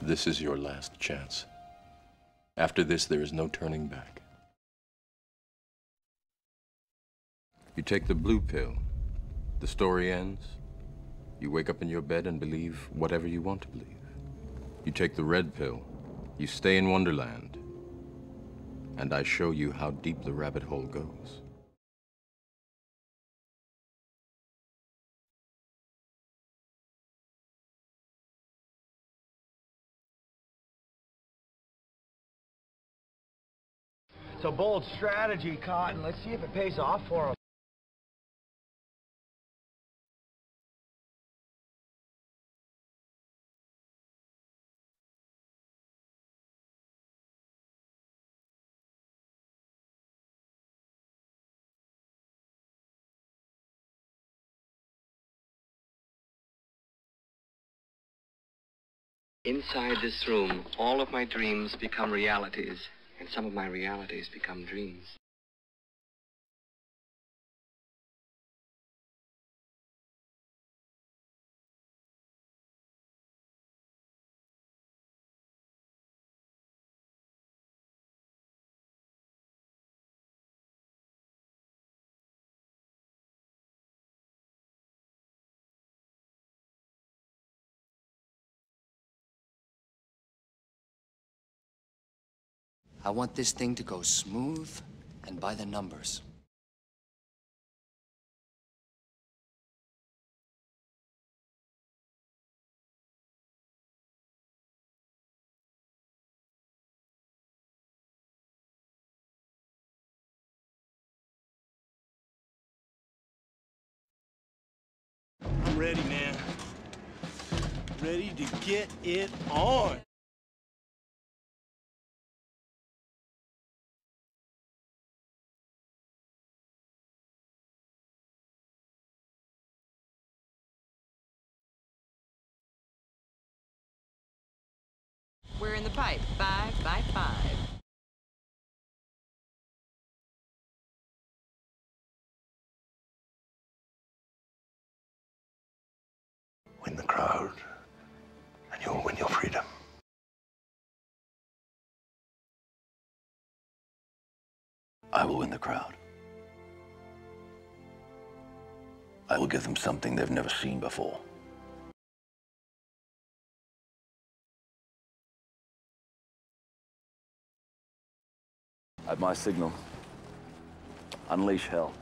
This is your last chance. After this, there is no turning back. You take the blue pill. The story ends. You wake up in your bed and believe whatever you want to believe. You take the red pill. You stay in Wonderland. And I show you how deep the rabbit hole goes. It's a bold strategy, Cotton. Let's see if it pays off for him. Inside this room, all of my dreams become realities, and some of my realities become dreams. I want this thing to go smooth and by the numbers. I'm ready, man. Ready to get it on. We're in the pipe, 5 by 5. Win the crowd, and you'll win your freedom. I will win the crowd. I will give them something they've never seen before. At my signal, unleash hell.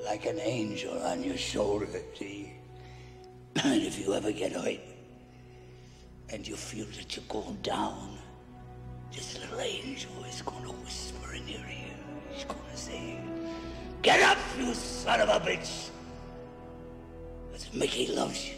Like an angel on your shoulder, see? And if you ever get hurt and you feel that you're going down, this little angel is going to whisper in your ear. He's going to say, "Get up, you son of a bitch! Because Mickey loves you."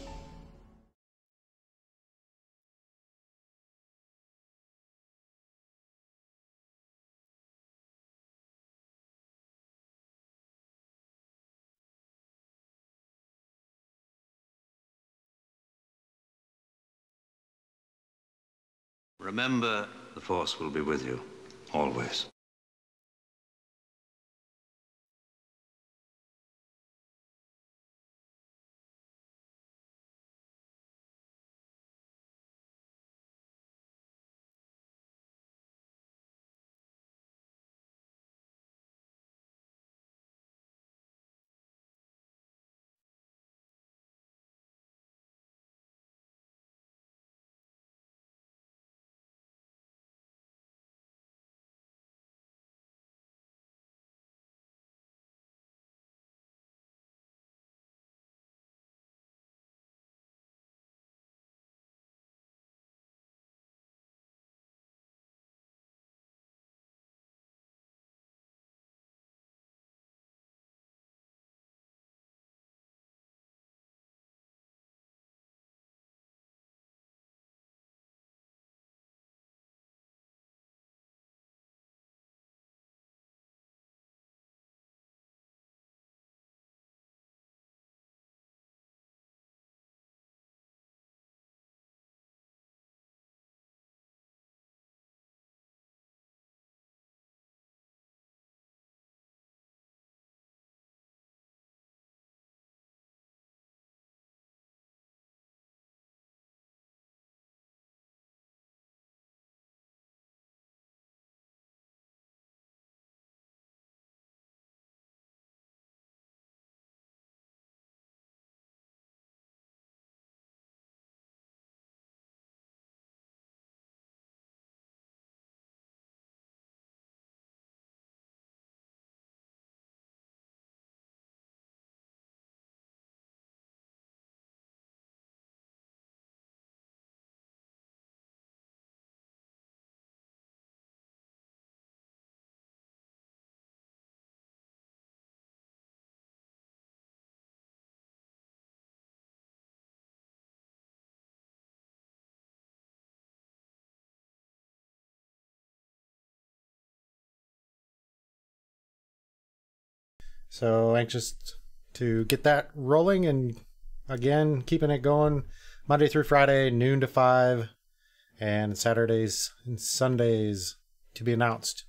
Remember, the Force will be with you, always. So anxious to get that rolling, and again, keeping it going Monday through Friday, noon to 5, and Saturdays and Sundays to be announced.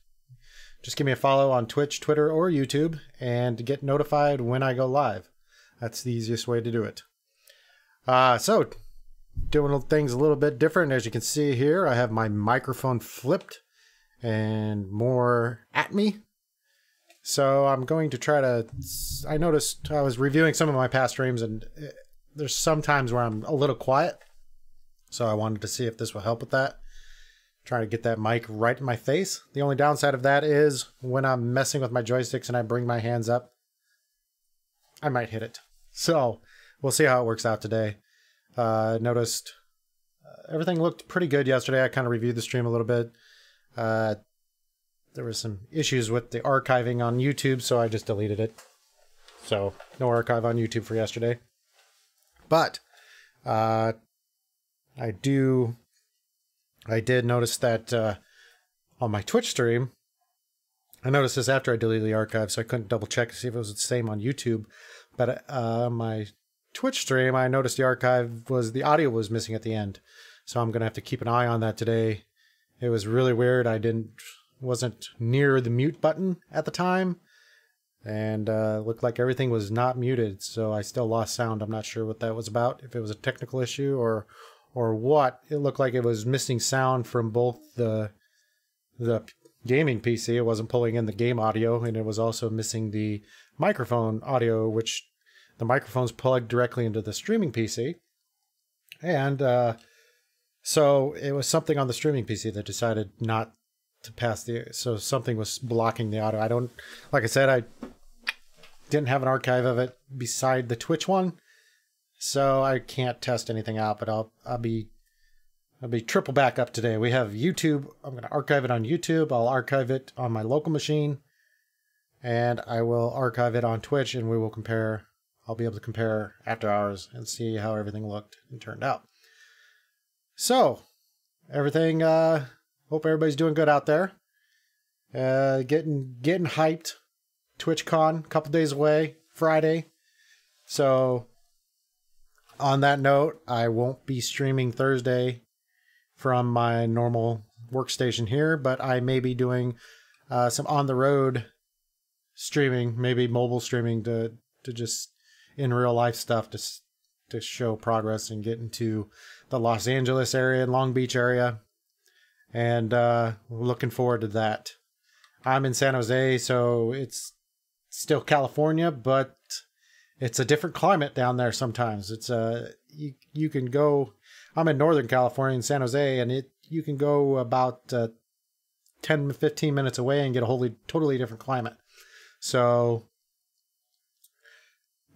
Just give me a follow on Twitch, Twitter, or YouTube, and get notified when I go live. That's the easiest way to do it. So, doing things a little bit different. As you can see here, I have my microphone flipped and more at me. So I'm going to try to... I noticed I was reviewing some of my past streams, and there's some times where I'm a little quiet. So I wanted to see if this will help with that. Trying to get that mic right in my face. The only downside of that is when I'm messing with my joysticks and I bring my hands up, I might hit it. So we'll see how it works out today. Noticed everything looked pretty good yesterday. I kind of reviewed the stream a little bit. There were some issues with the archiving on YouTube, so I just deleted it. So no archive on YouTube for yesterday. But I did notice that on my Twitch stream, I noticed this after I deleted the archive, so I couldn't double check to see if it was the same on YouTube. But my Twitch stream, I noticed the audio was missing at the end. So I'm going to have to keep an eye on that today. It was really weird. I wasn't near the mute button at the time. And looked like everything was not muted, so I still lost sound. I'm not sure what that was about, if it was a technical issue or what. It looked like it was missing sound from both the gaming PC. It wasn't pulling in the game audio, and it was also missing the microphone audio, which the microphone's plugged directly into the streaming PC. And so it was something on the streaming PC that decided not to pass so something was blocking the audio. Like I said, I didn't have an archive of it beside the Twitch one, so I can't test anything out, but I'll be triple back up today. We have YouTube. I'm going to archive it on YouTube. I'll archive it on my local machine, and I will archive it on Twitch, and we will compare. I'll be able to compare after hours and see how everything looked and turned out. So, everything, hope everybody's doing good out there. Getting hyped. TwitchCon, a couple days away, Friday. So, on that note, I won't be streaming Thursday from my normal workstation here, but I may be doing some on-the-road streaming, maybe mobile streaming to just in real life stuff to show progress and get into the Los Angeles area and Long Beach area. And looking forward to that. I'm in San Jose, so it's still California, but it's a different climate down there sometimes. It's you can go... I'm in Northern California in San Jose, and you can go about 10 to 15 minutes away and get a totally different climate. So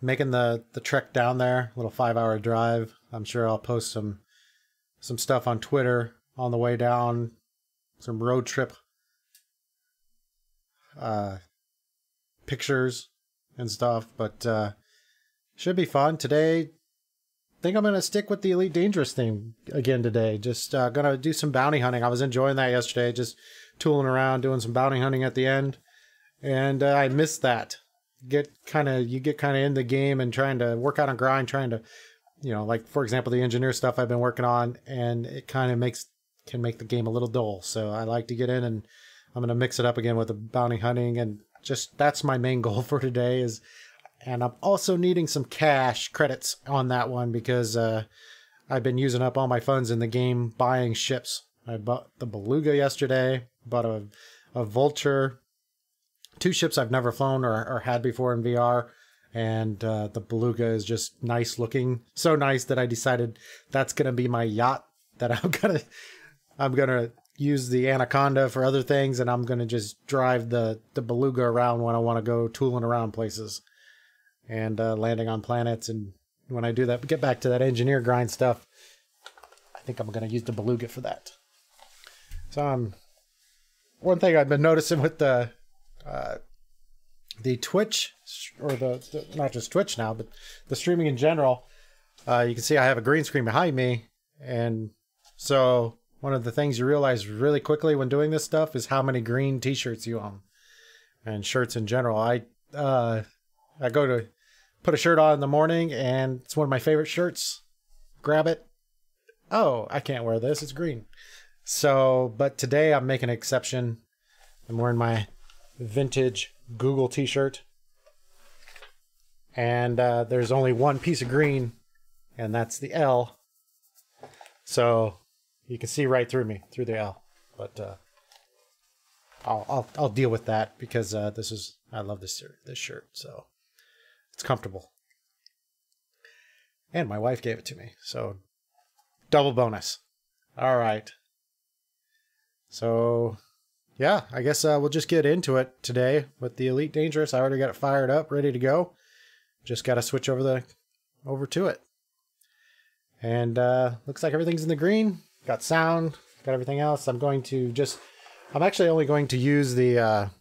making the trek down there, a little 5-hour drive. I'm sure I'll post some stuff on Twitter on the way down, some road trip pictures and stuff, but should be fun. Today, I think I'm going to stick with the Elite Dangerous thing again today. Just going to do some bounty hunting. I was enjoying that yesterday, just tooling around, doing some bounty hunting at the end, and I missed that. You get kind of in the game and trying to work out on grind, trying to, like, for example, the engineer stuff I've been working on, and it kind of can make the game a little dull. So I like to get in, and I'm going to mix it up again with the bounty hunting, and just that's my main goal for today and I'm also needing some cash credits on that one because I've been using up all my funds in the game buying ships. I bought the Beluga yesterday, bought a Vulture, 2 ships I've never flown or had before in VR, and the Beluga is just nice looking. So nice that I decided that's going to be my yacht, that I'm gonna use the Anaconda for other things, and I'm going to just drive the Beluga around when I want to go tooling around places and landing on planets. And when I do that, get back to that engineer grind stuff, I think I'm going to use the Beluga for that. So one thing I've been noticing with the Twitch, or the not just Twitch now, but the streaming in general, you can see I have a green screen behind me, and so one of the things you realize really quickly when doing this stuff is how many green t-shirts you own and shirts in general. I go to put a shirt on in the morning, and it's one of my favorite shirts. Grab it. Oh, I can't wear this. It's green. So, but today I'm making an exception. I'm wearing my vintage Google t-shirt. And there's only one piece of green, and that's the L. So you can see right through me, through the L. But I'll deal with that because I love this shirt, so it's comfortable. And my wife gave it to me, so double bonus. All right. So yeah, I guess we'll just get into it today with the Elite Dangerous. I already got it fired up, ready to go. Just got to switch over to it. And looks like everything's in the green. Got sound, got everything else. I'm actually only going to use the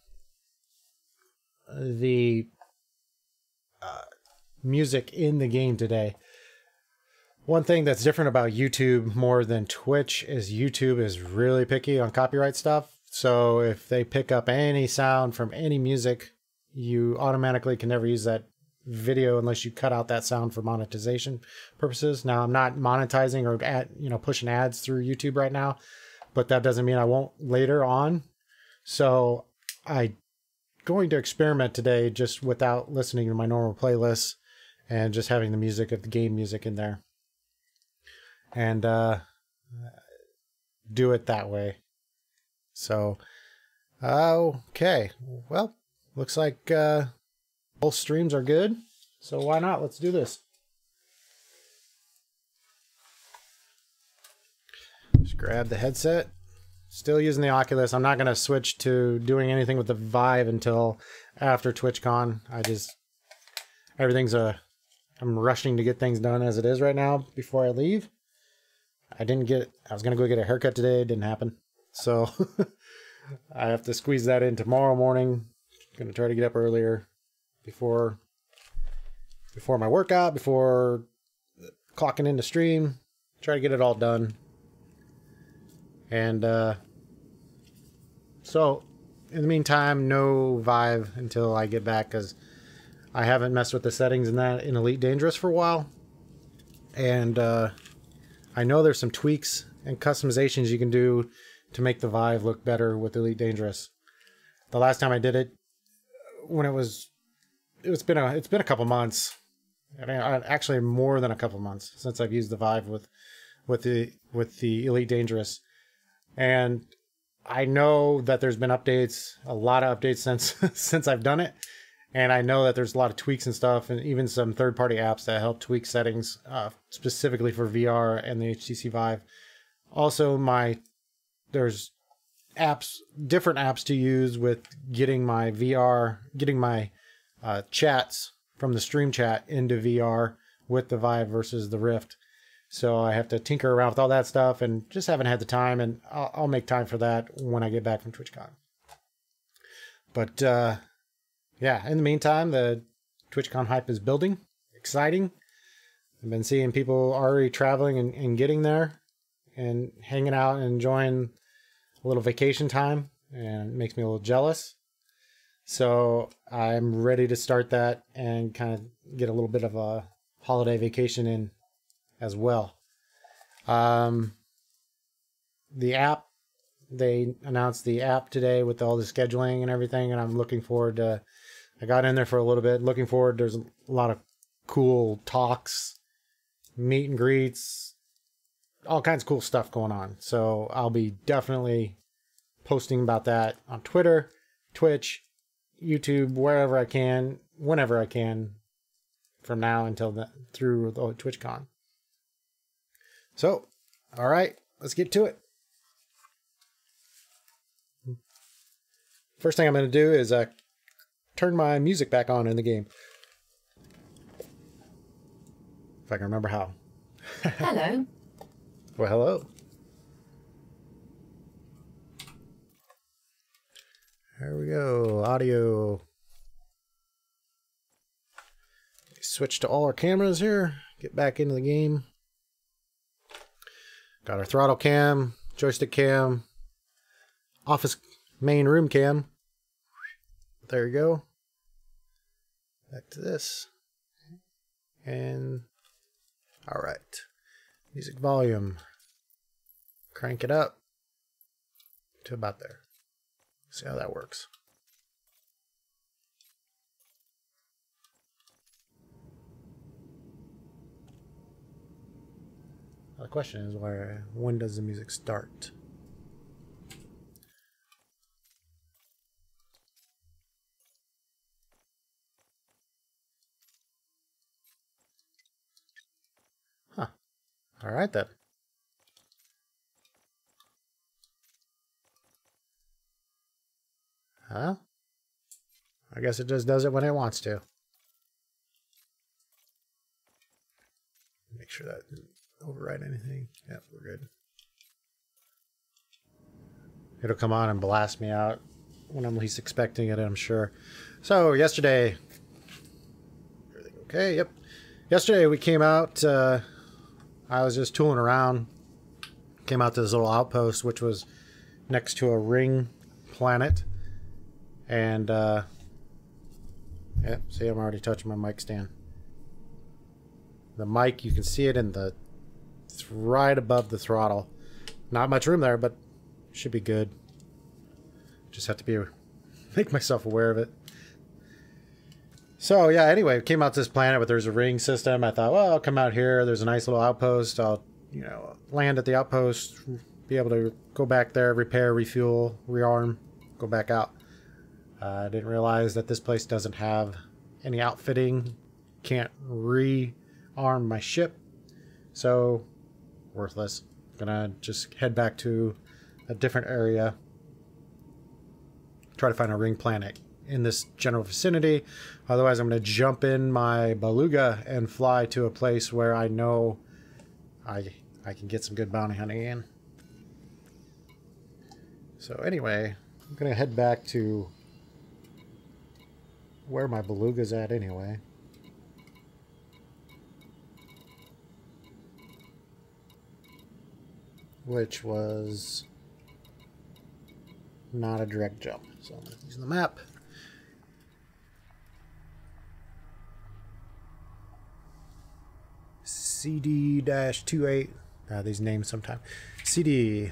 music in the game today. One thing that's different about YouTube more than Twitch is YouTube is really picky on copyright stuff. So if they pick up any sound from any music, you automatically can never use that video unless you cut out that sound for monetization purposes. Now, I'm not monetizing or pushing ads through YouTube right now, but that doesn't mean I won't later on. So I'm going to experiment today just without listening to my normal playlists and just having the music of the game music in there and do it that way. So okay, well, looks like both streams are good, so why not? Let's do this. Just grab the headset. Still using the Oculus. I'm not going to switch to doing anything with the Vive until after TwitchCon. I'm rushing to get things done as it is right now before I leave. I was going to go get a haircut today. It didn't happen. So I have to squeeze that in tomorrow morning. Going to try to get up earlier before my workout, before clocking into stream. Try to get it all done. And so in the meantime, no Vive until I get back, because I haven't messed with the settings in Elite Dangerous for a while. And I know there's some tweaks and customizations you can do to make the Vive look better with Elite Dangerous. The last time I did it, when it's been a couple months. I mean, actually more than a couple months since I've used the Vive with the Elite Dangerous. And I know that there's been updates, a lot of updates since I've done it. And I know that there's a lot of tweaks and stuff, and even some third-party apps that help tweak settings specifically for VR and the HTC Vive. Also, there's different apps to use with getting my chats from the stream chat into VR with the Vive versus the Rift. So I have to tinker around with all that stuff, and just haven't had the time, and I'll make time for that when I get back from TwitchCon. But yeah, in the meantime, the TwitchCon hype is building. Exciting. I've been seeing people already traveling and getting there and hanging out and enjoying a little vacation time, and it makes me a little jealous. So I'm ready to start that and kind of get a little bit of a holiday vacation in as well. The app, they announced the app today with all the scheduling and everything, and I'm looking forward to, I got in there for a little bit, looking forward, there's a lot of cool talks, meet and greets, all kinds of cool stuff going on. So I'll be definitely posting about that on Twitter, Twitch, YouTube, wherever I can, whenever I can, from now until through the TwitchCon. So, all right, let's get to it. First thing I'm going to do is turn my music back on in the game. If I can remember how. Hello. Well, hello. There we go. Audio. Switch to all our cameras here. Get back into the game. Got our throttle cam, joystick cam, office main room cam. There you go. Back to this. And all right. Music volume. Crank it up to about there. See how that works. The question is, when does the music start? Huh. All right then. Huh? I guess it just does it when it wants to. Make sure that didn't override anything. Yep, we're good. It'll come on and blast me out when I'm least expecting it, I'm sure. So, yesterday... Everything okay? Yep. Yesterday we came out, I was just tooling around. Came out to this little outpost, which was next to a ring planet. And, yep, see, I'm already touching my mic stand. The mic, you can see it in the... It's right above the throttle. Not much room there, but should be good. Just have to make myself aware of it. So, yeah, anyway, came out to this planet, but there's a ring system. I thought, well, I'll come out here. There's a nice little outpost. I'll, you know, land at the outpost, be able to go back there, repair, refuel, rearm, go back out. I didn't realize that this place doesn't have any outfitting. Can't rearm my ship. So, worthless. Gonna just head back to a different area. Try to find a ring planet in this general vicinity. Otherwise, I'm gonna jump in my beluga and fly to a place where I know I can get some good bounty hunting in. So anyway, I'm gonna head back to where my beluga's at anyway. Which was not a direct jump. So I'm using the map. CD-28. These names sometimes. CD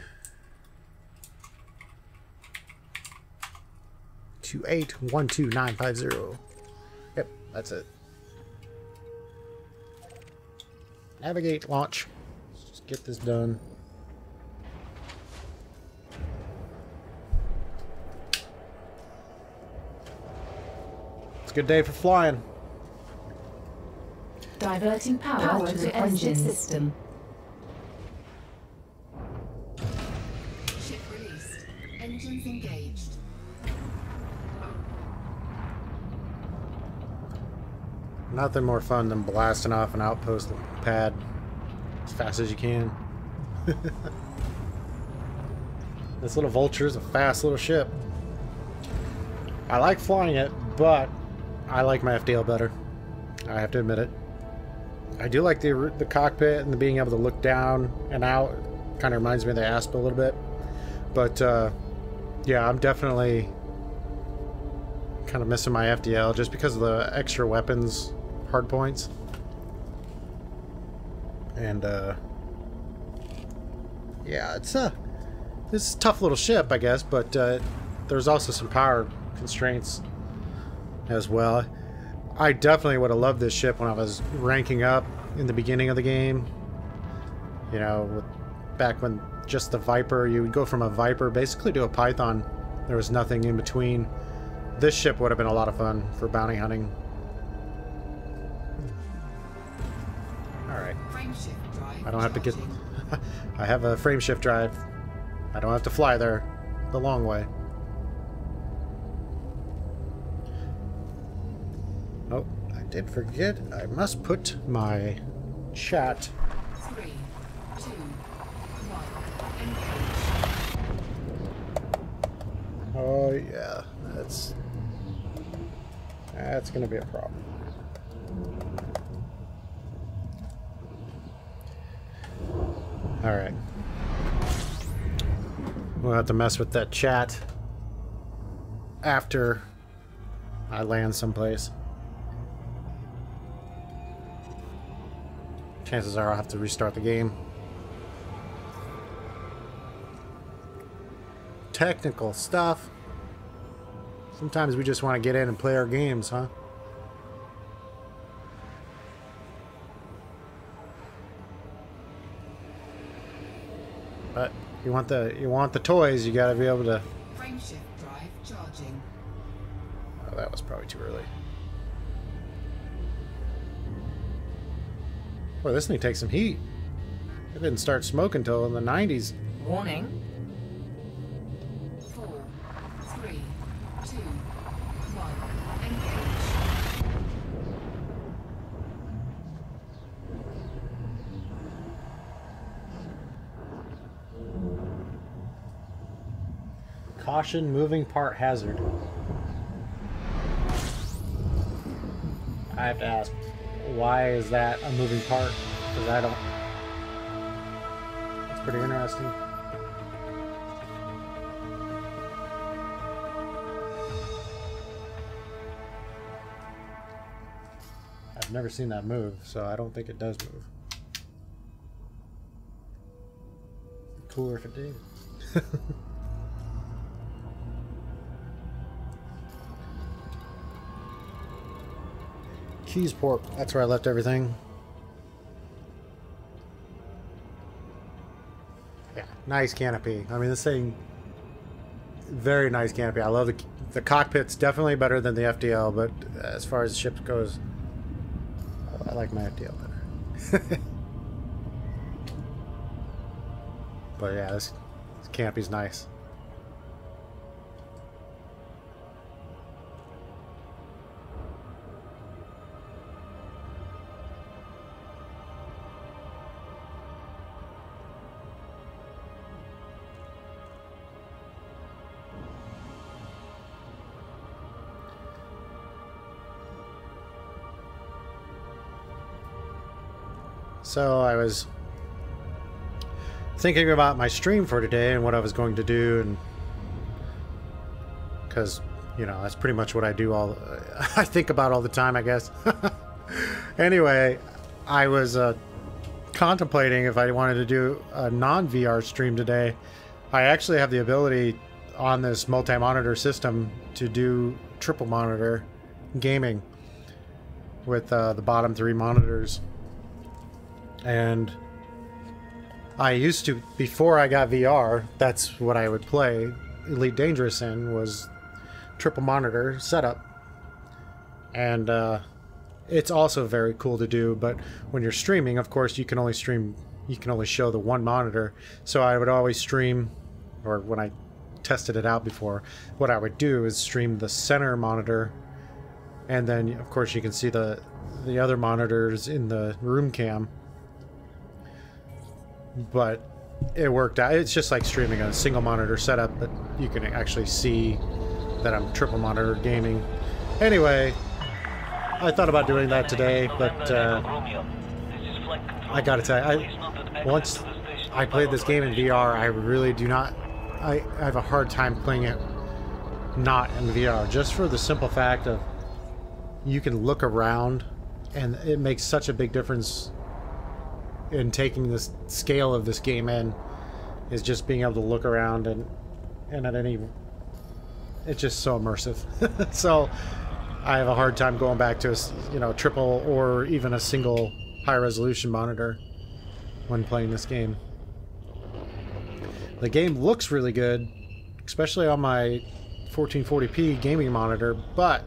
2812950. Yep, that's it. Navigate, launch. Let's just get this done. It's a good day for flying. Diverting power to the engine system. Ship released. Engines engaged. Nothing more fun than blasting off an outpost pad as fast as you can. This little Vulture is a fast little ship. I like flying it, but I like my FDL better. I have to admit it. I do like the cockpit and the being able to look down and out. Kind of reminds me of the Asp a little bit. But yeah, I'm definitely kind of missing my FDL just because of the extra weapons hard points. And yeah, it's a tough little ship, I guess, but there's also some power constraints as well. I definitely would have loved this ship when I was ranking up in the beginning of the game. You know, back when just the Viper, you would go from a Viper basically to a Python. There was nothing in between. This ship would have been a lot of fun for bounty hunting. Alright. I don't have to get... I have a frame shift drive. I don't have to fly there the long way. Oh, I did forget. I must put my chat. 3, 2, 1. Oh yeah, that's gonna be a problem. All right, we'll have to mess with that chat after I land someplace. chances are I'll have to restart the game. Technical stuff. Sometimes we just want to get in and play our games, huh? But you want the toys, you gotta be able to. Frameshift drive charging. Oh, that was probably too early. Boy, this thing takes some heat. It didn't start smoking until in the 90s. Warning. 4, 3, 2, 1. Engage. Caution, moving part hazard. I have to ask, why is that a moving part? Because I don't... It's pretty interesting. I've never seen that move, so I don't think it does move. Cooler if it did. Keysport, that's where I left everything. Yeah, nice canopy. I mean, this thing, very nice canopy. I love the cockpit's definitely better than the FDL, but as far as the ship goes, I like my FDL better. But yeah, this canopy's nice. So I was thinking about my stream for today and what I was going to do, and because, you know, that's pretty much what I do I think about all the time, I guess. Anyway, I was contemplating if I wanted to do a non-VR stream today. I actually have the ability on this multi-monitor system to do triple monitor gaming with the bottom 3 monitors. And I used to, before I got VR, that's what I would play Elite Dangerous in, was triple monitor setup. And it's also very cool to do, but when you're streaming, of course, you can only show the one monitor. So I would always stream, or when I tested it out before, what I would do is stream the center monitor, and then of course you can see the other monitors in the room cam. But it worked out. It's just like streaming a single monitor setup, but you can actually see that I'm triple monitor gaming. Anyway, I thought about doing that today, but I gotta tell you, once I played this game in VR, I really do not... I have a hard time playing it not in VR, just for the simple fact of you can look around, and it makes such a big difference in taking the scale of this game in, is just being able to look around and at any... It's just so immersive. So I have a hard time going back to a, you know, triple or even a single high-resolution monitor when playing this game. The game looks really good, especially on my 1440p gaming monitor, but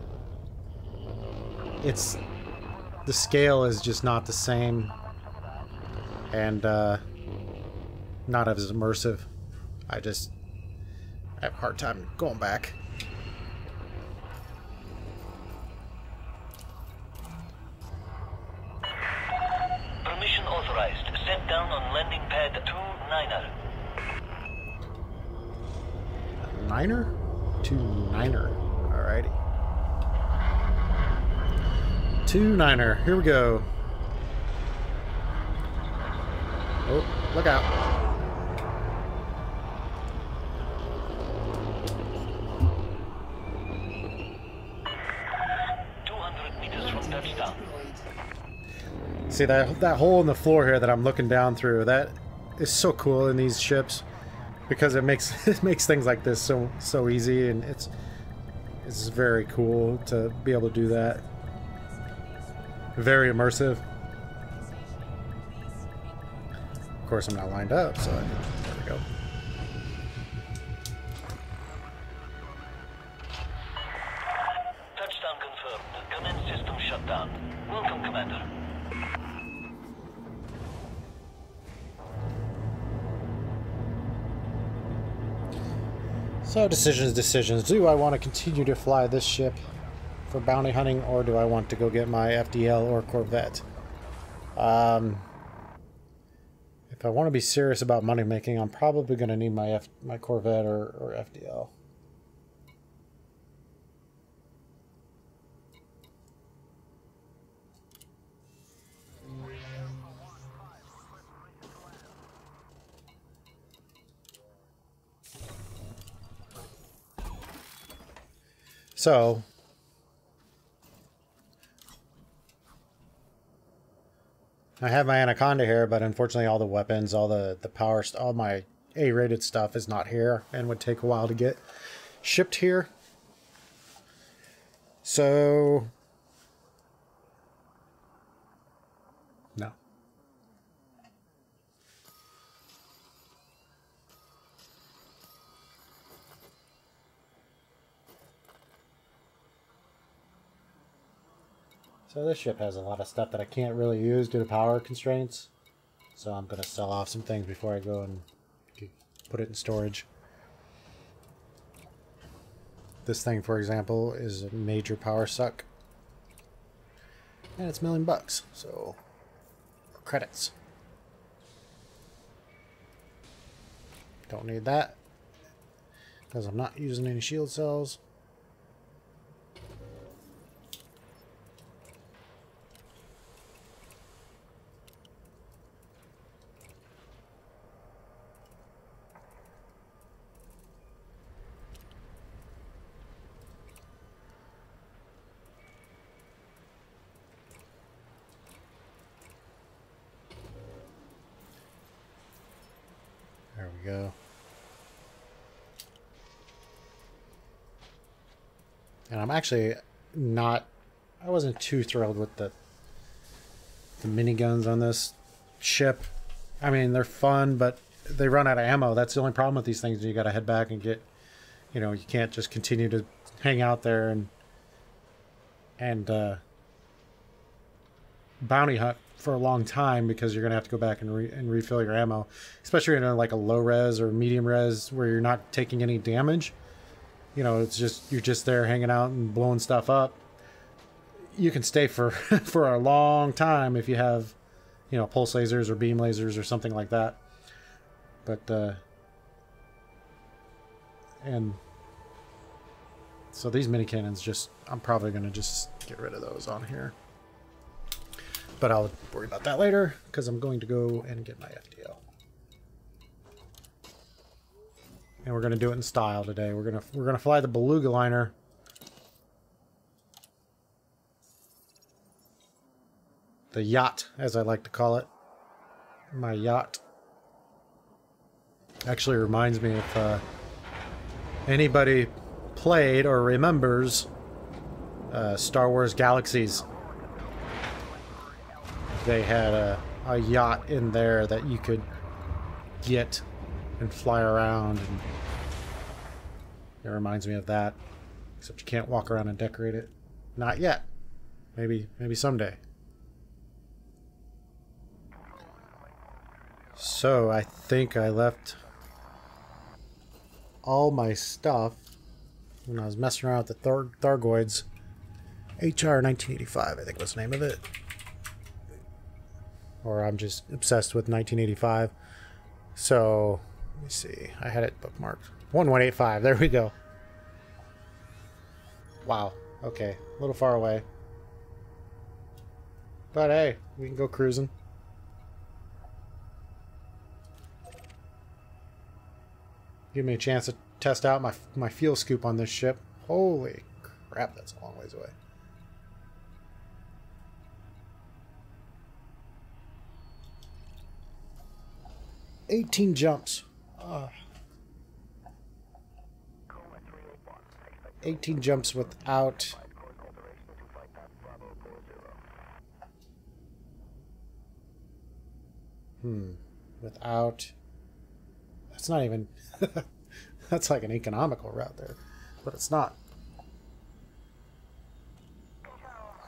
the scale is just not the same, and not as immersive. I have a hard time going back. Permission authorized. Set down on landing pad 2-9er. 9er? 2-9er. Alrighty. 2-9er. Here we go. Oh, look out. See that hole in the floor here that I'm looking down through, that is so cool in these ships because it makes things like this so easy, and it's very cool to be able to do that. Very immersive. Of course, I'm not lined up, so there we go. Touchdown confirmed. Command system shut down. Welcome, Commander. So decisions. Do I want to continue to fly this ship for bounty hunting, or do I want to go get my FDL or Corvette? If I want to be serious about money making, I'm probably going to need my Corvette or FDL. So, I have my Anaconda here, but unfortunately all the weapons, all the power, all my A-rated stuff is not here and would take a while to get shipped here. So, no. So this ship has a lot of stuff that I can't really use due to power constraints. So I'm going to sell off some things before I go and put it in storage. This thing, for example, is a major power suck. And it's $1 million, so credits. Don't need that because I'm not using any shield cells. There we go. And I'm actually not... I wasn't too thrilled with the miniguns on this ship. I mean, they're fun, but they run out of ammo. That's the only problem with these things. You got to head back and get... You know, you can't just continue to hang out there and bounty hunt for a long time, because you're going to have to go back and refill your ammo, especially in like a low res or medium res where you're not taking any damage. You know, it's just, you're just there hanging out and blowing stuff up. You can stay for for a long time if you have, you know, pulse lasers or beam lasers or something like that. But and so these mini cannons, just, I'm probably going to just get rid of those on here. But I'll worry about that later, because I'm going to go and get my FDL. And we're going to do it in style today. We're going to fly the Beluga liner. The yacht, as I like to call it. My yacht. Actually reminds me if anybody played or remembers Star Wars Galaxies. They had a yacht in there that you could get and fly around, and it reminds me of that, except you can't walk around and decorate it. Not yet. Maybe someday. So I think I left all my stuff when I was messing around with the Thargoids. HR 1985, I think was the name of it. Or I'm just obsessed with 1985. So, let me see. I had it bookmarked. 1185. There we go. Wow. Okay. A little far away. But hey, we can go cruising. Give me a chance to test out my fuel scoop on this ship. Holy crap, that's a long ways away. 18 jumps. 18 jumps without... Without... That's not even... That's like an economical route there. But it's not.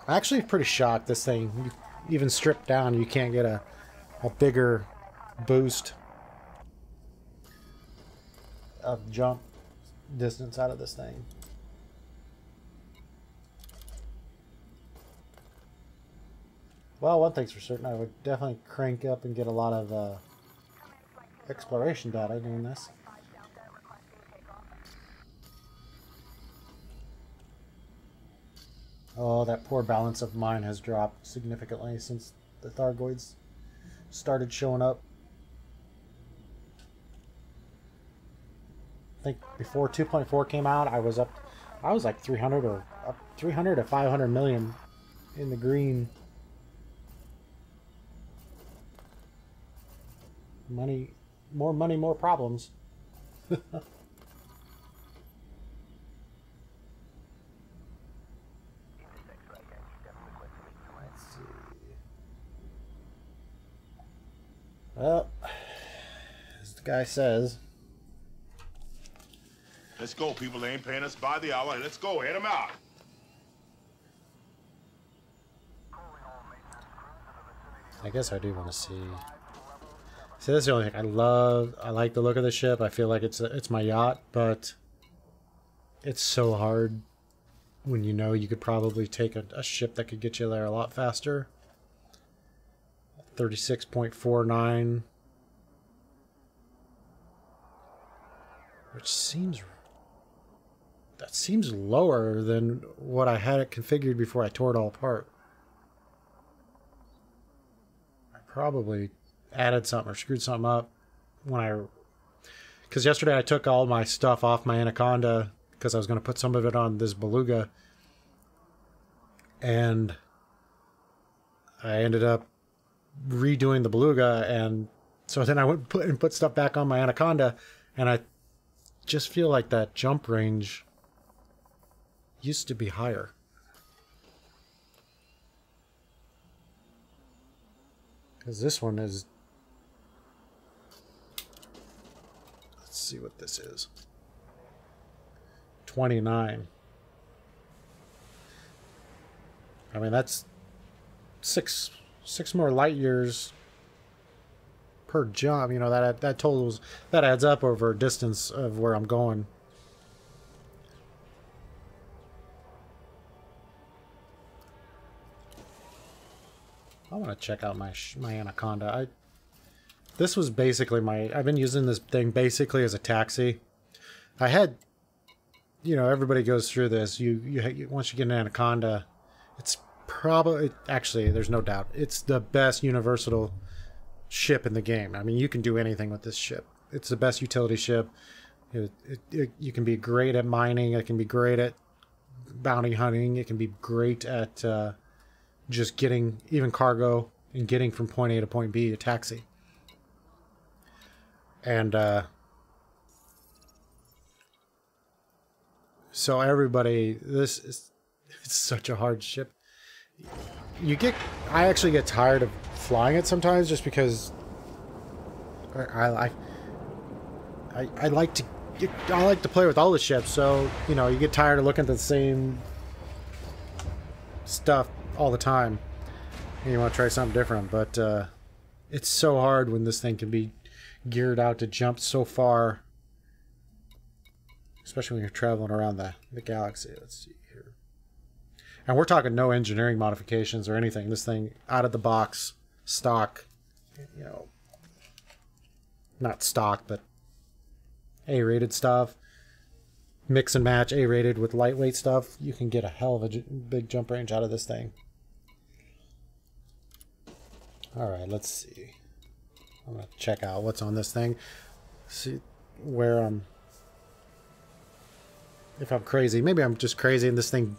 I'm actually pretty shocked this thing, even stripped down, you can't get a bigger boost of jump distance out of this thing. Well, one thing's for certain, I would definitely crank up and get a lot of exploration data doing this. Oh, that poor balance of mine has dropped significantly since the Thargoids started showing up. I think before 2.4 came out, I was like 300 or up 300 to 500 million in the green. Money, more problems. Well, as the guy says. Let's go, people. They ain't paying us by the hour. Let's go. Head them out. I guess I do want to see. See, that's the only thing I love. I like the look of the ship. I feel like it's my yacht, but it's so hard when you know you could probably take a ship that could get you there a lot faster. 36.49, which seems lower than what I had it configured before I tore it all apart. I probably added something or screwed something up because yesterday I took all my stuff off my Anaconda because I was going to put some of it on this Beluga, and I ended up redoing the Beluga, and so then I went and put stuff back on my Anaconda, and I just feel like that jump range used to be higher. Because this one is... Let's see what this is. 29. I mean, that's six more light years per jump. You know, that totals, that adds up over a distance of where I'm going. I want to check out my Anaconda. This was basically I've been using this thing basically as a taxi. I had, you know, everybody goes through this. You once you get an Anaconda, it's probably, actually, there's no doubt, it's the best universal ship in the game. I mean, you can do anything with this ship. It's the best utility ship. You can be great at mining. It can be great at bounty hunting. It can be great at just getting even cargo and getting from point A to point B, a taxi. And so everybody, it's such a hard ship. I actually get tired of flying it sometimes, just because I like to play with all the ships. So, you know, you get tired of looking at the same stuff all the time, and you want to try something different. But it's so hard when this thing can be geared out to jump so far, especially when you're traveling around the galaxy. Let's see here. And we're talking no engineering modifications or anything. This thing out of the box, stock, you know, not stock, but A-rated stuff. Mix and match A-rated with lightweight stuff. You can get a hell of a big jump range out of this thing. Alright, let's see. I'm going to check out what's on this thing. See where if I'm crazy. Maybe I'm just crazy and this thing...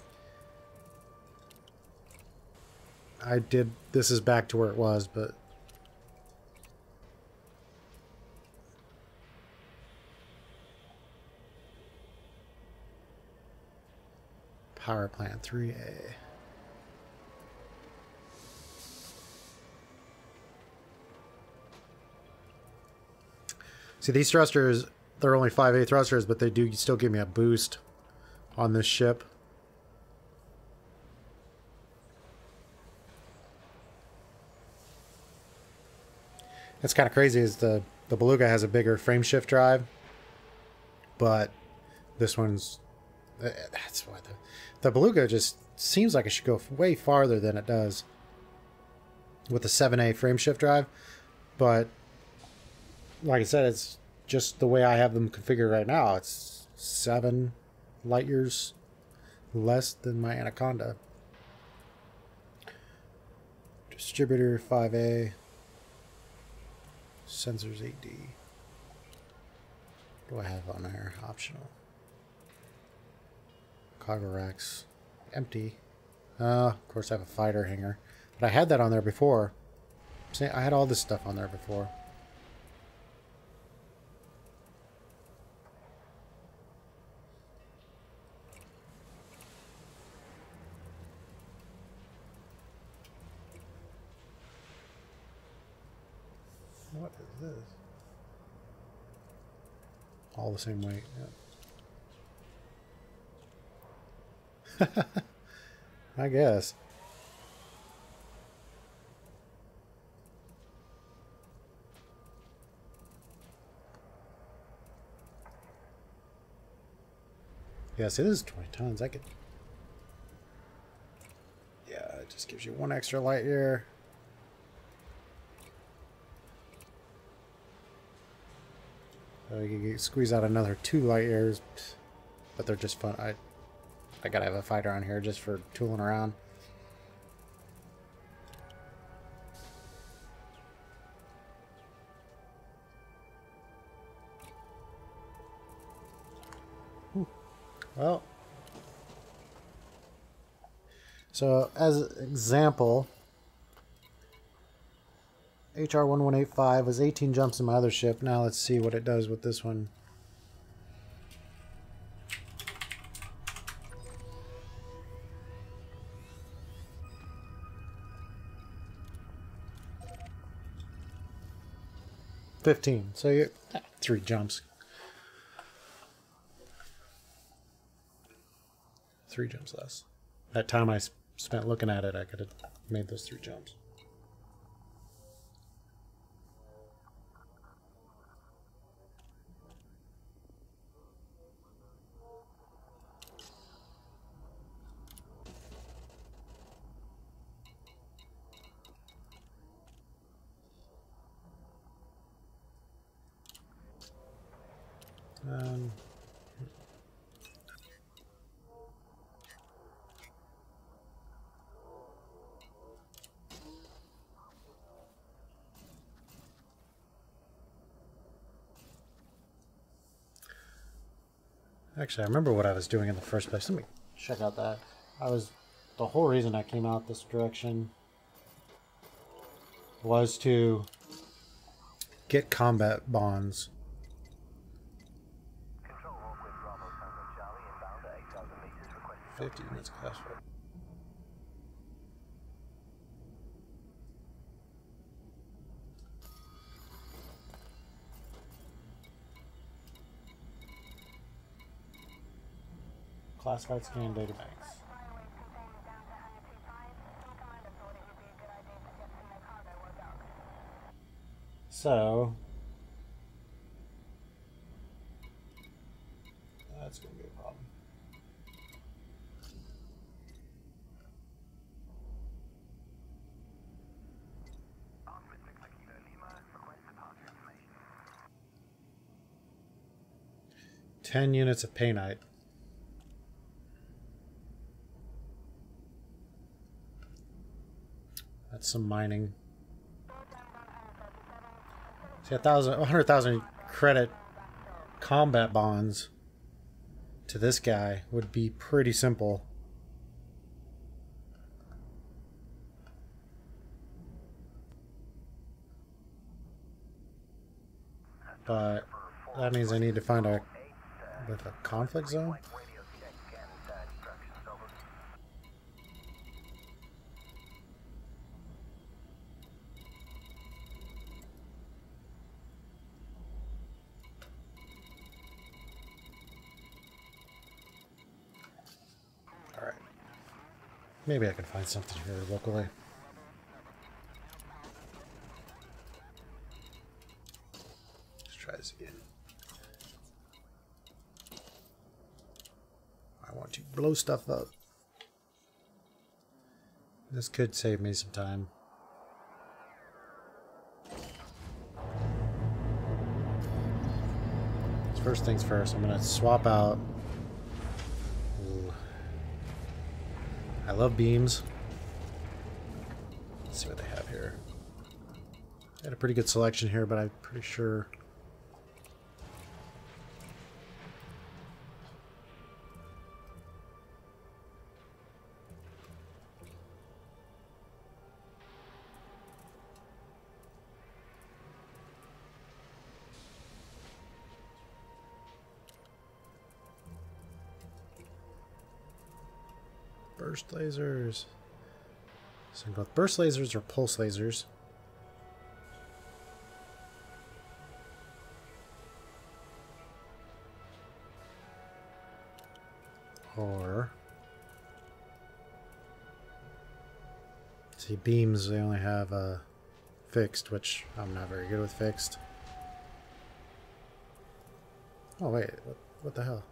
This is back to where it was, but... Power plant 3A. See, these thrusters, they're only 5A thrusters, but they do still give me a boost on this ship. It's kind of crazy is the Beluga has a bigger frame shift drive, but this one's, that's why the Beluga just seems like it should go way farther than it does with the 7A frame shift drive, but like I said, it's just the way I have them configured right now. It's 7 light years less than my Anaconda. Distributor 5A. Sensors 8D. What do I have on there? Optional. Cargo racks. Empty. Of course I have a fighter hangar. But I had that on there before. See, I had all this stuff on there before. What is this? All the same weight. Yep. I guess. Yeah, see, this is 20 tons. I could. Yeah, it just gives you 1 extra light year. So you can squeeze out another 2 light years, but they're just fun. I gotta have a fighter on here just for tooling around. Well, so as an example, HR-1185 was 18 jumps in my other ship. Now let's see what it does with this one. So you're 3 jumps. 3 jumps less. That time I spent looking at it, I could have made those 3 jumps. Actually, I remember what I was doing in the first place. Let me check out that. The whole reason I came out this direction was to get combat bonds. 50 units class for. Classified scan data banks. So that's going to be a problem. Ten units of painite. That's some mining. See, 100,000 credit combat bonds to this guy would be pretty simple. But that means I need to find a conflict zone. Maybe I can find something here locally. Let's try this again. I want to blow stuff up. This could save me some time. First things first, I'm going to swap out. Ooh. I love beams. Let's see what they have here. They had a pretty good selection here, but I'm pretty sure... Burst lasers. So both burst lasers or pulse lasers. Or see, beams they only have fixed, which I'm not very good with fixed. Oh wait, what the hell?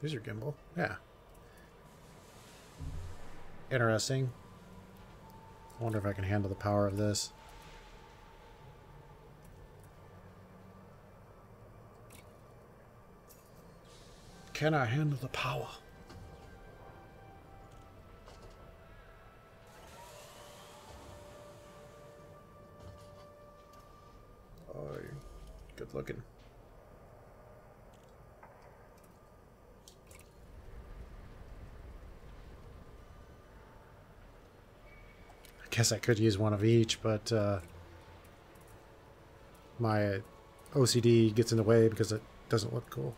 These are gimbal. Yeah. Interesting. I wonder if I can handle the power of this. Can I handle the power? Oh, good looking. I guess I could use one of each, but my OCD gets in the way because it doesn't look cool.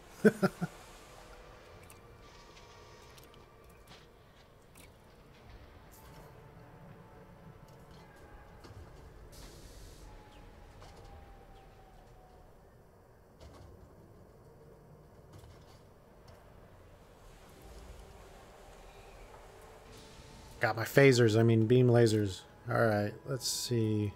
Got my phasers, I mean beam lasers. Alright, let's see.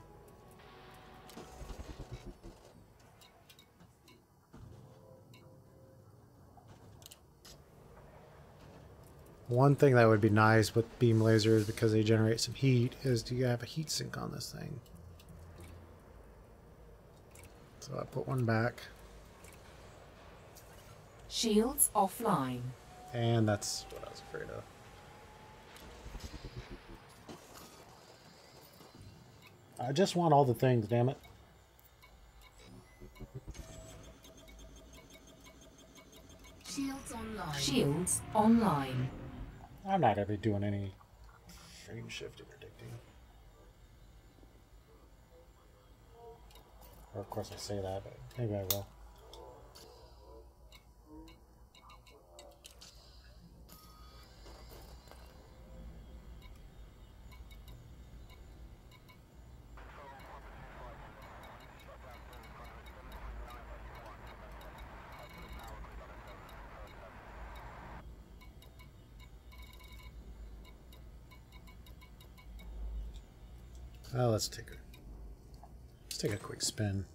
One thing that would be nice with beam lasers, because they generate some heat, is to have a heat sink on this thing. So I put one back. Shields offline. And that's what I was afraid of. I just want all the things, damn it. Shields online. Shields online. I'm not going to be doing any frame shift predicting. Or of course I say that, but maybe I will. Let's take a quick spin.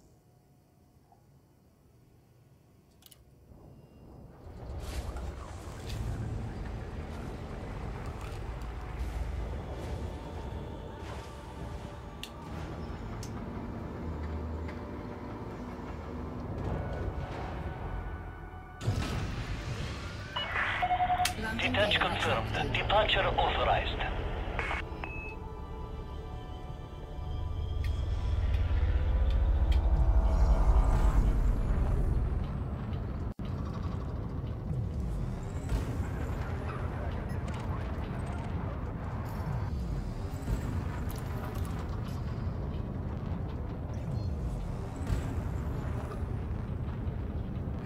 Detach confirmed. Departure authorized.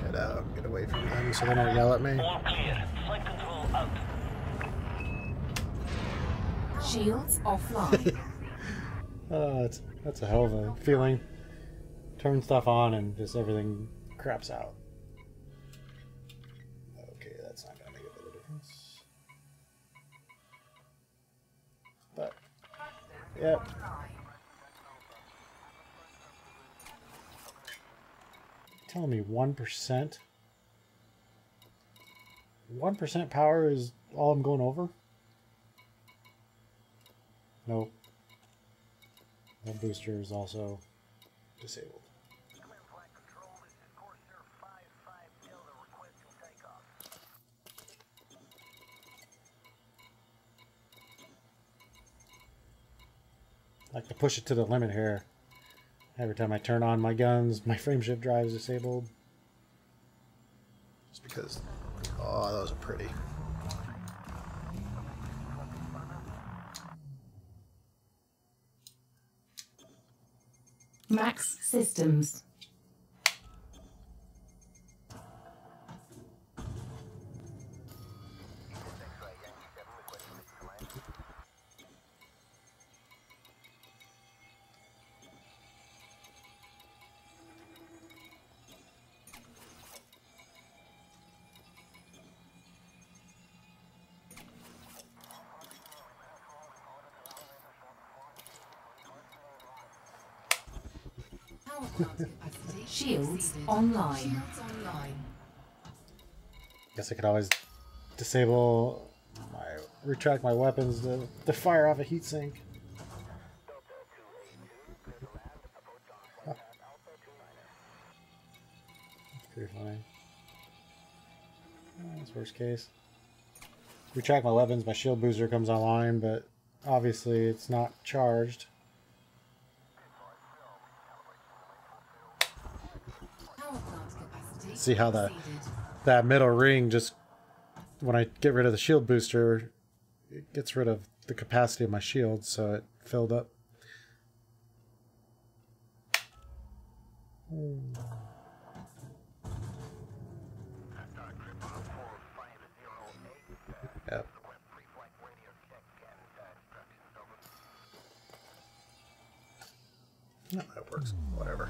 Head out, get away from them so they don't yell at me. All clear. Flight control out. Shields offline. Oh, that's a hell of a feeling. Turn stuff on and just everything craps out. Okay, that's not gonna make a bit of difference. Yep. Telling me 1%? 1% power is all I'm going over? Nope. That booster is also disabled. I like to push it to the limit here. Every time I turn on my guns, my frameshift drive is disabled. Just because, oh, those are pretty. Max Systems. Shields online. Guess I could always disable retract my weapons to fire off a heatsink. Huh. That's pretty funny. That's worst case. Retract my weapons, my shield booster comes online, but obviously it's not charged. See how that middle ring just, when I get rid of the shield booster, it gets rid of the capacity of my shield, so it filled up. Yep. No, that works. Whatever.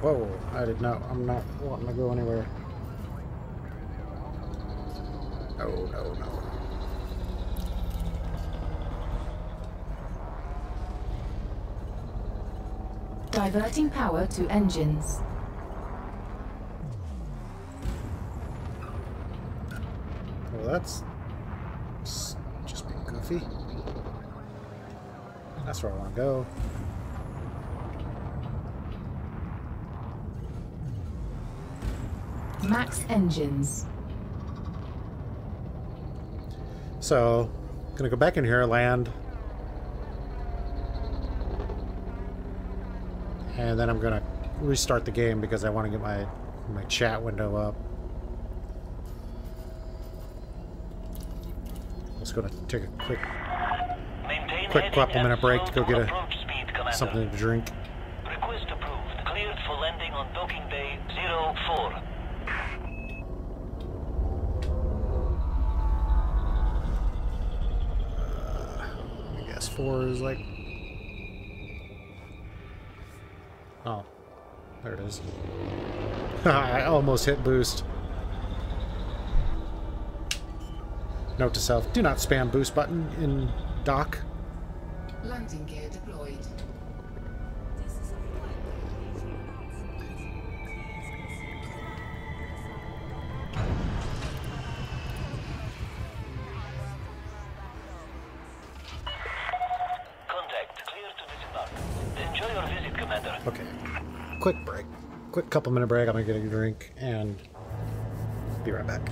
Whoa, I did not, I'm not wanting to go anywhere. No, no, no. Diverting power to engines. Well, that's just being goofy. That's where I want to go. Max engines. So, gonna go back in here, land, and then I'm gonna restart the game because I want to get my chat window up. Just gonna take a quick couple minute break to go get something to drink. Request approved. Cleared for landing on docking bay 04. I guess 4 is like... Oh, there it is. I almost hit boost. Note to self, do not spam boost button in dock. Landing gear deployed. Contact clear to disembark. Enjoy your visit, Commander. Okay, quick break. Quick couple minute break. I'm gonna get a drink and be right back.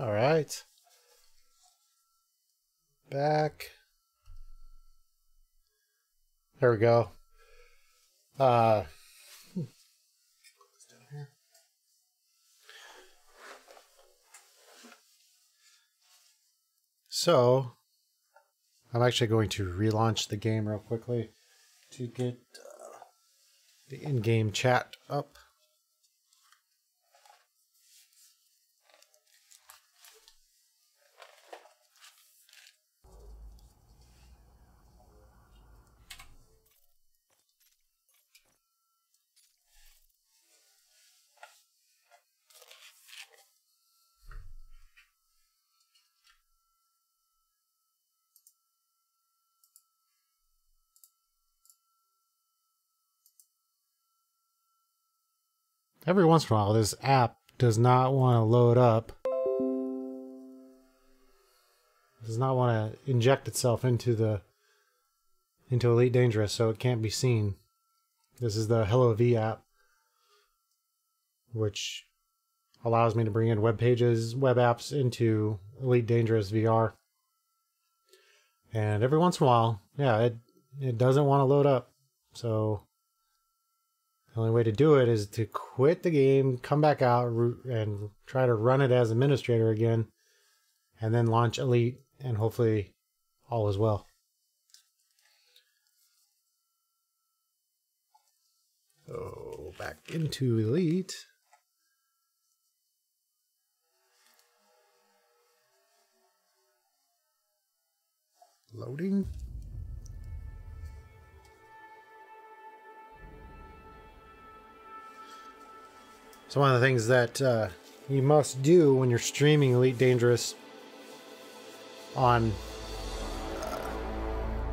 All right. Back. There we go. So, I'm actually going to relaunch the game real quickly to get the in-game chat up. Every once in a while, this app does not want to load up. Does not want to inject itself into Elite Dangerous, so it can't be seen. This is the Hello V app, which allows me to bring in web pages, web apps into Elite Dangerous VR. And every once in a while, yeah, it doesn't want to load up. So the only way to do it is to quit the game, come back out, and try to run it as administrator again, and then launch Elite, and hopefully all is well. So back into Elite. Loading. So one of the things that you must do when you're streaming Elite Dangerous on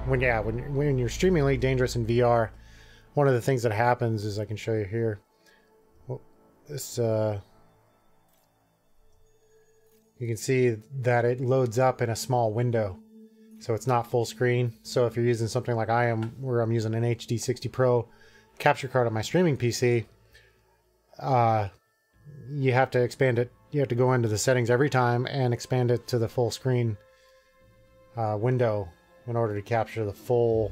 when you're streaming Elite Dangerous in VR, one of the things that happens is, I can show you here. Well, this you can see that it loads up in a small window, so it's not full screen. So if you're using something like I am, where I'm using an HD 60 Pro capture card on my streaming PC, you have to expand it. You have to go into the settings every time and expand it to the full screen window in order to capture the full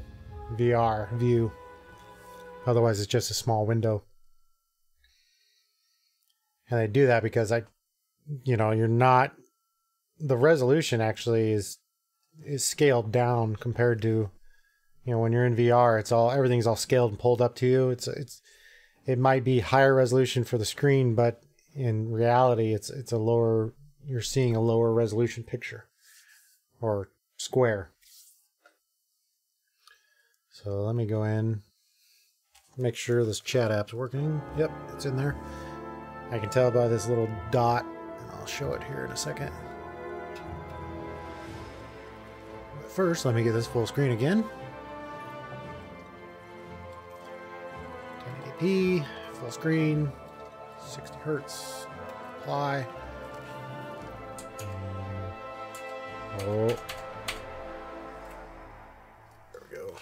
VR view. Otherwise, it's just a small window. And they do that because you're not, the resolution actually is scaled down compared to, when you're in VR, everything's all scaled and pulled up to you. It might be higher resolution for the screen, but in reality, it's a lower, you're seeing a lower resolution picture or square. So let me go in, make sure this chat app's working. Yep, it's in there. I can tell by this little dot, and I'll show it here in a second. But first, let me get this full screen again. 1080p, full screen, 60 hertz, apply. Oh. There we go.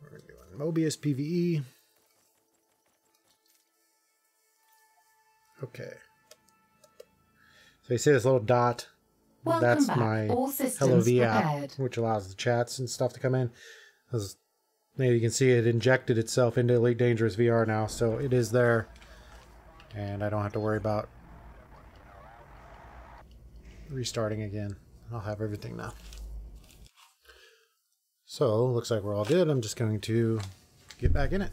We're doing Mobius PvE. Okay. So you see this little dot? Welcome That's back. my All systems Hello V app, prepared. which allows the chats and stuff to come in. Now you can see it injected itself into Elite Dangerous VR now, so it is there, and I don't have to worry about restarting again. I'll have everything now. So, looks like we're all good. I'm just going to get back in it.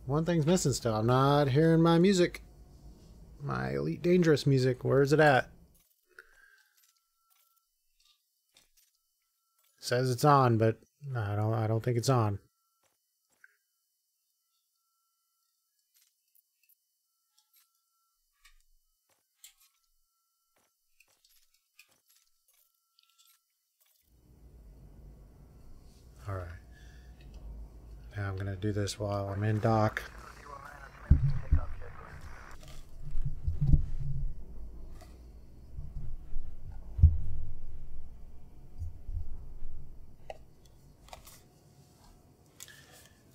One thing's missing still. I'm not hearing my music. My Elite Dangerous music. Where is it at? It says it's on, but I don't think it's on. All right. Now I'm going to do this while I'm in dock.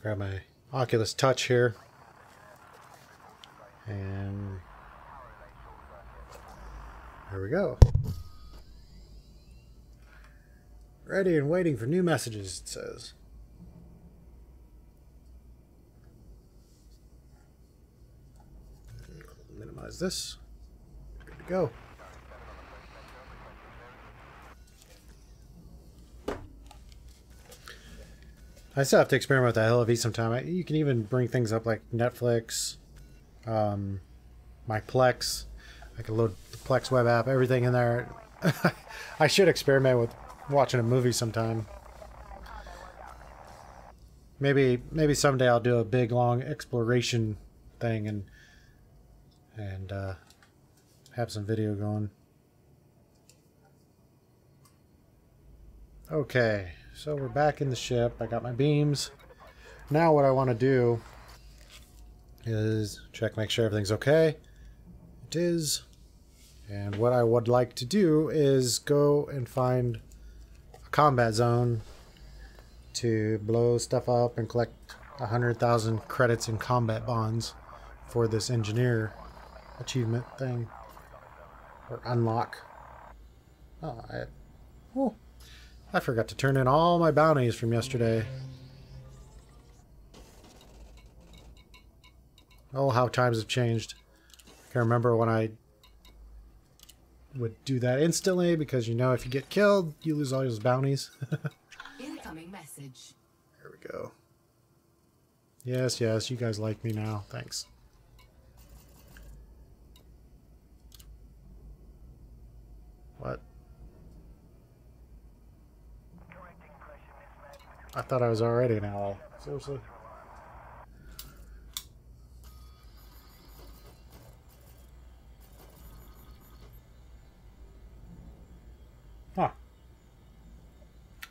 Grab my Oculus Touch here. And there we go. Ready and waiting for new messages, it says. Minimize this. Good to go. I still have to experiment with that LV sometime. You can even bring things up like Netflix, my Plex. I can load the Plex web app, everything in there. I should experiment with watching a movie sometime. Maybe someday I'll do a big long exploration thing and have some video going. Okay, so we're back in the ship. I got my beams. Now what I want to do is make sure everything's okay. It is. And what I would like to do is go and find a combat zone to blow stuff up and collect 100,000 credits in combat bonds for this engineer achievement thing. Or unlock. I forgot to turn in all my bounties from yesterday. Oh, how times have changed. I can remember when I would do that instantly because, you know, if you get killed, you lose all those bounties. Incoming message. There we go. Yes, yes, you guys like me now. Thanks. What? I thought I was already an owl. Seriously? Huh.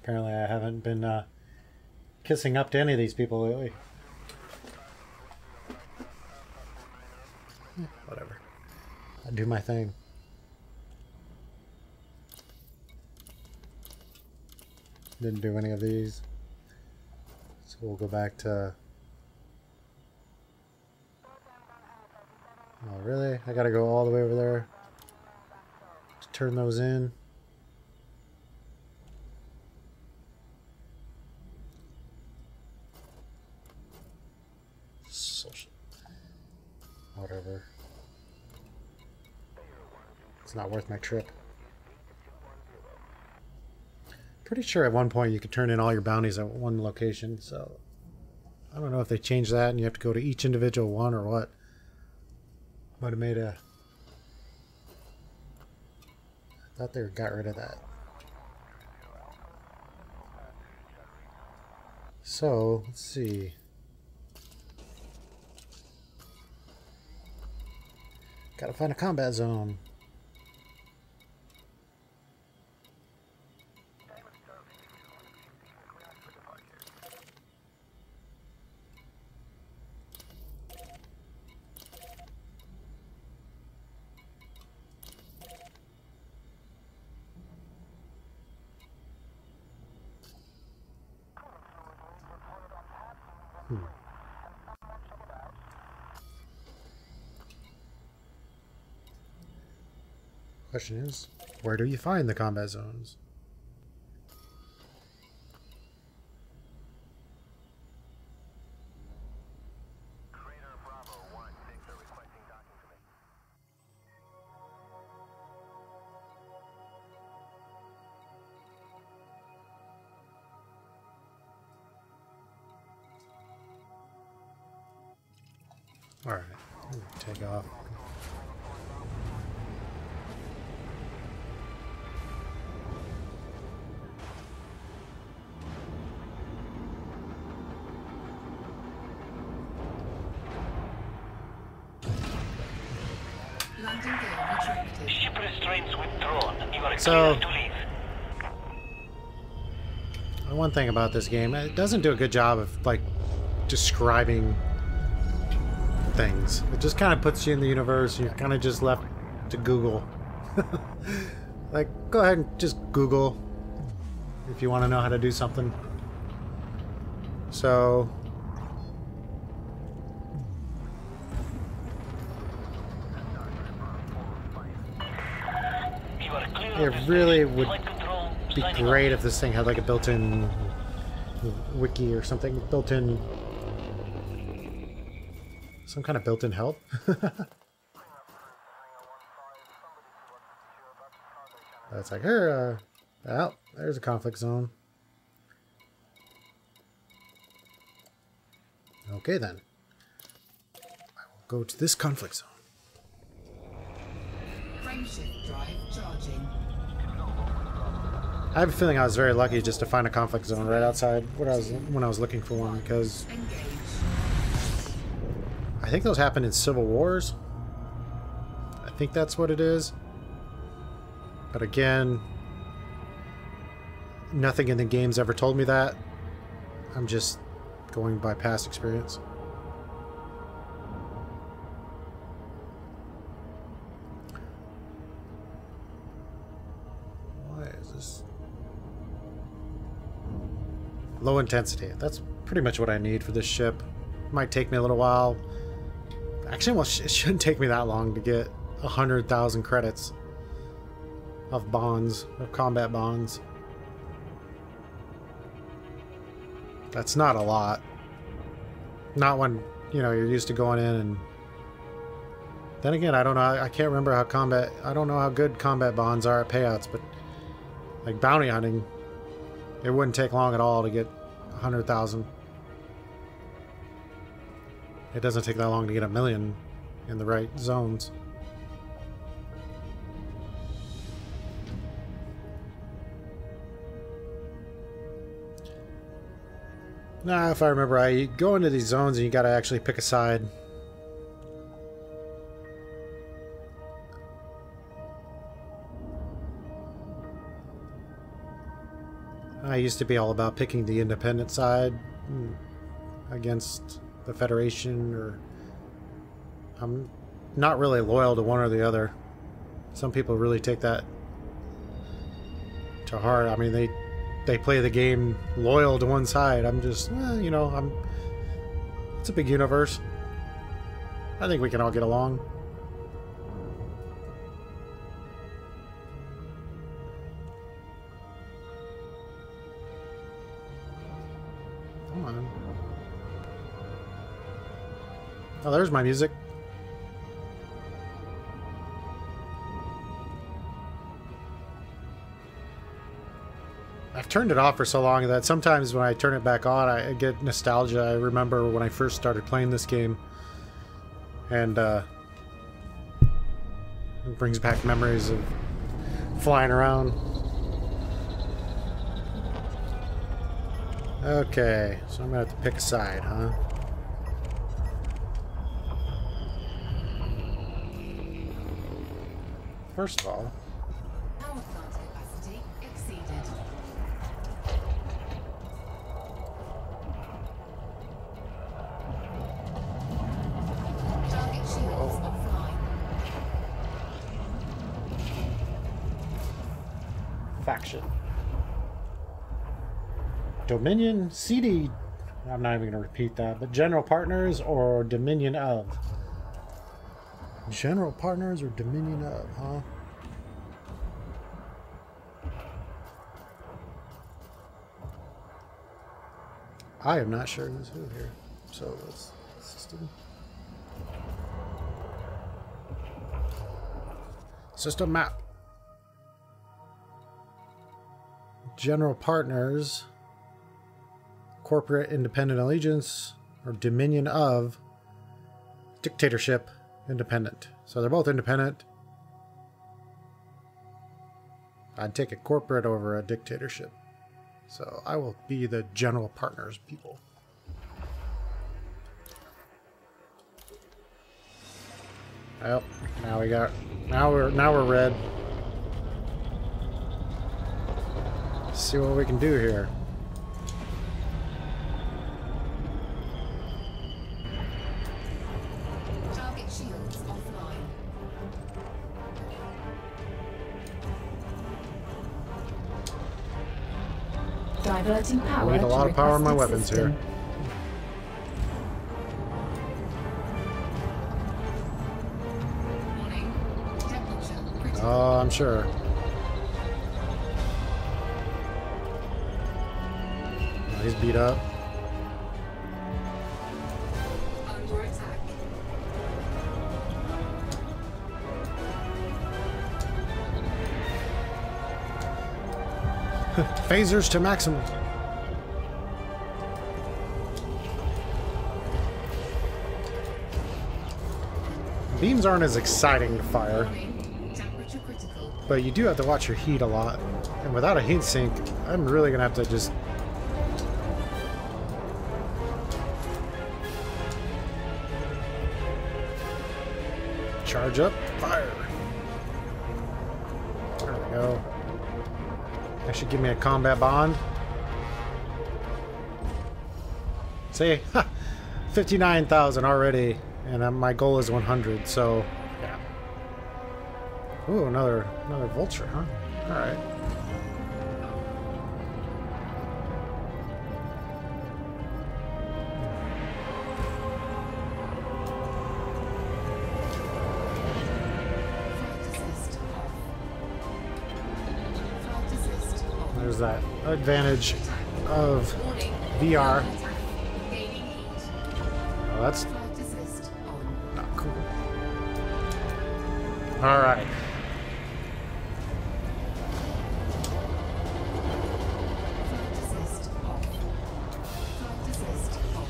Apparently I haven't been kissing up to any of these people lately. Whatever. I do my thing. Didn't do any of these. So we'll go back to... Oh, really? I gotta go all the way over there to turn those in. Social. Whatever. It's not worth my trip. Pretty sure at one point you could turn in all your bounties at one location, so I don't know if they changed that and you have to go to each individual one or what. Might have made a... I thought they got rid of that. So, let's see. Gotta find a combat zone. Question is, where do you find the combat zones? All right, take off. Ship restraints withdrawn. You are So, clear to leave. One thing about this game, it doesn't do a good job of like describing things. It just kind of puts you in the universe and you're kind of just left to Google. Like, go ahead and just Google if you want to know how to do something. So, It really would be great if this thing had like a built-in wiki or something, built-in, some kind of built-in help. It's like, here, well, there's a conflict zone. Okay then. I will go to this conflict zone. Frameshift drive charging. I have a feeling I was very lucky just to find a conflict zone right outside when I was looking for one, because I think those happened in Civil Wars. I think that's what it is. But again, nothing in the game's ever told me that. I'm just going by past experience. Why is this? Low intensity. That's pretty much what I need for this ship. Might take me a little while. Actually, well, it shouldn't take me that long to get 100,000 credits of bonds, of combat bonds. That's not a lot. Not when, you know, you're used to going in and... Then again, I don't know, I can't remember how combat... I don't know how good combat bonds are at payouts, but... Like bounty hunting, it wouldn't take long at all to get 100,000. It doesn't take that long to get 1 million in the right zones. Nah, if I remember right, you go into these zones and you gotta actually pick a side. I used to be all about picking the independent side against the Federation, or... I'm not really loyal to one or the other. Some people really take that to heart. I mean, they play the game loyal to one side. I'm just, you know, it's a big universe. I think we can all get along. Come on. Oh, there's my music. I've turned it off for so long that sometimes when I turn it back on, I get nostalgia. I remember when I first started playing this game, and it brings back memories of flying around. Okay, so I'm gonna have to pick a side, huh? First of all, Power plant capacity exceeded. Target shields offline. faction. Dominion, CD, I'm not even going to repeat that, but General Partners or Dominion of? General Partners or Dominion of, huh? I am not sure who's who here. So let's system map. General Partners, Corporate Independent Allegiance, or Dominion of, Dictatorship Independent. So they're both independent. I'd take a corporate over a dictatorship. So I will be the General Partners people. Well, now we're red. Let's see what we can do here. Target shields offline. Diverting power. I need a lot of power on my weapons here. Oh, I'm sure. beat up. Under attack. Phasers to maximum. Beams aren't as exciting to fire, Temperature critical. but you do have to watch your heat a lot. And without a heat sink, I'm really gonna have to just charge up, fire. There we go. That should give me a combat bond. See, 59,000 already, and my goal is 100. So, yeah. Ooh, another vulture, huh? All right. There's that advantage of VR. Oh, that's not cool. All right.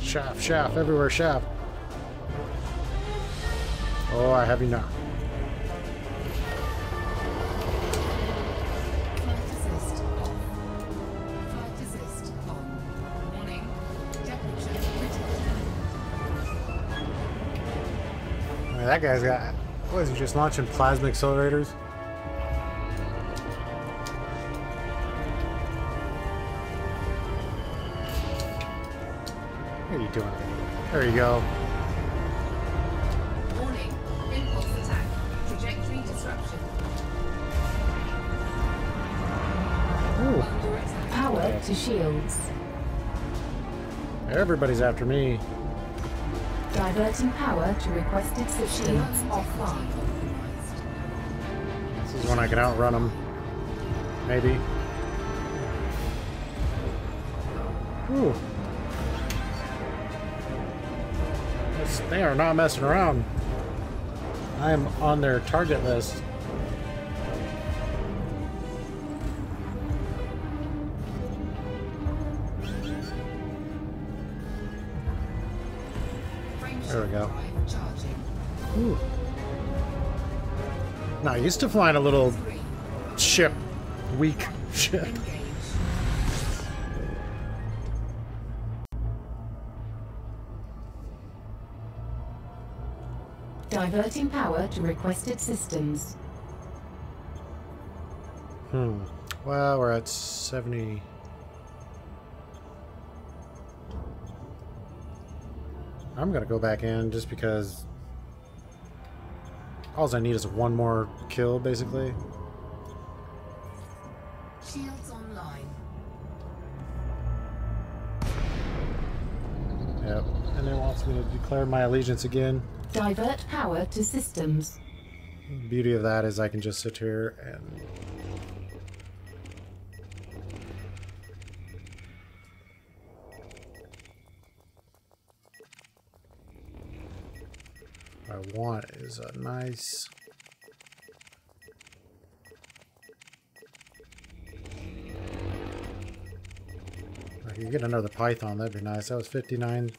Shaft, shaft, everywhere shaft. Oh, I have you now. That guy's got, what is he just launching plasma accelerators? What are you doing? There you go. Warning. Impulse attack. Trajectory disruption. Ooh. Under attack. Power to shields. Everybody's after me. Diverting power to requested systems offline. This is when I can outrun them. Maybe. Ooh. They are not messing around. I am on their target list. There we go. Ooh. Not used to flying a little ship. Weak ship. Diverting power to requested systems. Well, we're at 70. I'm gonna go back in just because all I need is one more kill, basically. Shields online. Yep, and it wants me to declare my allegiance again. Divert power to systems. The beauty of that is I can just sit here and what I want is a nice I could get another Python, that'd be nice. That was 59.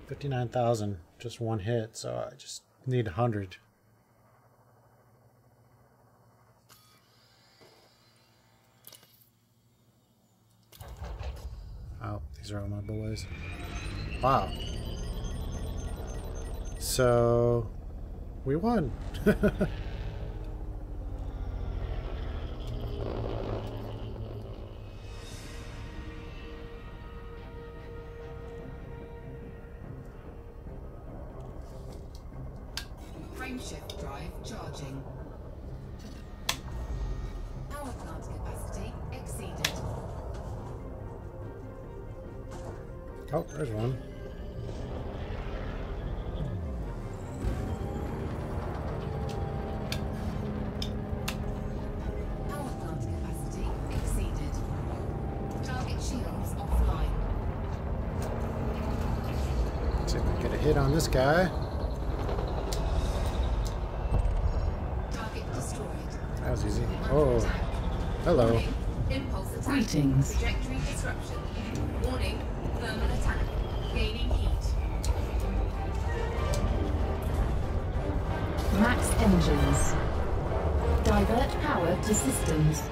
$59,000, just one hit, so I just need 100. Oh, these are all my boys. Wow. So, we won. Frameshift drive charging. Power plant capacity exceeded. Oh, there's one. hit on this guy. Target destroyed. That was easy. Oh, hello. Impulse attack. Greetings. Trajectory disruption. Warning. Thermal attack. Gaining heat. Max engines. Divert power to systems.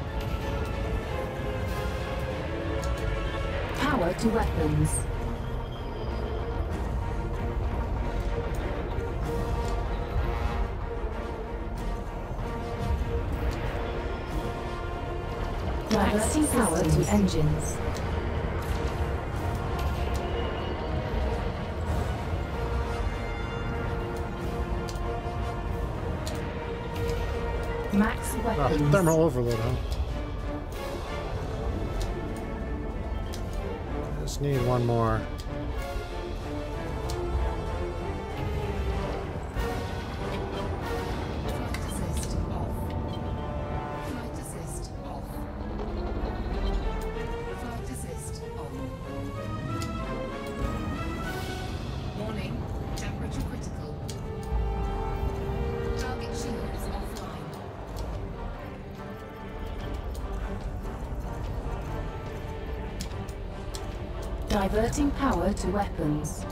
Power to weapons. Diverting power to engines. Max weapons. Oh, thermal overload, huh? Just need one more. Flight assist off. Flight assist on. Warning. Temperature critical. Target shield is offline. Diverting power to weapons.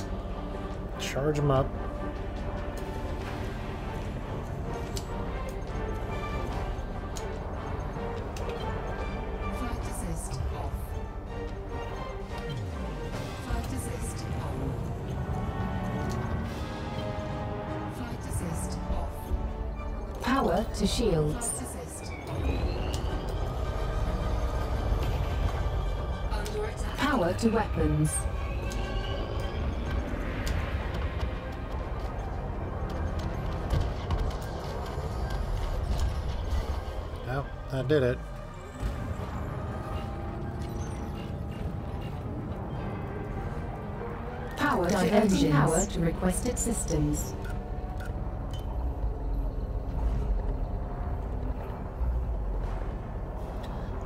Charge them up. Flight assist off. Flight assist on. Flight assist off. Power to shields. Flight assist on. Under attack. Power to weapons. Well, that did it. Power to engines. Power to requested systems.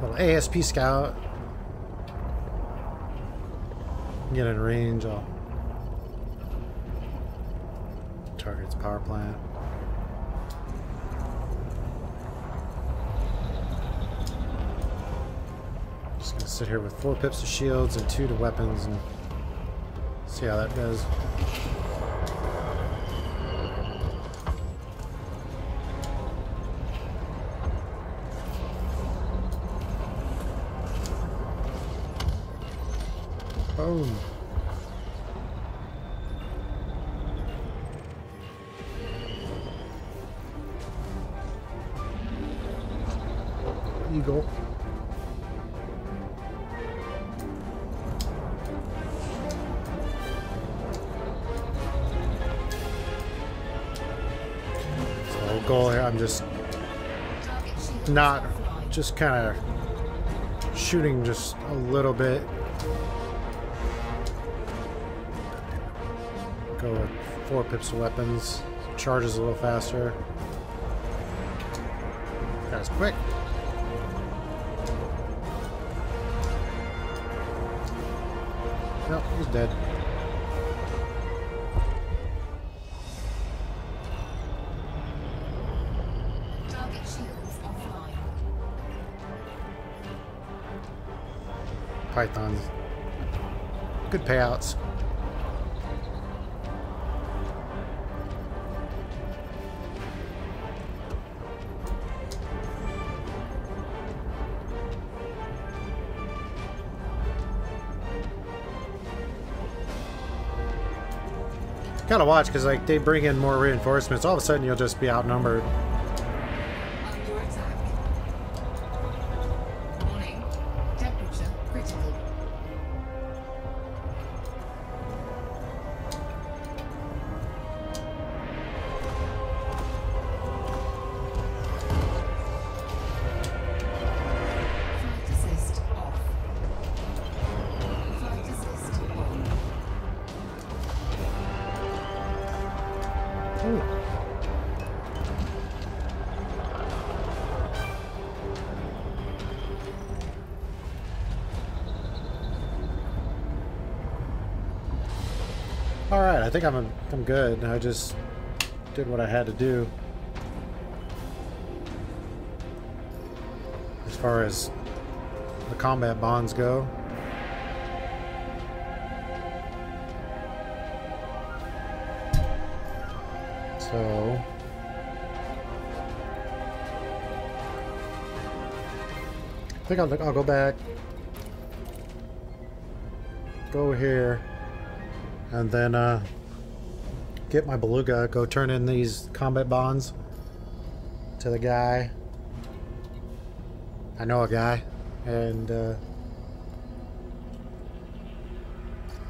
Little ASP scout. Get in range. I'll target its power plant. Just gonna sit here with 4 pips to shields and 2 to weapons and see how that goes. Boom. Eagle. So goal here, I'm just not just kind of shooting just a little bit. Go with 4 pips of weapons. Charges a little faster. That was quick. Nope, he's dead. Target shields offline. Pythons. Good payouts. Gotta watch because like they bring in more reinforcements. All of a sudden you'll just be outnumbered. Under attack. Warning. Temperature critical. Flight assist off. Flight assist on. Ooh. Alright, I think I'm good. I just did what I had to do. As far as the combat bonds go. So... I think I'll go back. Go here. And then, get my beluga, go turn in these combat bonds to the guy. I know a guy. And,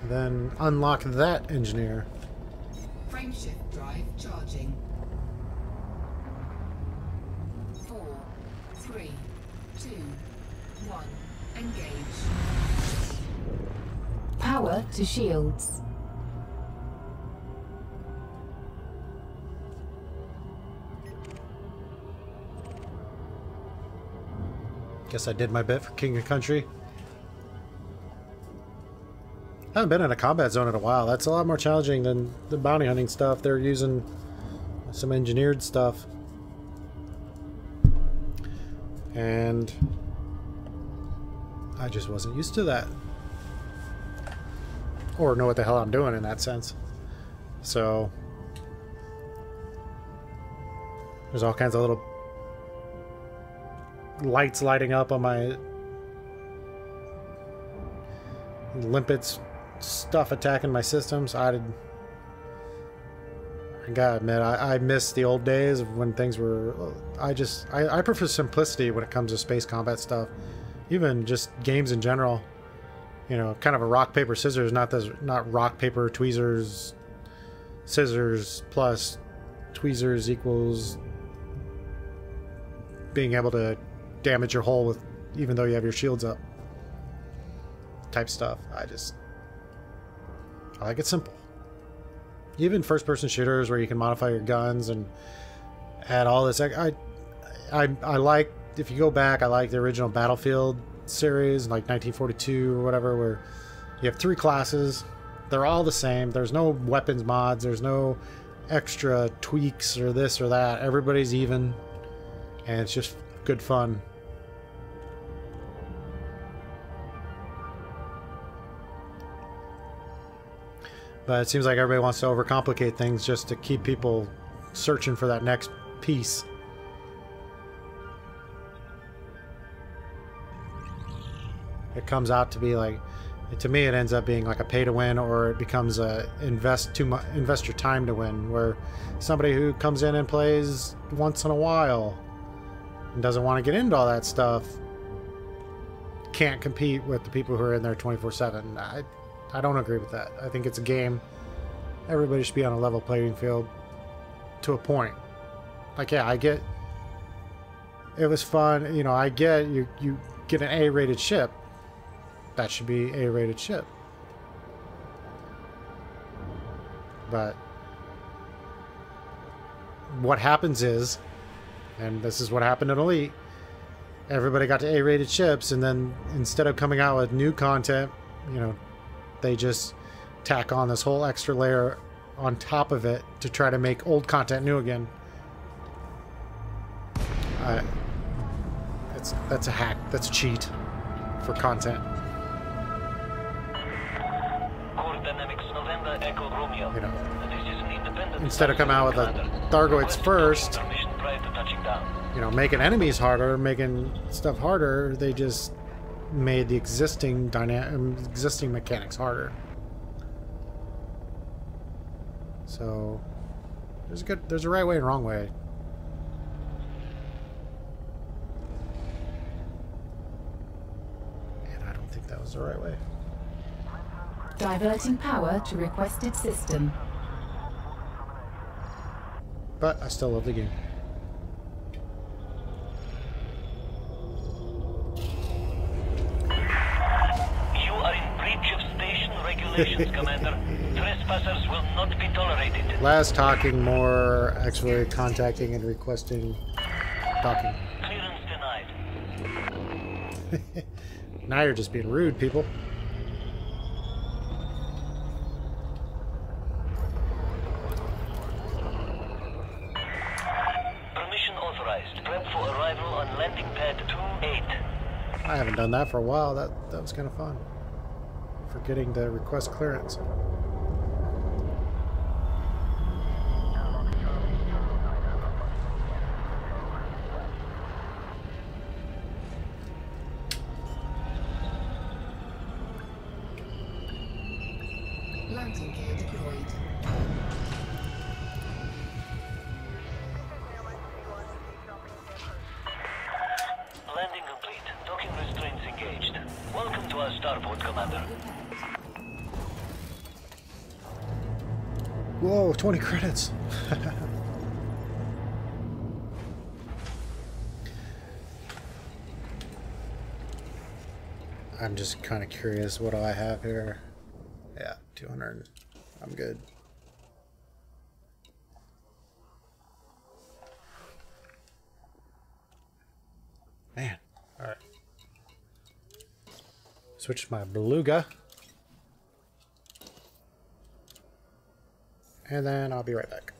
then unlock that engineer. Frameshift drive charging. 4, 3, 2, 1. Engage. Power to shields. Guess I did my bit for King of Country. I haven't been in a combat zone in a while. That's a lot more challenging than the bounty hunting stuff. They're using some engineered stuff. And I just wasn't used to that. Or know what the hell I'm doing in that sense. So there's all kinds of little lights lighting up on my limpets stuff attacking my systems. I gotta admit, I miss the old days of when things were... I prefer simplicity when it comes to space combat stuff. Even just games in general. You know, kind of a rock, paper, scissors, not rock, paper, tweezers, scissors plus tweezers equals being able to damage your hull with, even though you have your shields up. Type stuff. I like it simple. Even first-person shooters where you can modify your guns and add all this. I like, if you go back, I like the original Battlefield series, like 1942 or whatever, where you have 3 classes. They're all the same. There's no weapons mods. There's no extra tweaks or this or that. Everybody's even, and it's just good fun. But it seems like everybody wants to overcomplicate things just to keep people searching for that next piece. It comes out to be like, to me it ends up being like a pay to win, or it becomes a invest your time to win, where somebody who comes in and plays once in a while and doesn't want to get into all that stuff can't compete with the people who are in there 24/7. I don't agree with that. I think it's a game. Everybody should be on a level playing field to a point. Like, yeah, I get it was fun. You know, I get you get an A-rated ship. That should be A-rated ship. But what happens is, and this is what happened in Elite, everybody got to A-rated ships, and then instead of coming out with new content, you know, they just tack on this whole extra layer on top of it to try to make old content new again. That's a hack. That's a cheat for content. You know, instead of coming out with the Thargoids first, you know, making enemies harder, making stuff harder, they just made the existing mechanics harder. So there's a right way and wrong way. And I don't think that was the right way. Diverting power to requested system. But I still love the game. Commander. Trespassers will not be tolerated. Less talking, more actually contacting and requesting talking. Clearance denied. Now you're just being rude, people. 8. I haven't done that for a while. That was kind of fun. Forgetting to request clearance. Landing gear deployed. Landing complete. Docking restraints engaged. Welcome to our starport, Commander. Whoa, 20 credits. I'm just kind of curious, what do I have here? Yeah, 200. I'm good. Man, all right. Switch my beluga. And then I'll be right back.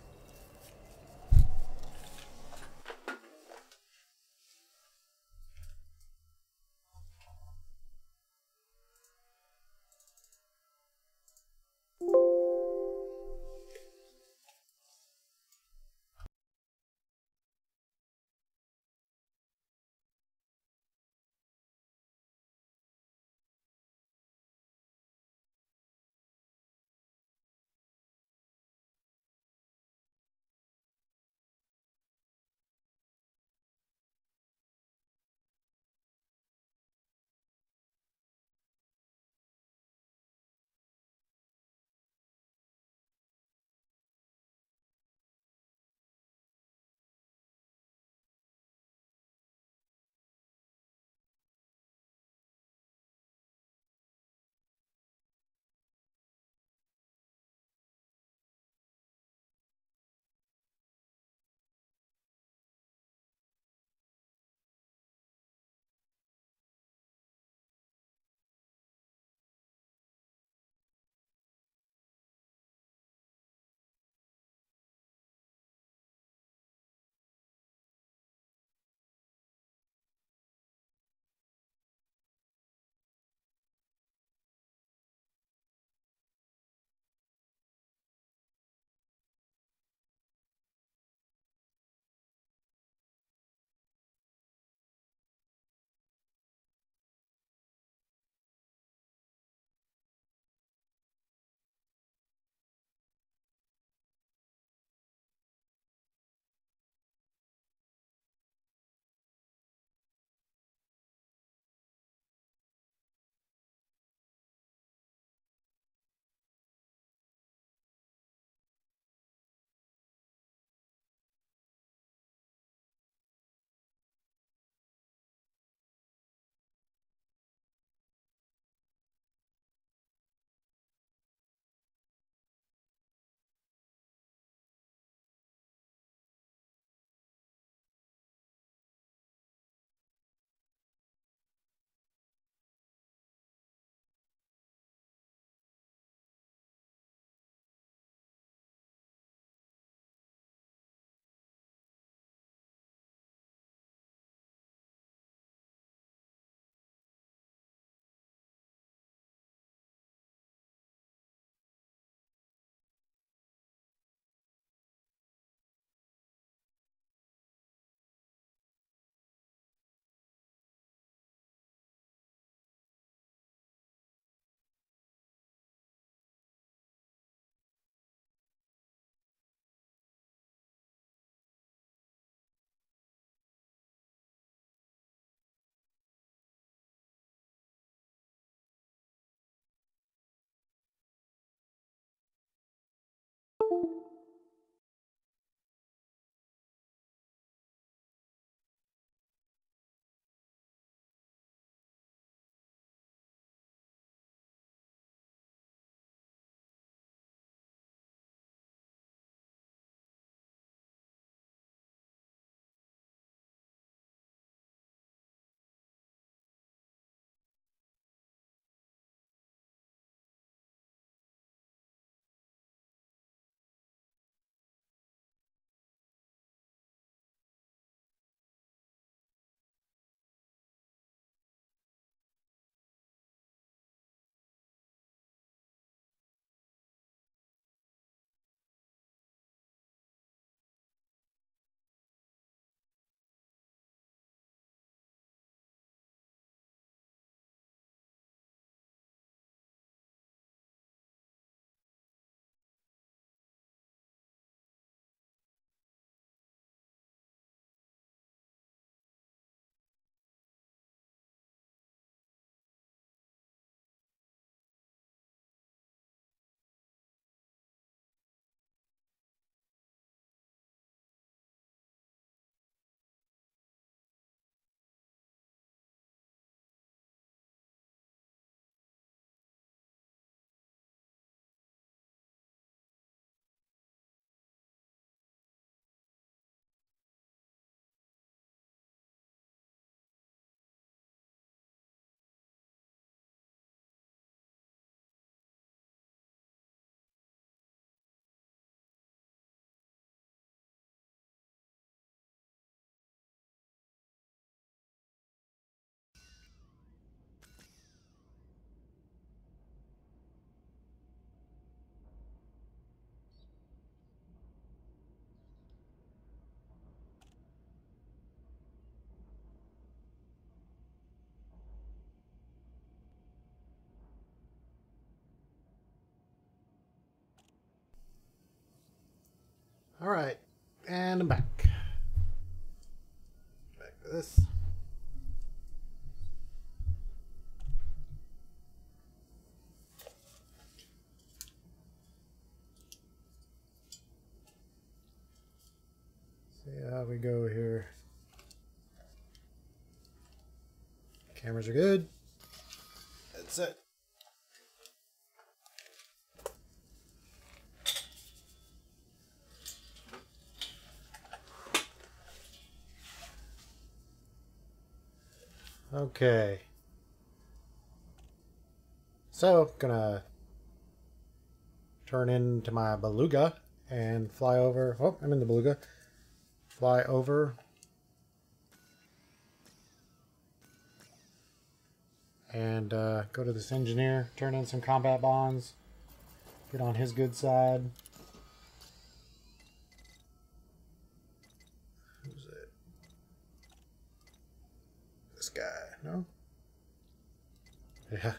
Alright, and I'm back. Back to this. See how we go here. Cameras are good. That's it. Okay. So, gonna turn into my beluga and fly over. Oh, I'm in the beluga. Fly over. And go to this engineer, turn in some combat bonds, get on his good side. Who's it? This guy, no? Yeah,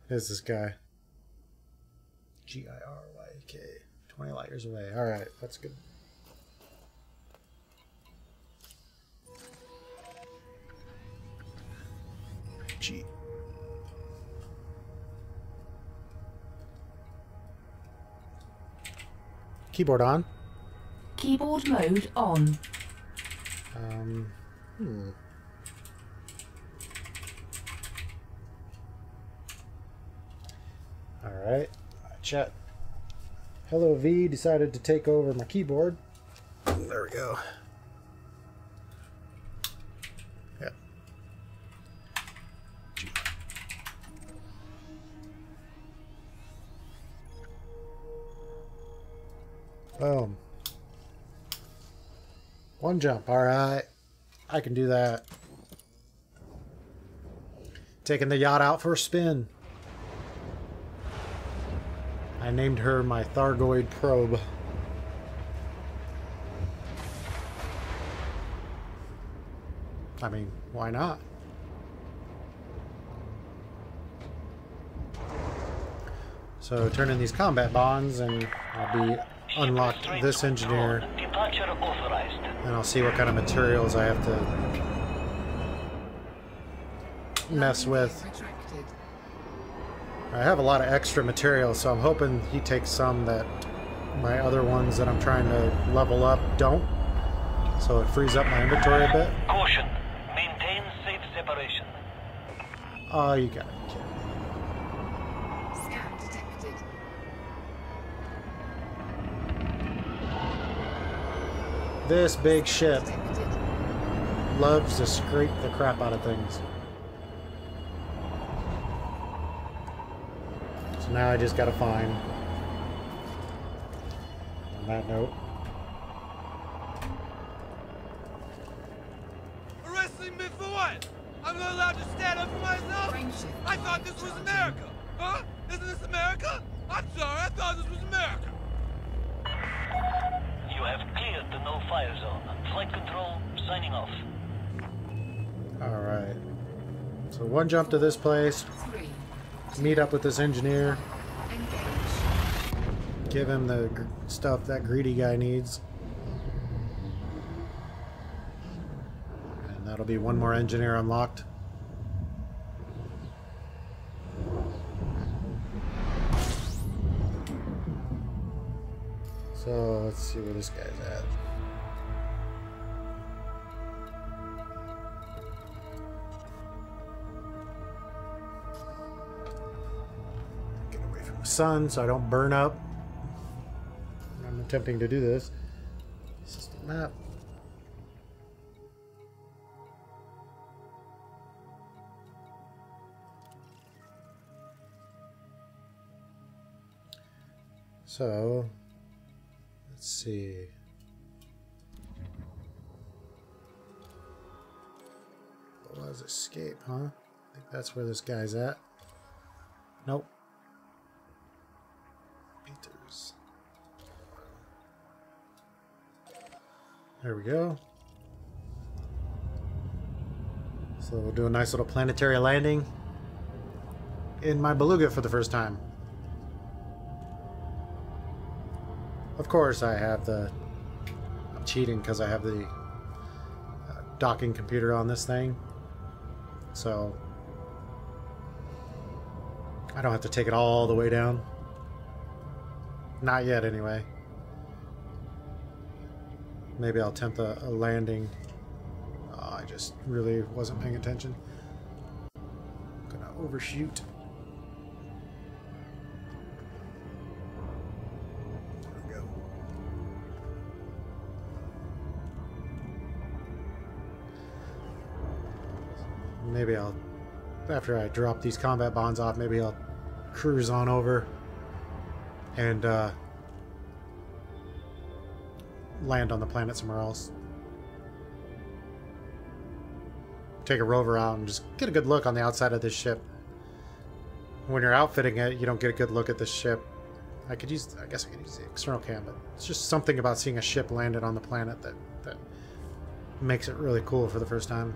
it is this guy. G-I-R-Y-K. 20 light years away. Alright, that's good. G. Keyboard on. Keyboard mode on. Alright. Chat. Hello V decided to take over my keyboard. There we go. Yep. G. Boom. One jump. Alright. I can do that. Taking the yacht out for a spin. I named her my Thargoid probe. I mean, why not? So turn in these combat bonds and I'll be unlocked this engineer. Departure authorized. And I'll see what kind of materials I have to mess with. I have a lot of extra material, so I'm hoping he takes some that my other ones that I'm trying to level up don't. So it frees up my inventory a bit. Caution. Maintain safe separation. Oh, you got it. Scan detected. This big ship loves to scrape the crap out of things. So now I just gotta find. On that note. Arresting me for what? I'm not allowed to stand up for myself? I thought this was America. Huh? Isn't this America? I'm sorry, I thought this was America. You have cleared the no-fire zone. Flight control signing off. Alright. So one jump to this place. Meet up with this engineer. Give him the stuff that greedy guy needs. And that'll be one more engineer unlocked. So let's see where this guy's at. Get away from the sun so I don't burn up. I'm attempting to do this. System map. So let's see. What was escape, huh? I think that's where this guy's at. Nope. Peters. There we go. So we'll do a nice little planetary landing in my beluga for the first time. Of course I have the cheating because I have the docking computer on this thing. So I don't have to take it all the way down. Not yet, anyway. Maybe I'll attempt a landing. Oh, I just really wasn't paying attention. I'm gonna overshoot. There we go. Maybe I'll, after I drop these combat bonds off, maybe I'll cruise on over and land on the planet somewhere else. Take a rover out and just get a good look on the outside of this ship. When you're outfitting it, you don't get a good look at the ship. I guess I could use the external cam, but it's just something about seeing a ship landed on the planet that makes it really cool for the first time.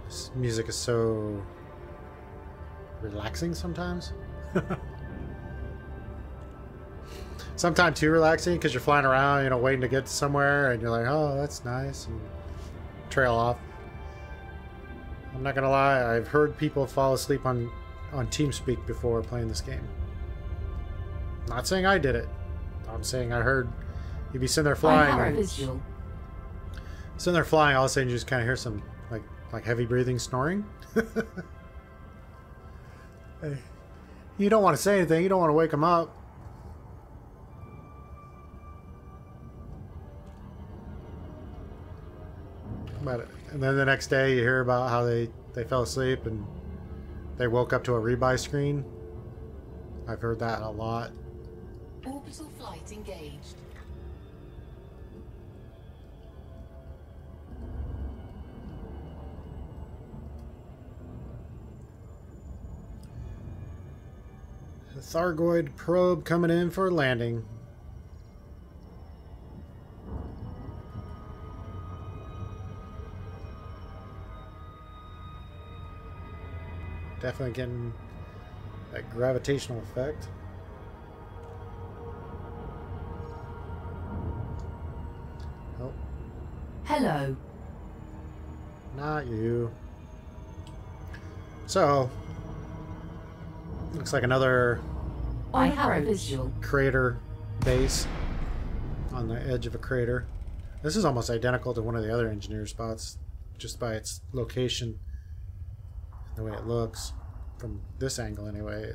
This music is so relaxing sometimes. Sometimes too relaxing because you're flying around, you know, waiting to get somewhere, and you're like, oh, that's nice, and trail off. I'm not gonna lie, I've heard people fall asleep on TeamSpeak before playing this game. Not saying I did it. I'm saying I heard you'd be sitting there flying. Sitting there flying, all of a sudden you just kind of hear some like heavy breathing, snoring. You don't want to say anything. You don't want to wake them up. And then the next day you hear about how they fell asleep and they woke up to a rebuy screen. I've heard that a lot. Orbital flight engaged. The Thargoid probe coming in for landing. Definitely getting that gravitational effect. Oh. Hello. Not you. So, looks like another I have a visual crater base on the edge of a crater. This is almost identical to one of the other engineer spots, just by its location. The way it looks from this angle anyway.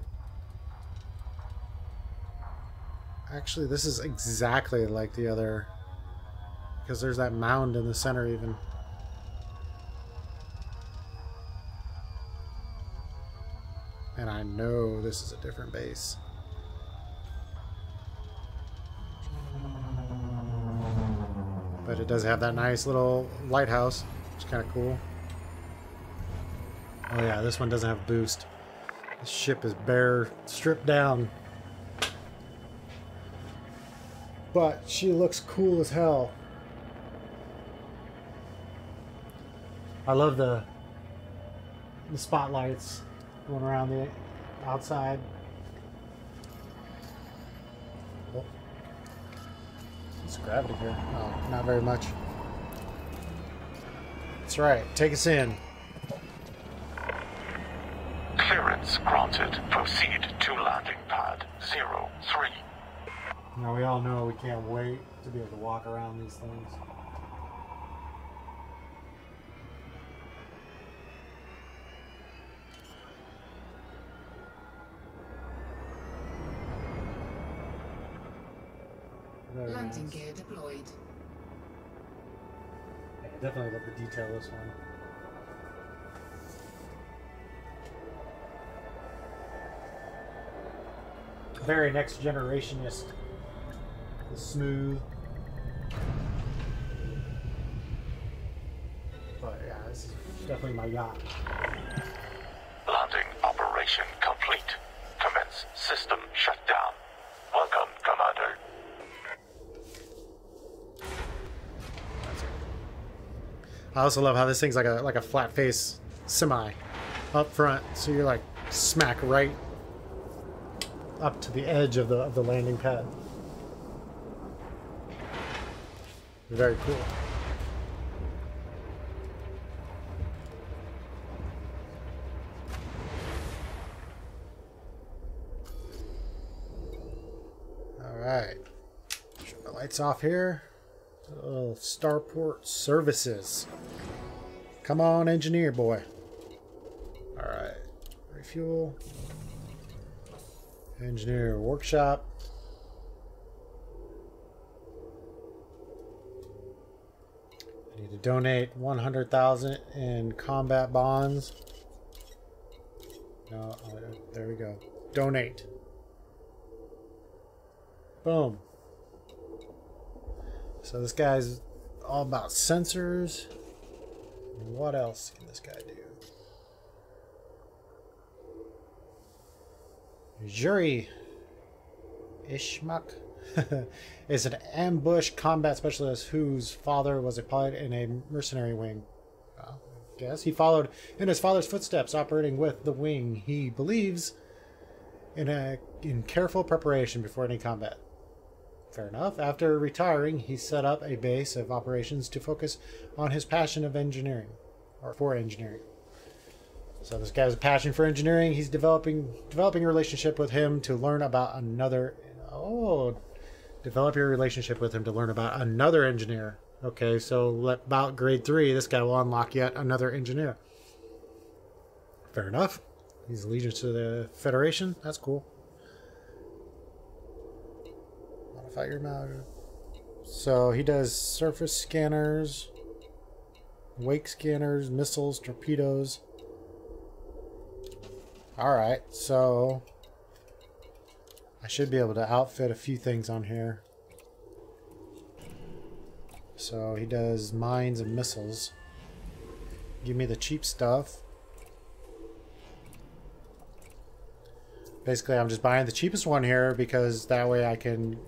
Actually, this is exactly like the other, because there's that mound in the center even. And I know this is a different base. But it does have that nice little lighthouse, which is kind of cool. Oh yeah, this one doesn't have boost. This ship is bare, stripped down. But she looks cool as hell. I love the spotlights going around the outside. Oh. It's gravity here. Oh, not very much. That's right. Take us in. Clearance granted. Proceed to landing pad 03. Now we all know we can't wait to be able to walk around these things. Very landing nice. gear deployed. Yeah, definitely love the detail of this one. Very next generationist. Smooth. But yeah, this is definitely my yacht. Landing operation complete. Commence system shutdown. Welcome, Commander. I also love how this thing's like a flat face semi up front, so you're like smack right up to the edge of the landing pad. Very cool. All right, turn the lights off here. Oh, Starport Services. Come on, engineer boy. All right, refuel. Engineer workshop. I need to donate 100,000 in combat bonds. No, there we go. Donate. Boom. So this guy's all about sensors. What else can this guy do? Yuri Ishmak is an ambush combat specialist whose father was a pilot in a mercenary wing. I guess he followed in his father's footsteps, operating with the wing. He believes in careful preparation before any combat. Fair enough. After retiring, he set up a base of operations to focus on his passion of engineering, or for engineering. So this guy has a passion for engineering. He's developing a relationship with him to learn about another. Oh, develop your relationship with him to learn about another engineer. Okay, so about grade 3, this guy will unlock yet another engineer. Fair enough. He's allegiance to the Federation. That's cool. Modify your mount. So he does surface scanners, wake scanners, missiles, torpedoes. Alright, so I should be able to outfit a few things on here. So he does mines and missiles. Give me the cheap stuff. Basically, I'm just buying the cheapest one here because that way I can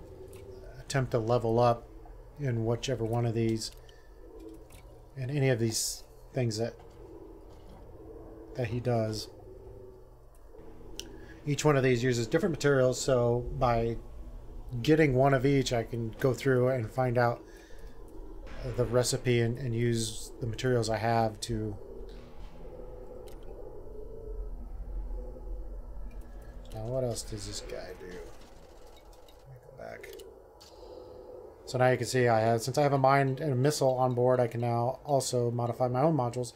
attempt to level up in whichever one of these, in any of these things that he does. Each one of these uses different materials, so by getting one of each, I can go through and find out the recipe and use the materials I have to. Now, what else does this guy do? Let me go back. So now you can see since I have a mine and a missile on board, I can now also modify my own modules.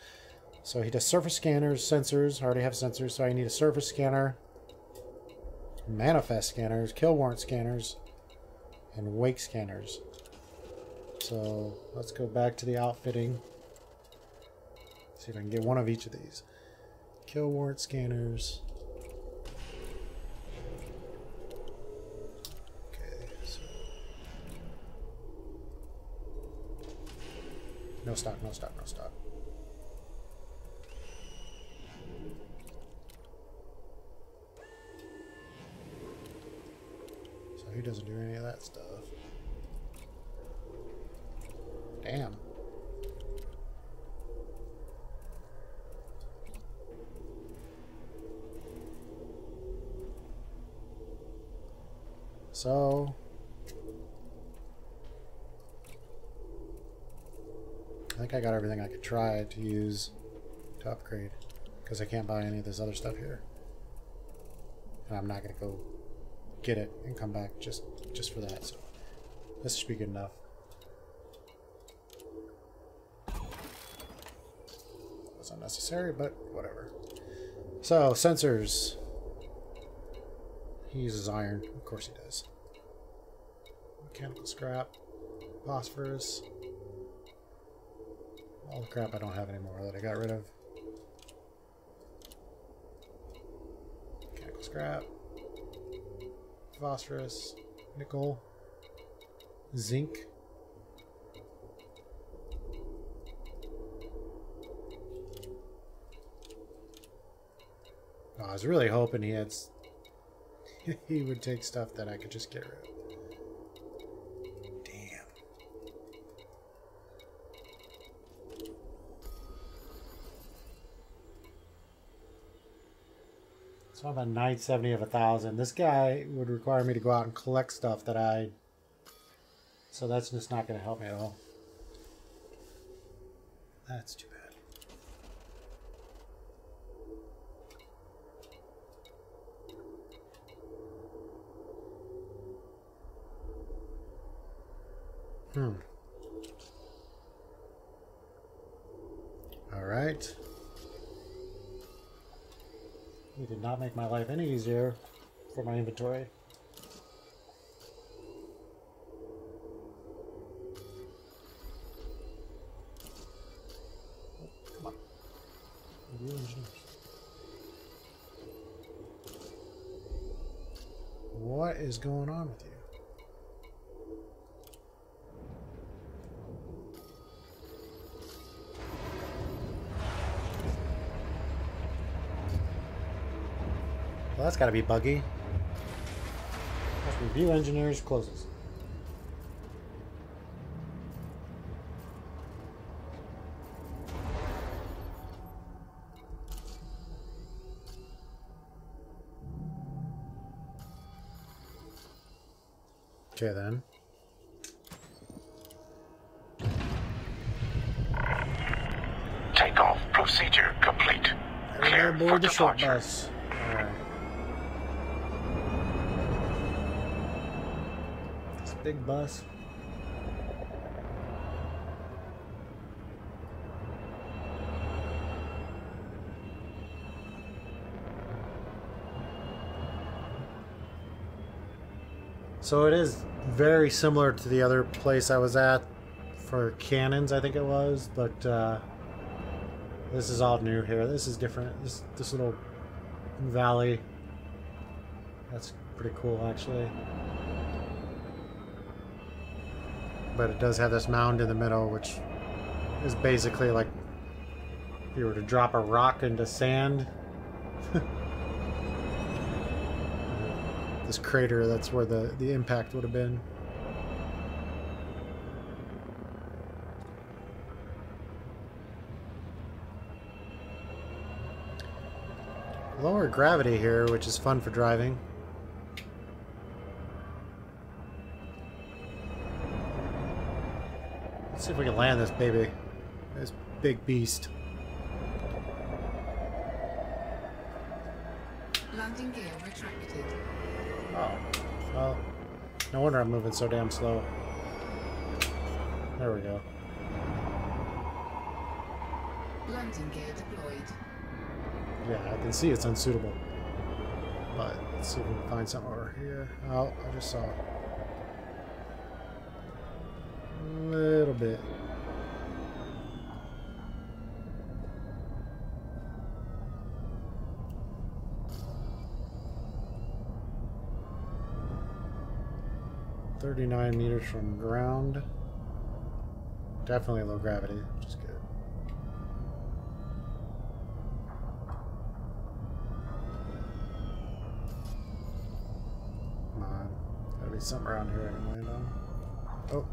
So he does surface scanners, sensors. I already have sensors, so I need a surface scanner, manifest scanners, kill warrant scanners, and wake scanners. So let's go back to the outfitting. See if I can get one of each of these. Kill warrant scanners. Okay, so no stock, no stock, no stock. So he doesn't do any of that stuff. Damn. So I think I got everything I could try to use to upgrade, because I can't buy any of this other stuff here, and I'm not gonna go get it and come back just for that. So this should be good enough. Unnecessary, but whatever. So sensors. He uses iron, of course he does. Mechanical scrap, phosphorus, all the crap I don't have anymore that I got rid of. Mechanical scrap, phosphorus, nickel, zinc. I was really hoping he would take stuff that I could just get rid of. Damn. So I'm at 970 of 1,000. This guy would require me to go out and collect stuff that I... So that's just not going to help me at all. That's too bad. All right. He did not make my life any easier for my inventory. Come on. What is going on with you? Well, that's got to be buggy. Review engineers closes. Okay then. Takeoff procedure complete. Clear for Board the short departure. bus. All right. This big bus. So it is very similar to the other place I was at for cannons, I think it was, but this is all new here. This is different. This little valley. That's pretty cool, actually. But it does have this mound in the middle, which is basically like if you were to drop a rock into sand. This crater, that's where the impact would have been. Lower gravity here, which is fun for driving. Let's see if we can land this baby. This big beast. Landing gear retracted. Oh, well, no wonder I'm moving so damn slow. There we go. Landing gear deployed. Yeah, I can see it's unsuitable. But let's see if we can find something over here. Oh, I just saw a little bit. "39 meters from ground." Definitely low gravity, which is good. Come on. Gotta be something around here I can land on. Oh.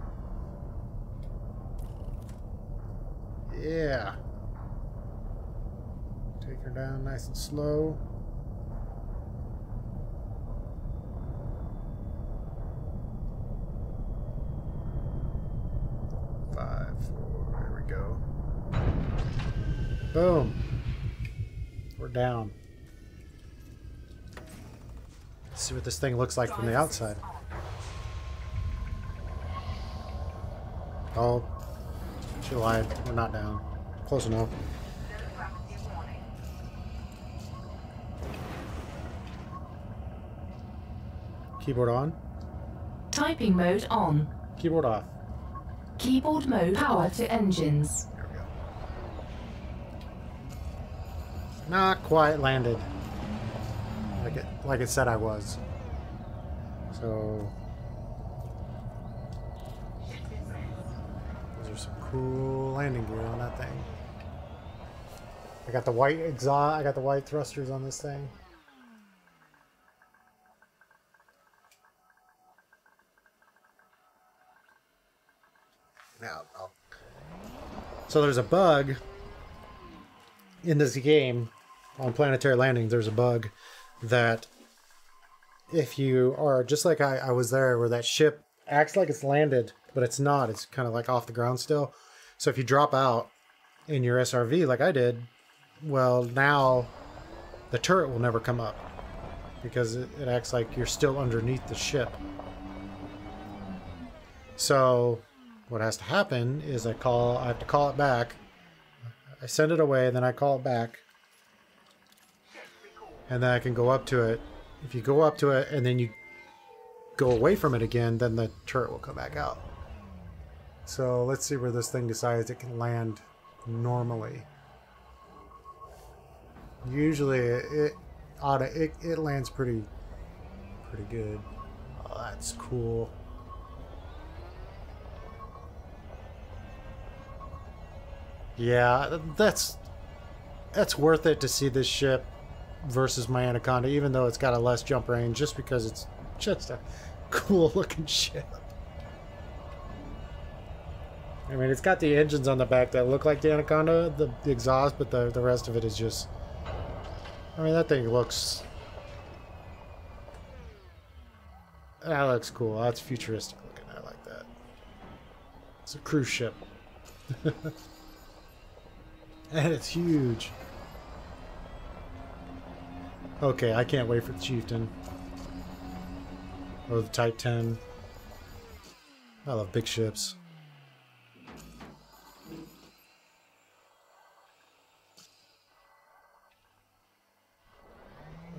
Yeah. Take her down nice and slow. There we go. Boom. We're down. Let's see what this thing looks like from the outside. Oh, she lied. We're not down. Close enough. Keyboard on. Typing mode on. Keyboard off. Keyboard mode power to engines. There we go. Not quite landed. Like it said I was. So those are some cool landing gear on that thing. I got the white exhaust, I got the white thrusters on this thing. Now, so there's a bug in this game on Planetary Landings. There's a bug that if you are just like I was there, where that ship acts like it's landed, but it's not. It's kind of like off the ground still. So if you drop out in your SRV like I did, well, now the turret will never come up because it acts like you're still underneath the ship. So what has to happen is I have to call it back. I send it away, then I call it back. And then I can go up to it. If you go up to it and then you go away from it again, then the turret will come back out. So let's see where this thing decides it can land normally. Usually it lands pretty good. Oh, that's cool. Yeah, that's worth it to see this ship versus my Anaconda, even though it's got a less jump range, just because it's just a cool looking ship. I mean, it's got the engines on the back that look like the Anaconda, the exhaust, but the rest of it is just... I mean, that thing looks... That looks cool. That's futuristic looking. I like that. It's a cruise ship. And it's huge. Okay, I can't wait for the Chieftain. Or the Type 10. I love big ships.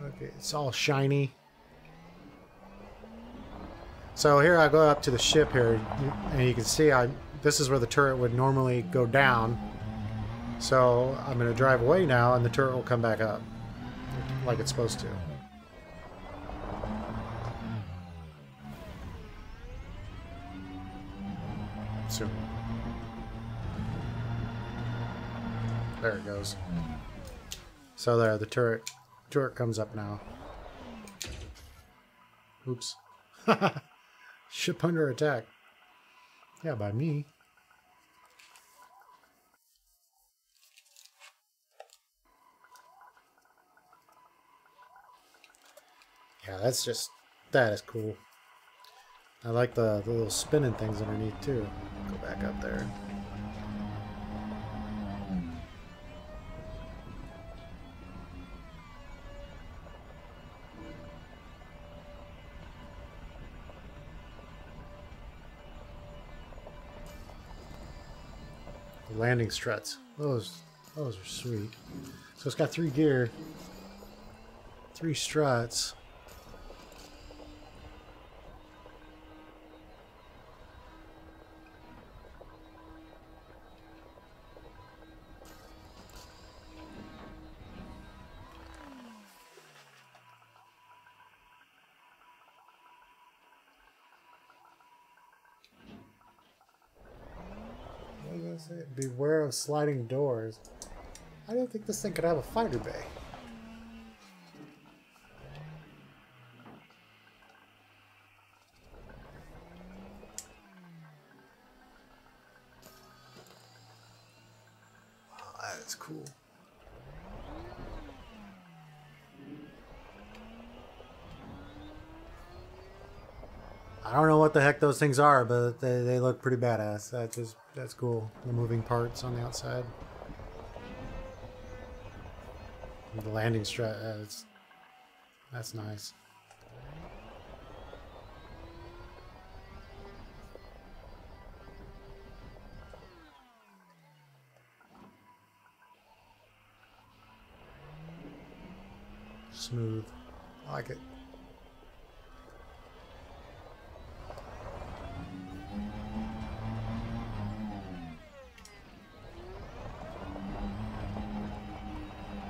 Okay, it's all shiny. So here I go up to the ship here, and you can see this is where the turret would normally go down. So I'm going to drive away now, and the turret will come back up like it's supposed to. Soon. There it goes. So there, the turret comes up now. Oops. Ship under attack. Yeah, by me. Yeah, that is cool. I like the little spinning things underneath too. Go back up there. The landing struts. Those are sweet. So it's got 3 gear, 3 struts. Beware of sliding doors. I don't think this thing could have a fighter bay. Wow, that is cool. I don't know what the heck those things are, but they look pretty badass. That's cool. The moving parts on the outside. And the landing strut, that's nice. Smooth. I like it.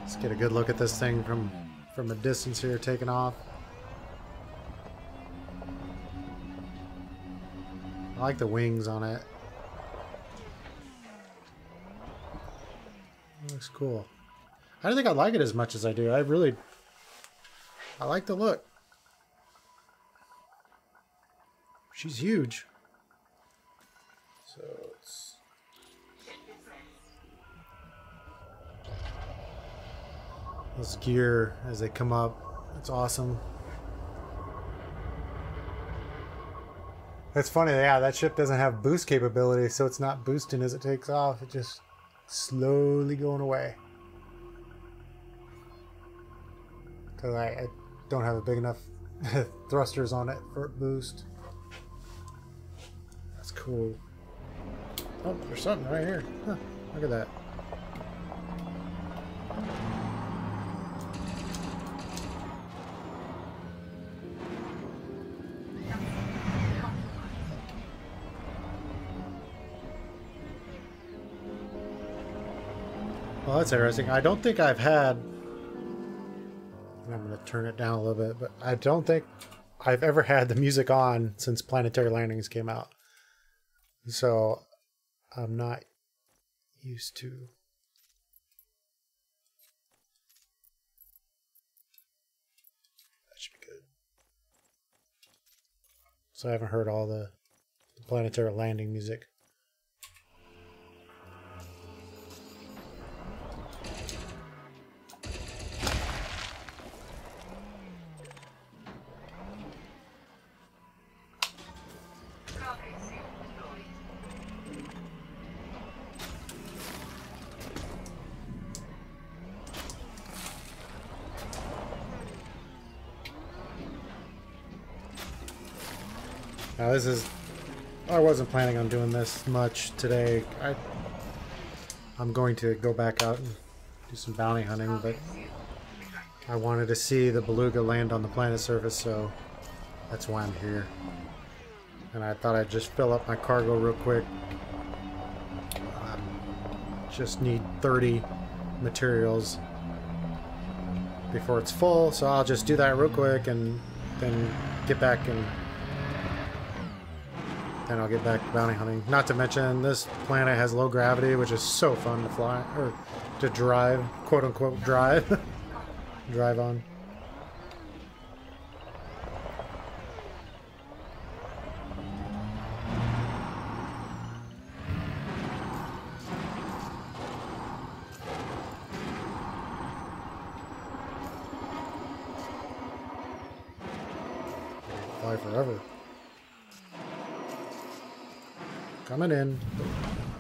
Let's get a good look at this thing from a distance here, taking off. I like the wings on it. It looks cool. I don't think I like it as much as I do. I like the look. She's huge. So it's... This gear, as they come up, That's awesome. That's funny, yeah, that ship doesn't have boost capability, so it's not boosting as it takes off. It's just slowly going away. Because I don't have a big enough thrusters on it for a boost. That's cool. Oh, there's something right here. Huh, look at that. Well, that's interesting. I don't think I've had... I'm going to turn it down a little bit, but I don't think I've ever had the music on since Planetary Landings came out. So I'm not used to... That should be good. So I haven't heard all the Planetary Landing music. Now this is... I wasn't planning on doing this much today. I'm going to go back out and do some bounty hunting, but I wanted to see the Beluga land on the planet surface, so that's why I'm here. And I thought I'd just fill up my cargo real quick. Just need 30 materials before it's full, so I'll just do that real quick and then get back and then I'll get back to bounty hunting. Not to mention, this planet has low gravity, which is so fun to fly, or to drive, quote unquote drive, drive on. Fly forever. Coming in.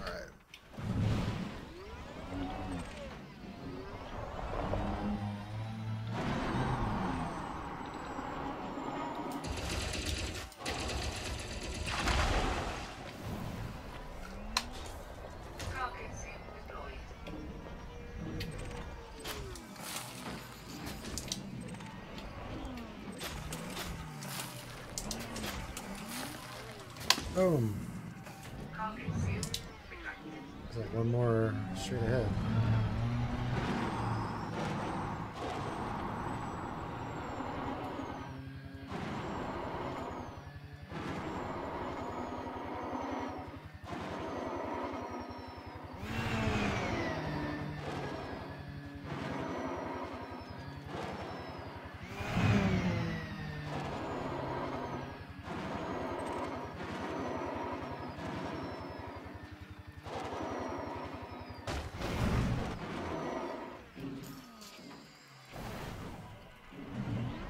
Alright. Boom. There's like one more straight ahead.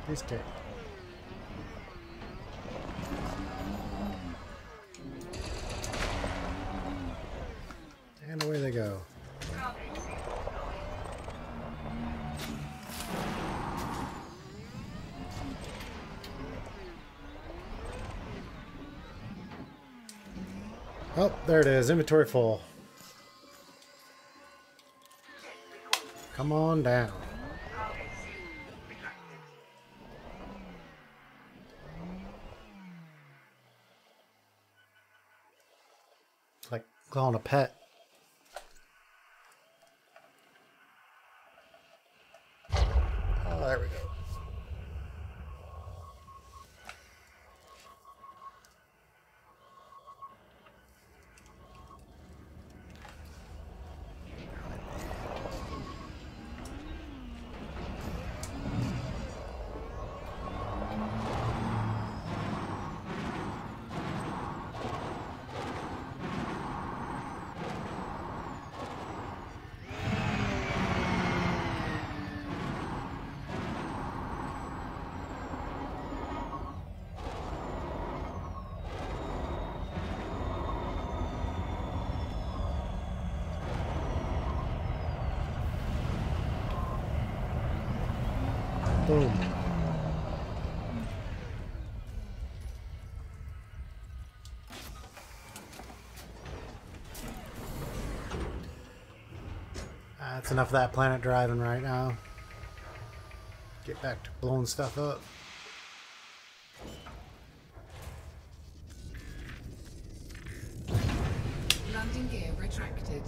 Please take. And away they go. Oh, there it is. Inventory full. Come on down. Like calling a pet. Oh, there we go. Boom. That's enough of that planet driving right now. Get back to blowing stuff up. Landing gear retracted.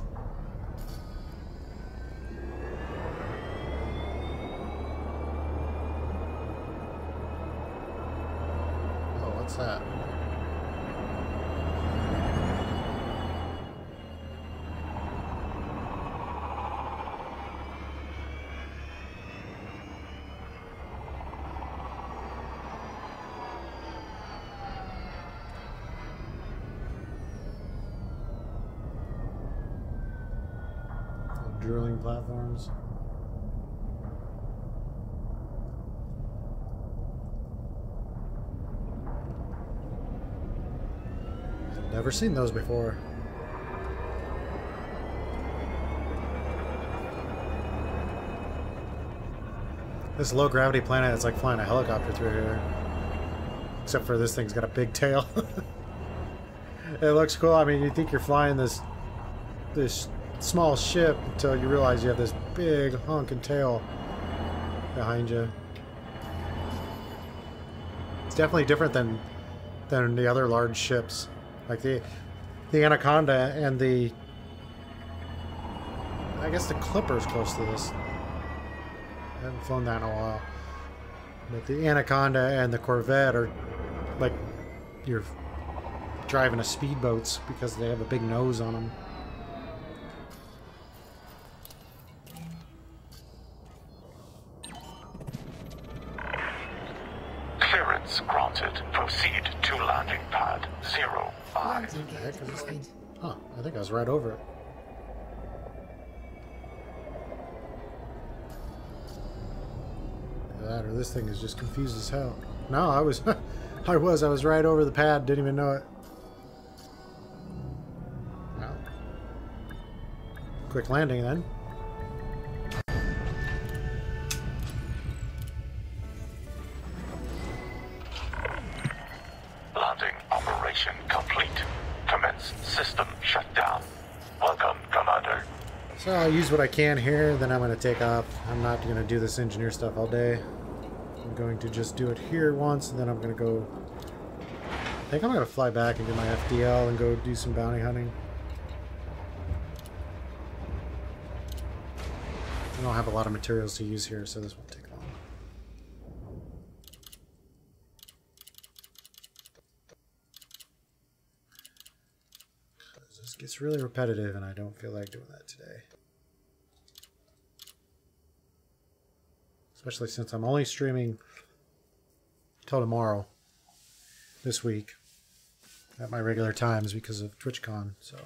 Oh, what's that? Drilling platforms. I've never seen those before. This low gravity planet is like flying a helicopter through here. Except for this thing's got a big tail. It looks cool. I mean, you think you're flying this small ship until you realize you have this big honking tail behind you. It's definitely different than the other large ships, like the Anaconda and the, I guess the Clipper's close to this. I haven't flown that in a while, but the Anaconda and the Corvette are like you're driving a speedboats because they have a big nose on them. Granted. Proceed to landing pad 05. Huh, I think I was right over it. That or this thing is just confused as hell. No, I was I was right over the pad, didn't even know it. Well, quick landing then. Landing operation complete. Commence system shutdown. Welcome, Commander. So I'll use what I can here, then I'm going to take off. I'm not going to do this engineer stuff all day. I'm going to just do it here once, and then I'm going to go... I think I'm going to fly back and do my FDL and go do some bounty hunting. I don't have a lot of materials to use here, so this won't take long. This gets really repetitive, and I don't feel like doing that today. Especially since I'm only streaming till tomorrow, this week, at my regular times because of TwitchCon, so...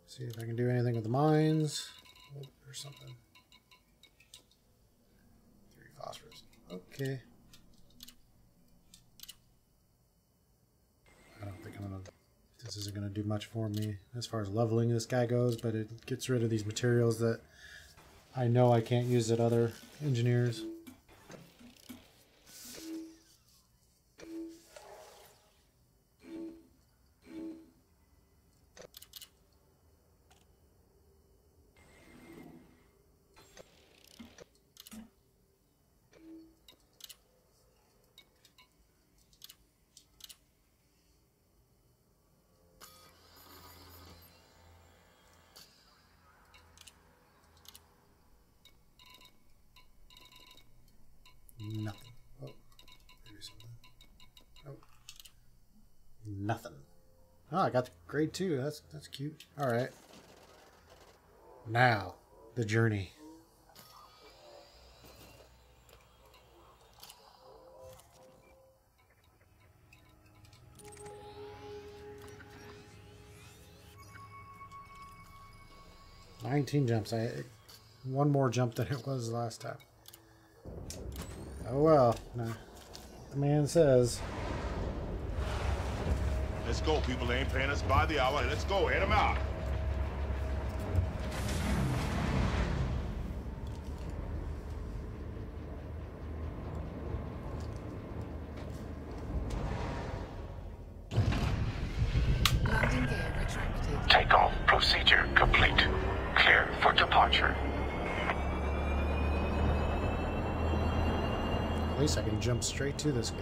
See if I can do anything with the mines. Oh, there's something. 3 phosphorus. Okay. I don't think this isn't gonna do much for me as far as leveling this guy goes, but it gets rid of these materials that I know I can't use at other engineers. Nothing. Oh, maybe something. Oh, nothing. Oh, I got the grade 2. That's cute. All right. Now, the journey. ...19 jumps. One more jump than it was last time. Oh well. Nah. The man says. Let's go, people. They ain't paying us by the hour. Let's go. Hit them out. Landing gear retracted. Takeoff procedure complete. Clear for departure. At least I can jump straight to this guy.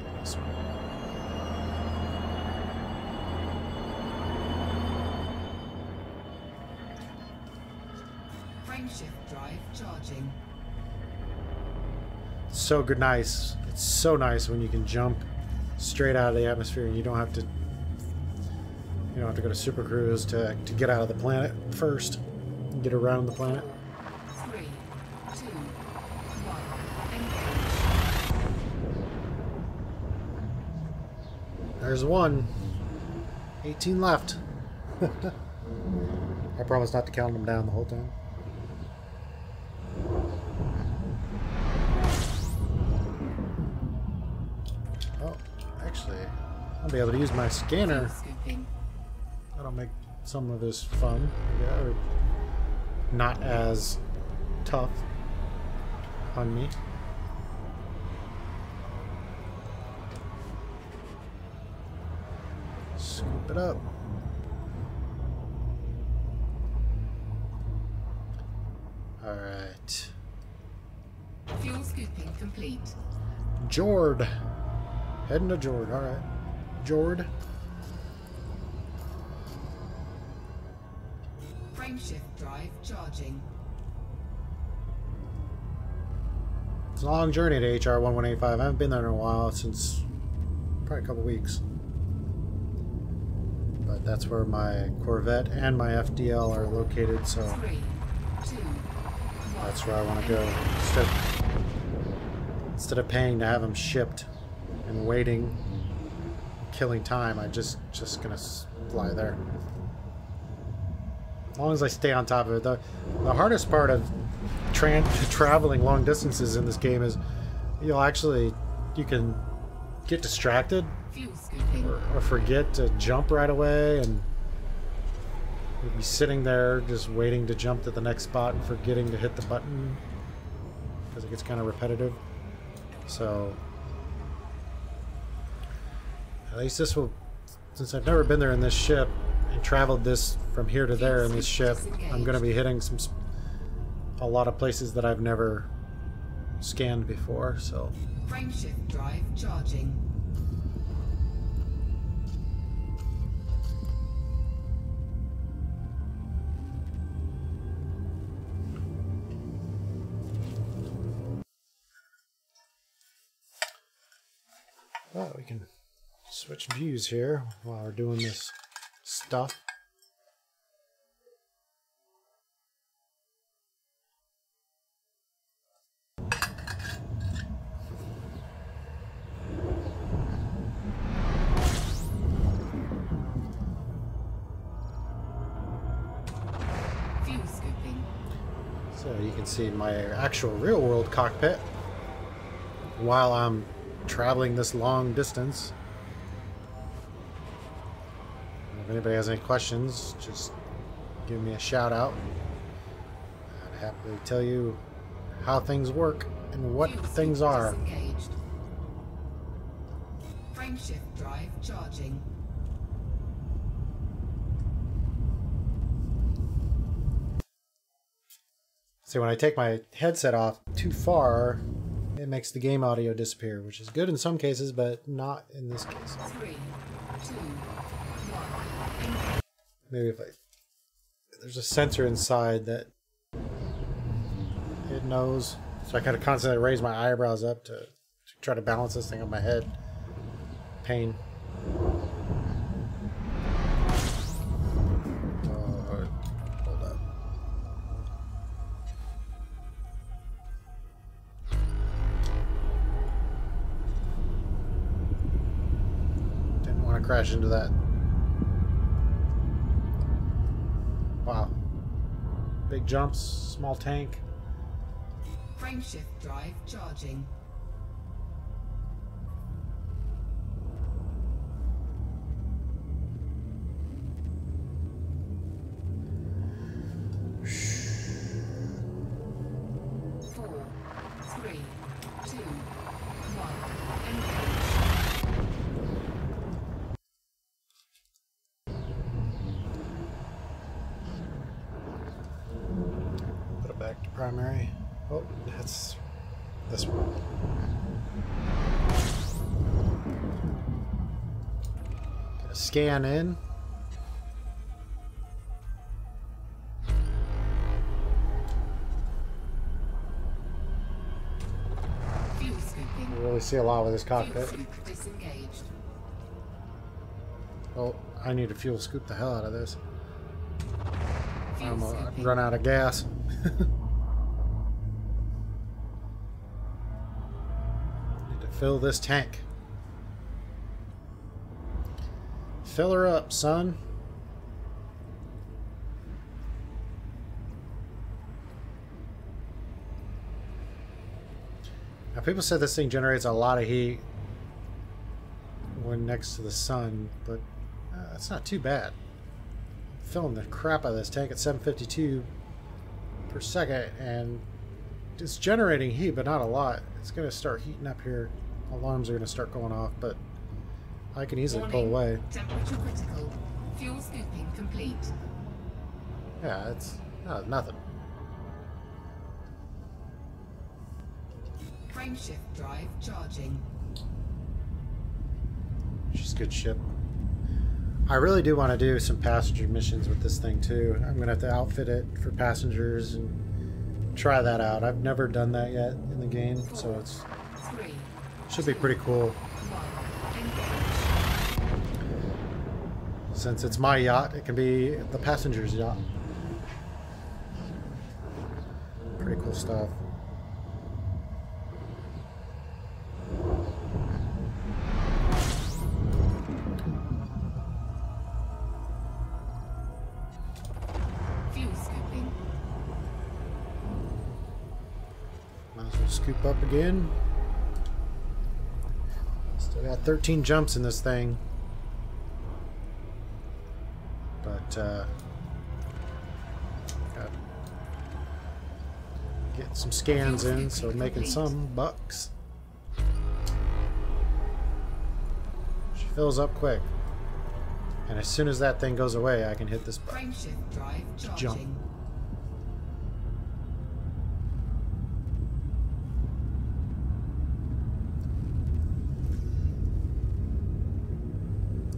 Frameshift drive charging. So good, nice. It's so nice when you can jump straight out of the atmosphere and you don't have to go to Super Cruise to get out of the planet first and get around the planet. 3, 2, 1, engage. There's one. 18 left. I promise not to count them down the whole time. Oh, actually, I'll be able to use my scanner. That'll make some of this fun, yeah, or not as tough on me. Scoop it up. Alright. Fuel scooping complete. Jord. Heading to Jord, alright. Jord. Frameshift drive charging. It's a long journey to HR 1185. I haven't been there in a while, since probably a couple weeks. But that's where my Corvette and my FDL are located, so 3, 2, 1. that's where I want to go. Instead of paying to have them shipped and waiting, killing time, I just gonna fly there. As long as I stay on top of it. The hardest part of traveling long distances in this game is you can get distracted or forget to jump right away, and you'll be sitting there just waiting to jump to the next spot and forgetting to hit the button because it gets kind of repetitive. So at least this will, since I've never been there in this ship and traveled this from here to there in this ship, I'm going to be hitting a lot of places that I've never scanned before. So Frameshift drive charging. well, we can switch views here while we're doing this stuff. Fuel scooping. So you can see my actual real-world cockpit while I'm traveling this long distance. If anybody has any questions, just give me a shout out. I'd happily tell you how things work and what things are. Disengaged. Frameshift drive charging. See, when I take my headset off too far, it makes the game audio disappear, which is good in some cases, but not in this case. 3, 2, 1. Maybe if there's a sensor inside that it knows, so I kind of constantly raise my eyebrows up to try to balance this thing on my head. Pain. Hold up. Didn't want to crash into that. Wow. Big jumps, small tank. Frameshift drive charging. primary. Oh, that's this one. Gonna scan in. You really see a lot with this cockpit. Oh, I need to fuel scoop the hell out of this. I'm gonna run out of gas. Need to fill this tank. Fill her up, son. Now, people said this thing generates a lot of heat when next to the sun, but it's not too bad. I'm filling the crap out of this tank at 752 per second, and it's generating heat, but not a lot. It's going to start heating up here. Alarms are going to start going off, but I can easily pull away. Temperature critical. Fuel scooping complete. Yeah, it's nothing. Frameshift drive charging. She's a good ship. I really do want to do some passenger missions with this thing too. I'm going to have to outfit it for passengers and try that out. I've never done that yet in the game, so it's should be pretty cool. Since it's my yacht, it can be the passenger's yacht. Pretty cool stuff. Scoop up again. Still got 13 jumps in this thing, but got get some scans in, so making some bucks. She fills up quick, and as soon as that thing goes away, I can hit this button. Jump.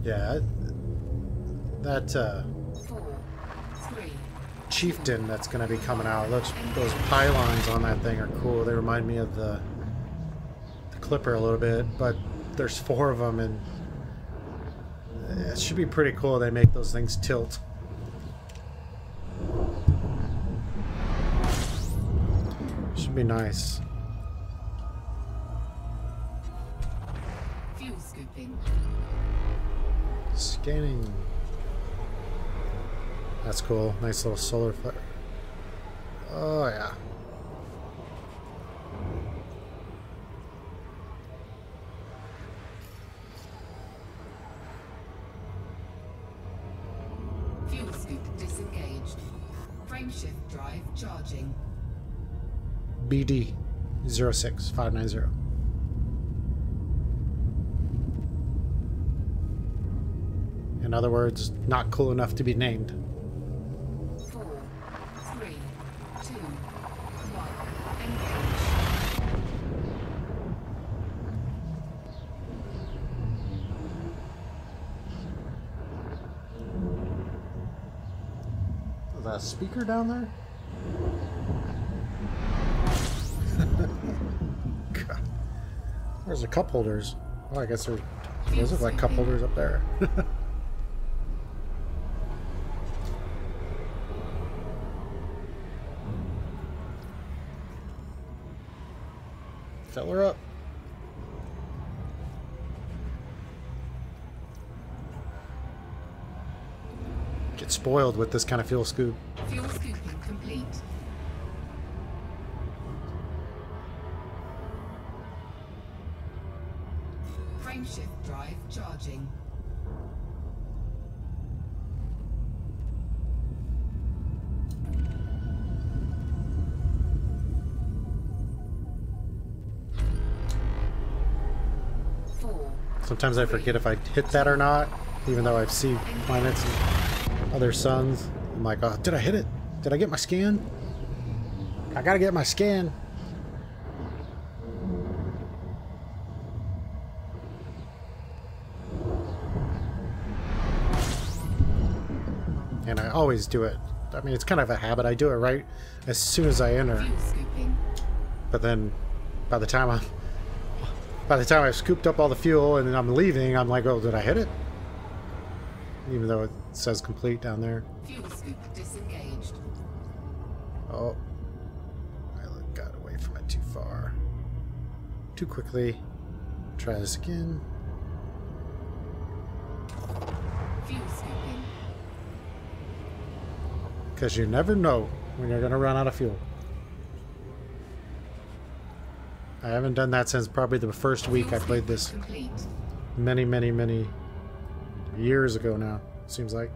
Yeah, that chieftain that's going to be coming out. Those pylons on that thing are cool. They remind me of the Clipper a little bit, but there's 4 of them, and it should be pretty cool. They make those things tilt. Should be nice. Fuel scooping. Scanning. That's cool. Nice little solar flare. Oh yeah. Fuel scoop disengaged. Frameshift drive charging. BD 06590. In other words, not cool enough to be named. 4, 3, 2, 1. Engage. Is that a speaker down there? God. There's the cup holders. Oh, I guess those look like cup holders up there. Fill her up. Get spoiled with this kind of fuel scoop. Fuel scooping complete. Frameshift drive charging. Sometimes I forget if I hit that or not, even though I've seen planets and other suns. I'm like, oh, did I hit it? Did I get my scan? I gotta get my skin. And I always do it. I mean, it's kind of a habit. I do it right as soon as I enter. But then, by the time I've scooped up all the fuel and then I'm leaving, I'm like, oh, did I hit it? Even though it says complete down there. Fuel scoop disengaged. Oh, I got away from it too far. Too quickly. Try this again. Fuel scooping. Because you never know when you're going to run out of fuel. I haven't done that since probably the first week I played this. Many, many, many years ago now, seems like.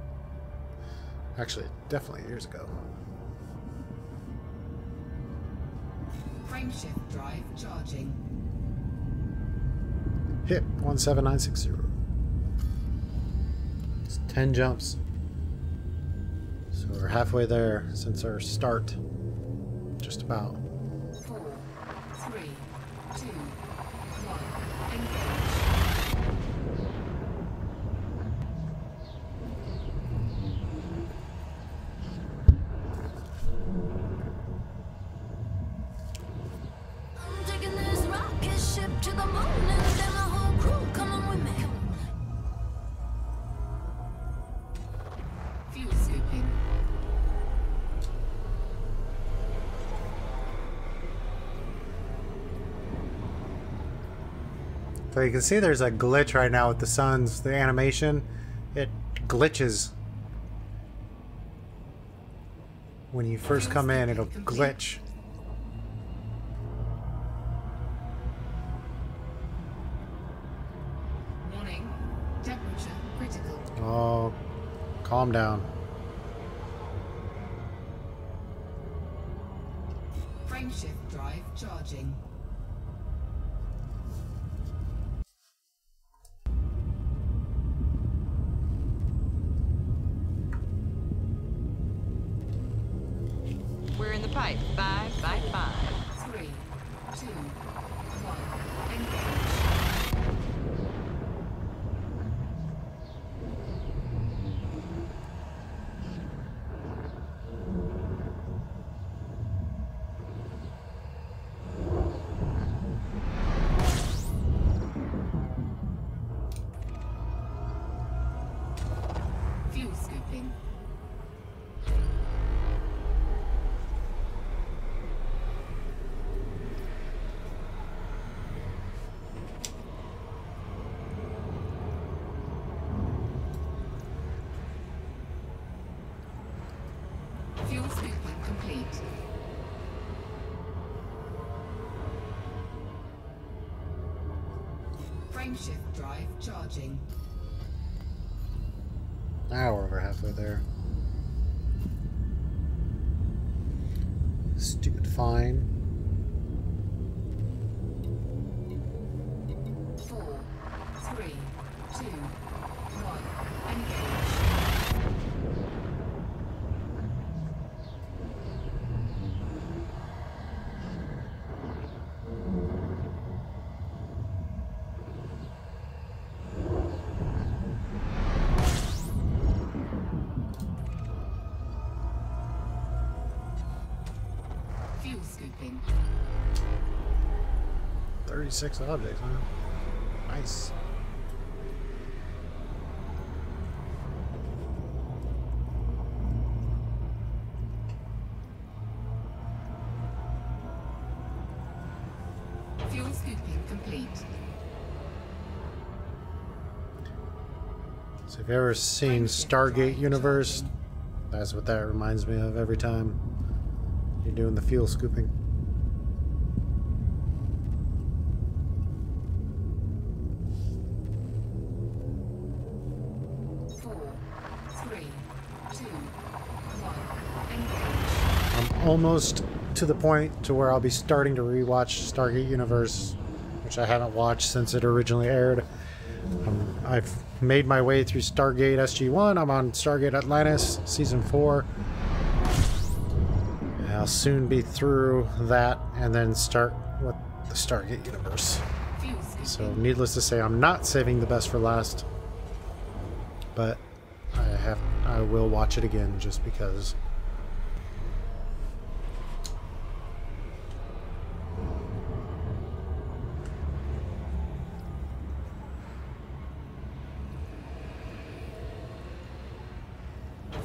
Actually, definitely years ago. Frameshift drive charging. Hit 17960. It's 10 jumps. So we're halfway there since our start. Just about. 4, 3, 2, 1. I'm taking this rocket ship to the moon and then the whole crew coming with me. Fuel scooping. So you can see there's a glitch right now with the suns, the animation. It glitches. When you first come in, it'll glitch. Warning. Temperature critical. Oh, calm down. Frameshift drive charging. We're in the pipe. 5 by 5. 3, 2, 1. Engage. Fuel scooping. Fuel scooping complete. Frameshift drive charging. Now we're over halfway there. Stupid fine. 4, 3, 2, 1. Engage. Fuel scooping. 36 objects, huh? Nice. Fuel scooping complete. So if you've ever seen Stargate Universe, that's what that reminds me of every time you're doing the fuel scooping. I'm almost to the point to where I'll be starting to rewatch Stargate Universe, which I haven't watched since it originally aired. I've made my way through Stargate SG-1. I'm on Stargate Atlantis Season 4. Yeah, I'll soon be through that and then start with the Stargate universe. So needless to say, I'm not saving the best for last, but I will watch it again just because.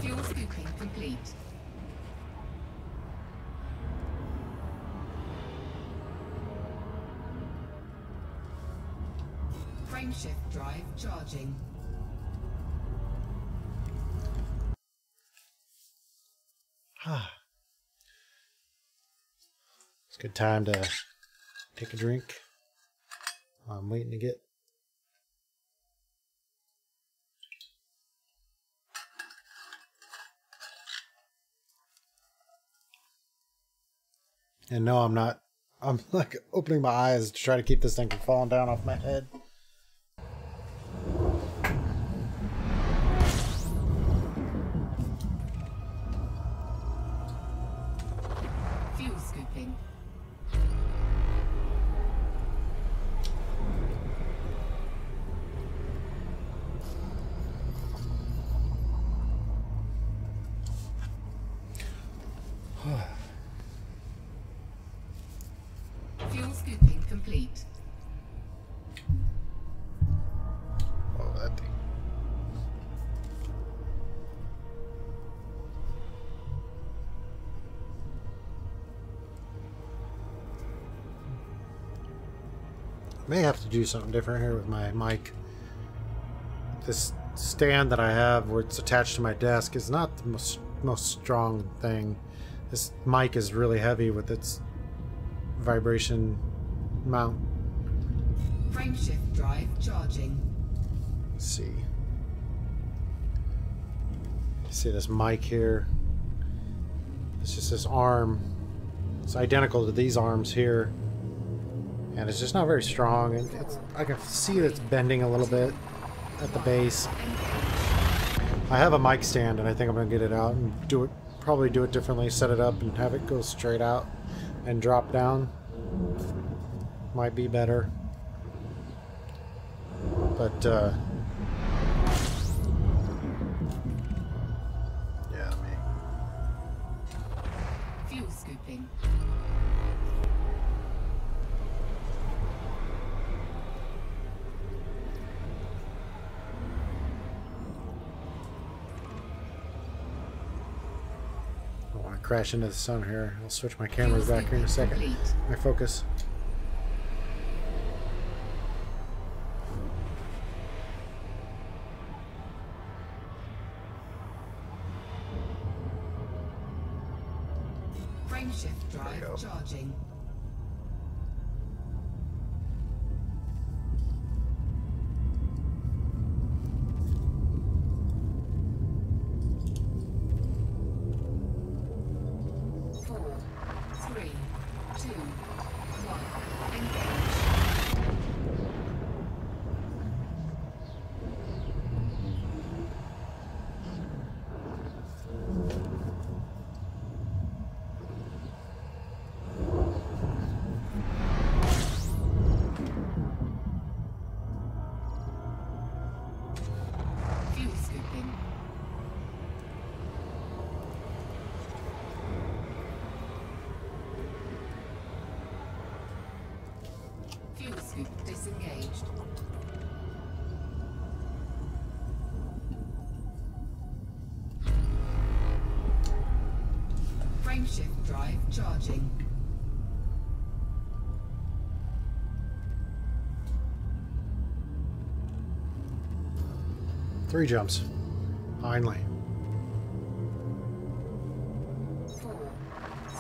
Fuel scooping complete. Frameshift drive charging. It's a good time to take a drink. I'm waiting to get. And no, I'm not. I'm like opening my eyes to try to keep this thing from falling down off my head. Fuel scooping. Fuel scooping complete. Oh, that thing. May have to do something different here with my mic. This stand that I have where it's attached to my desk is not the most strong thing. This mic is really heavy with its vibration mount. Frameshift drive charging. Let's see. See this mic here? It's just this arm. It's identical to these arms here. And it's just not very strong. And I can see that it's bending a little bit at the base. I have a mic stand and I think I'm going to get it out and do it. Probably do it differently. Set it up and have it go straight out and drop down. Might be better. But yeah, me. Fuel scooping. I don't want to crash into the sun here. I'll switch my cameras back here in a second. My focus. Frameshift drive charging. Fuel scoop disengaged. Frameshift drive charging. Three jumps. Finally. 4,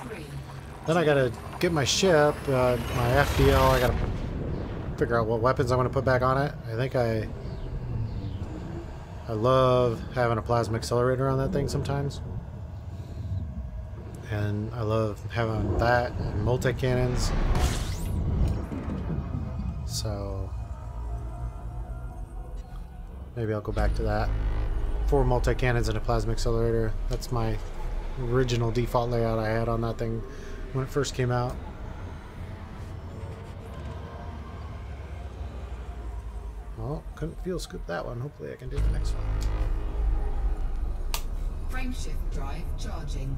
3. Then I gotta get my ship, my FDL. I gotta figure out what weapons I want to put back on it. I think I love having a plasma accelerator on that thing sometimes. And I love having that and multi-cannons. So maybe I'll go back to that. 4 multi-cannons and a plasma accelerator. That's my original default layout I had on that thing when it first came out. Well, couldn't fuel scoop that one. Hopefully I can do the next one. Frameshift drive charging.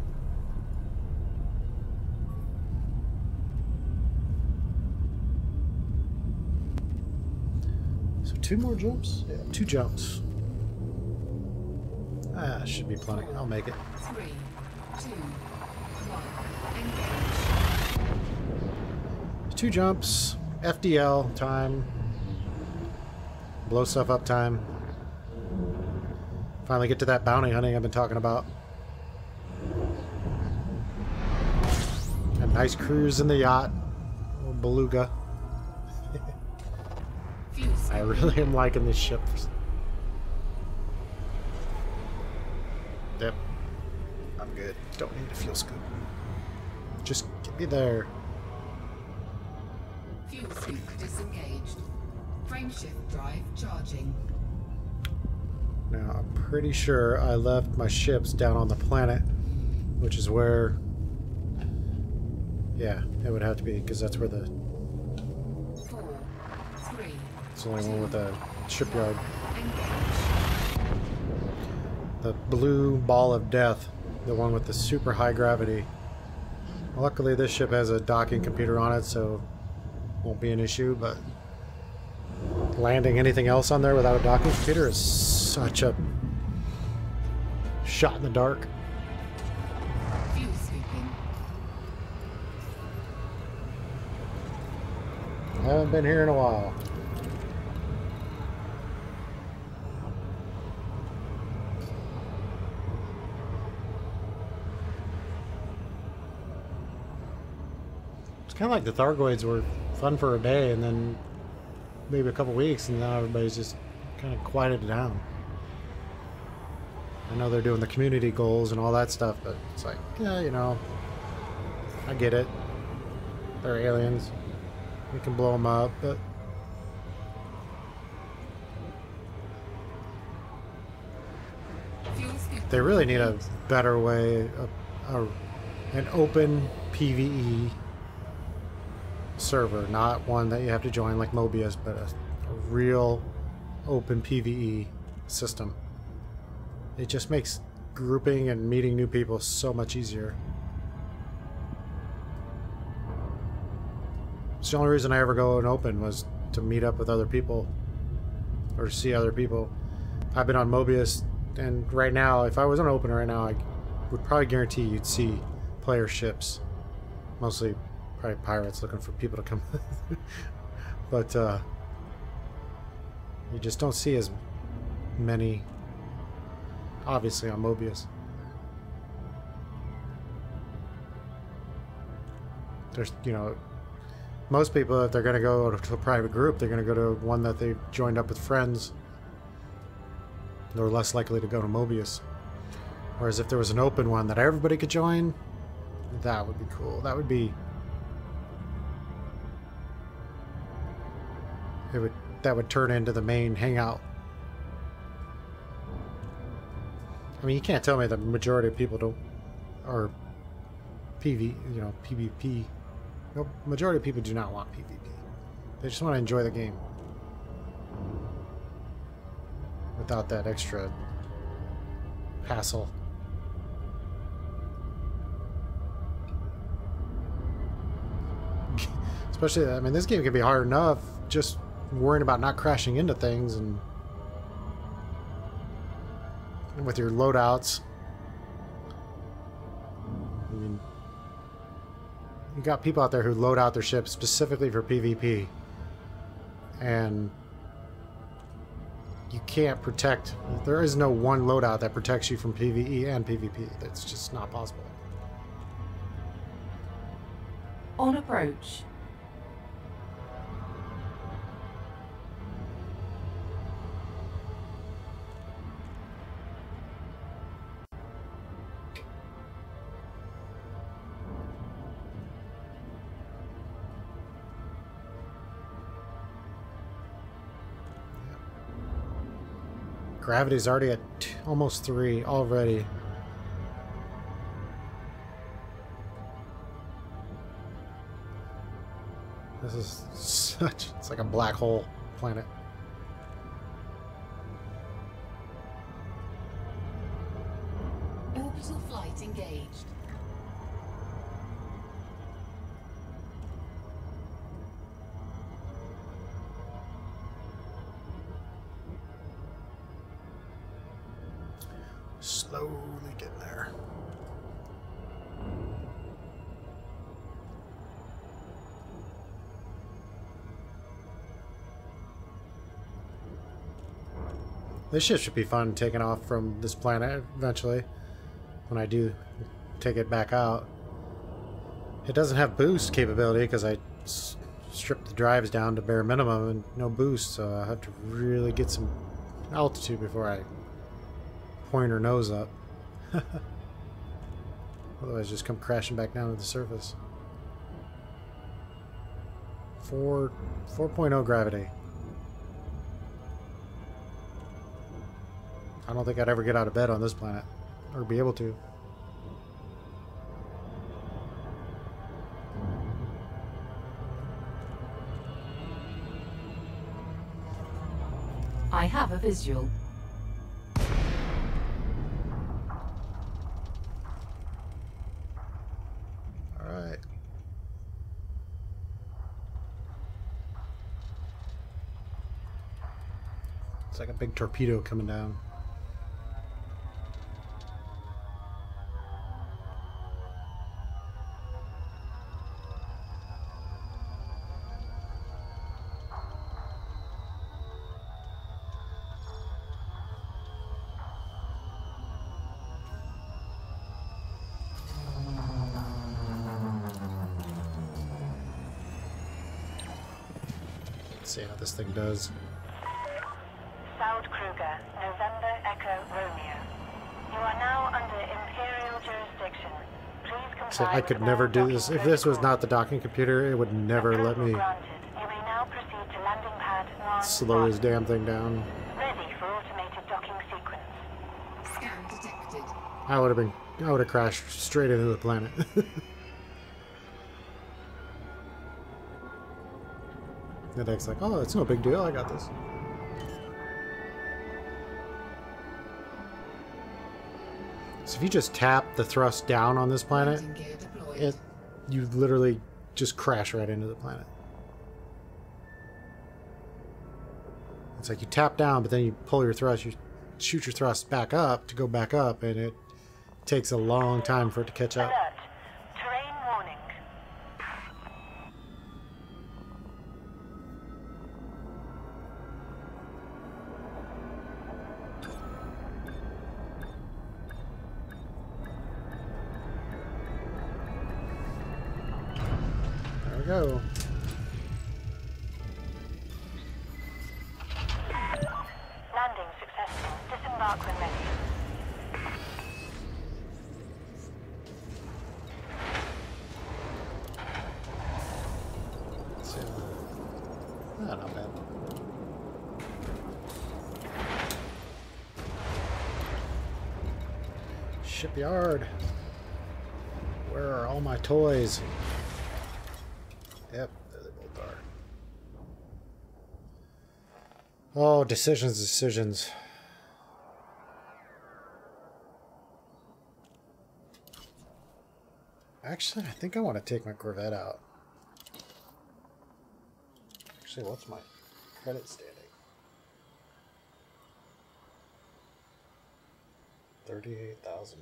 So 2 more jumps? Yeah, 2 jumps. Ah, should be plenty. I'll make it. 3, 2, 1, engage. 2 jumps. FDL time. Blow stuff up time. Finally get to that bounty hunting I've been talking about. A nice cruise in the yacht. Little beluga. I really am liking this ship. Yep. I'm good. Don't need a fuel scoop. Just get me there. Fuel scoop disengaged. Frameshift drive charging. Now, I'm pretty sure I left my ships down on the planet, which is where... Yeah, it would have to be, because that's where the... 4, 3, it's the only one with a shipyard. The blue ball of death, the one with the super high gravity. Luckily, this ship has a docking computer on it, so won't be an issue, but landing anything else on there without a docking computer is such a shot in the dark. Fuel scooping. I haven't been here in a while. It's kind of like the Thargoids were fun for a day and then maybe a couple weeks, and now everybody's just kind of quieted down. I know they're doing the community goals and all that stuff, but it's like, yeah, you know, I get it. They're aliens. We can blow them up, but they really need a better way, an open PvE server, not one that you have to join like Mobius, but a real open PvE system. It just makes grouping and meeting new people so much easier. It's the only reason I ever go and open was to meet up with other people or see other people. I've been on Mobius, and right now, if I was on open right now, I would probably guarantee you'd see player ships, mostly probably pirates looking for people to come. But you just don't see as many, obviously, on Mobius. There's, you know, most people, if they're going to go to a private group, they're going to go to one that they've joined up with friends. They're less likely to go to Mobius. Whereas if there was an open one that everybody could join, that would be cool. That would be... that would turn into the main hangout. I mean, you can't tell me the majority of people don't, or PvP. No, majority of people do not want PvP. They just want to enjoy the game without that extra hassle. Especially, I mean, this game can be hard enough just worrying about not crashing into things and with your loadouts. I mean, you got people out there who load out their ships specifically for PvP, and you can't protect. There is no one loadout that protects you from PvE and PvP. That's just not possible. On approach. Gravity's already at almost 3 already. This is such... It's like a black hole planet. Orbital flight engaged. Slowly getting there. This ship should be fun taking off from this planet eventually when I do take it back out. It doesn't have boost capability because I stripped the drives down to bare minimum and no boost, so I have to really get some altitude before I point her nose up. Otherwise just come crashing back down to the surface. 4.0 gravity. I don't think I'd ever get out of bed on this planet, or be able to. I have a visual. Alright. It's like a big torpedo coming down. See how this thing does. Saud Kruger, November Echo Romeo. You are now under Imperial jurisdiction. Please comply. See, I could never do this. If this was not the docking computer, it would never let me You may now proceed to landing pad 1. slow this damn thing down. Ready for automated docking sequence. Scan detected. I would have crashed straight into the planet. The deck's like, oh, it's no big deal, I got this. So if you just tap the thrust down on this planet, you literally just crash right into the planet. It's like you tap down, but then you pull your thrust, you shoot your thrust back up to go back up, and it takes a long time for it to catch up. Alert. Terrain warning. There we go. Landing successful. Disembark when ready. Not bad. Shipyard. Where are all my toys? Yep, there they both are. Oh, decisions. Actually, I think I want to take my Corvette out. Actually, what's my credit standing? 38,000.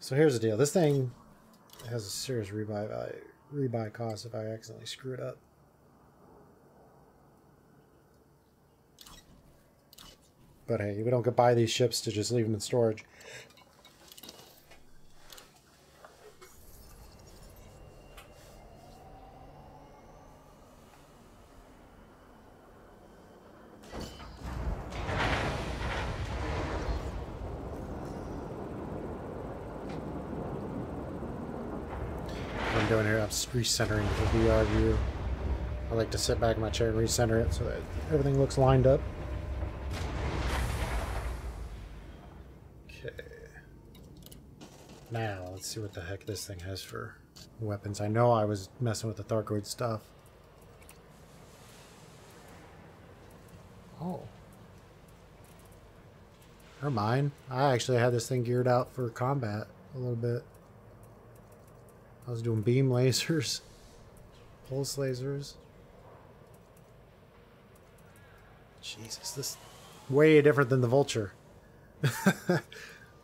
So here's the deal. This thing has a serious rebuy cost if I accidentally screw it up. But hey, we don't buy these ships to just leave them in storage. What I'm doing here, I'm just recentering the VR view. I like to sit back in my chair and recenter it so that everything looks lined up. Okay. Now, let's see what the heck this thing has for weapons. I know I was messing with the Thargoid stuff. Oh. Never mind. I actually had this thing geared out for combat a little bit. I was doing beam lasers, pulse lasers. Jesus, this is way different than the Vulture.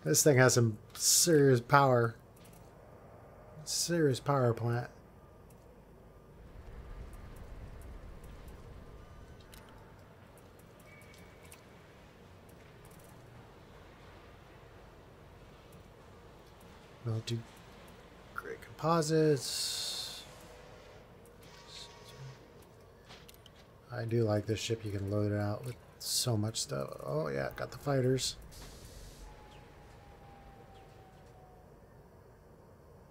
This thing has some serious power. Serious power plant. Multi-grade composites. I do like this ship. You can load it out with so much stuff. Oh yeah, got the fighters.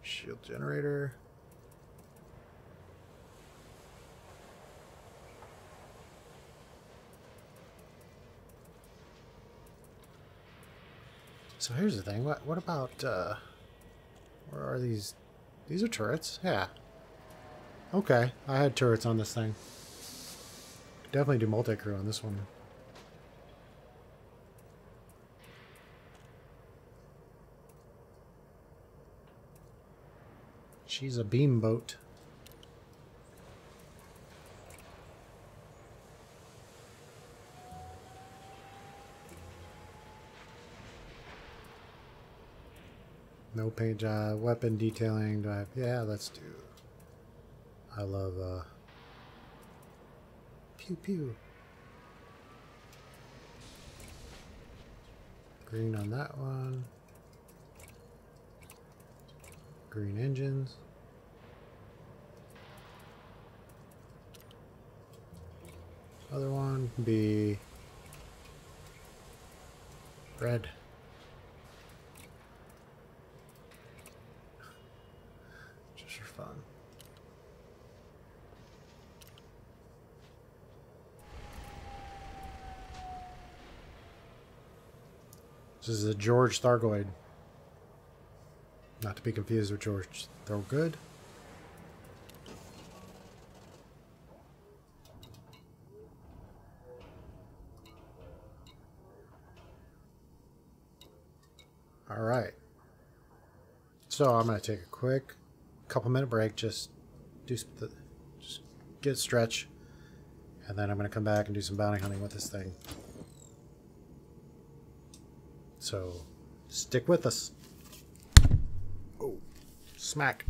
Shield generator. So here's the thing. What about where are these? These are turrets. Yeah. Okay, I had turrets on this thing. Definitely do multi-crew on this one. She's a beam boat. No paint job, weapon detailing. Do I have, yeah, let's do. I love pew pew. Green on that one. Green engines. Other one can be red. Just for fun. This is a George Thargoid. Not to be confused with George Thorogood. All right. So I'm going to take a quick couple-minute break, just get stretch, and then I'm going to come back and do some bounty hunting with this thing. So stick with us. Oh, smack.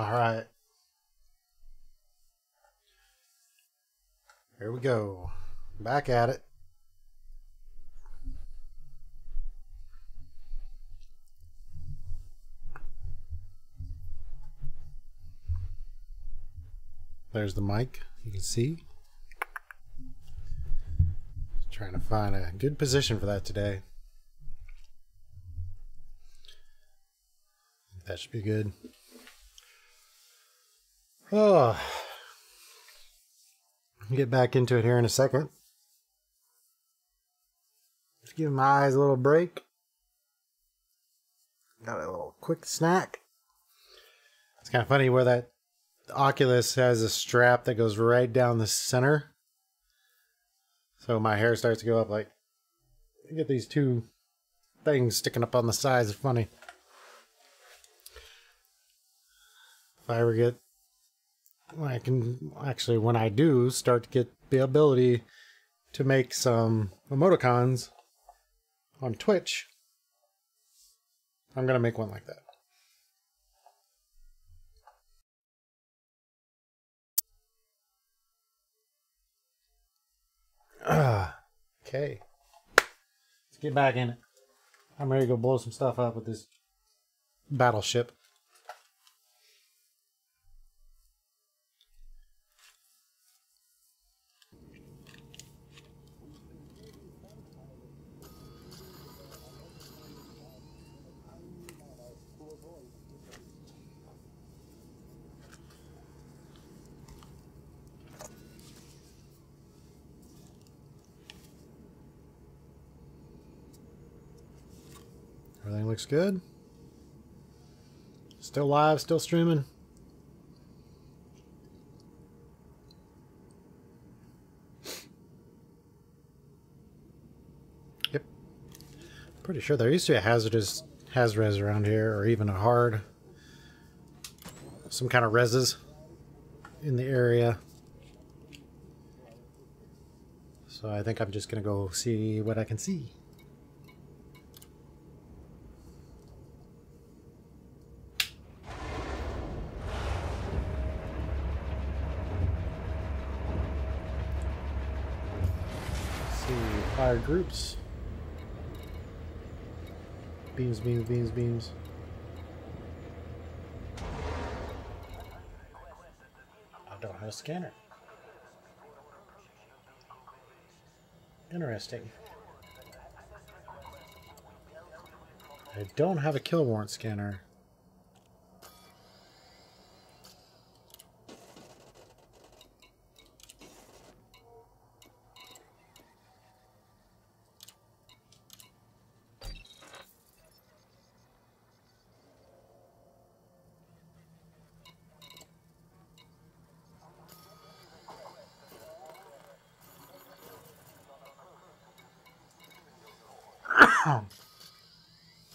All right. Here we go. Back at it. There's the mic. You can see. Trying to find a good position for that today. That should be good. Oh, I'll get back into it here in a second. Just give my eyes a little break. Got a little quick snack. It's kind of funny where that Oculus has a strap that goes right down the center. So my hair starts to go up like, you get these two things sticking up on the sides. It's funny. If I ever get, I can actually, when I do start to get the ability to make some emoticons on Twitch, I'm going to make one like that. Okay. Let's get back in it. I'm ready to go blow some stuff up with this battleship. Everything looks good. Still live, still streaming. Yep. Pretty sure there used to be a hazardous Haz-Res around here, or even a hard. Some kind of reses in the area. So I think I'm just gonna go see what I can see. Fire groups. Beams, beams, beams, beams. I don't have a scanner. Interesting. I don't have a kill warrant scanner.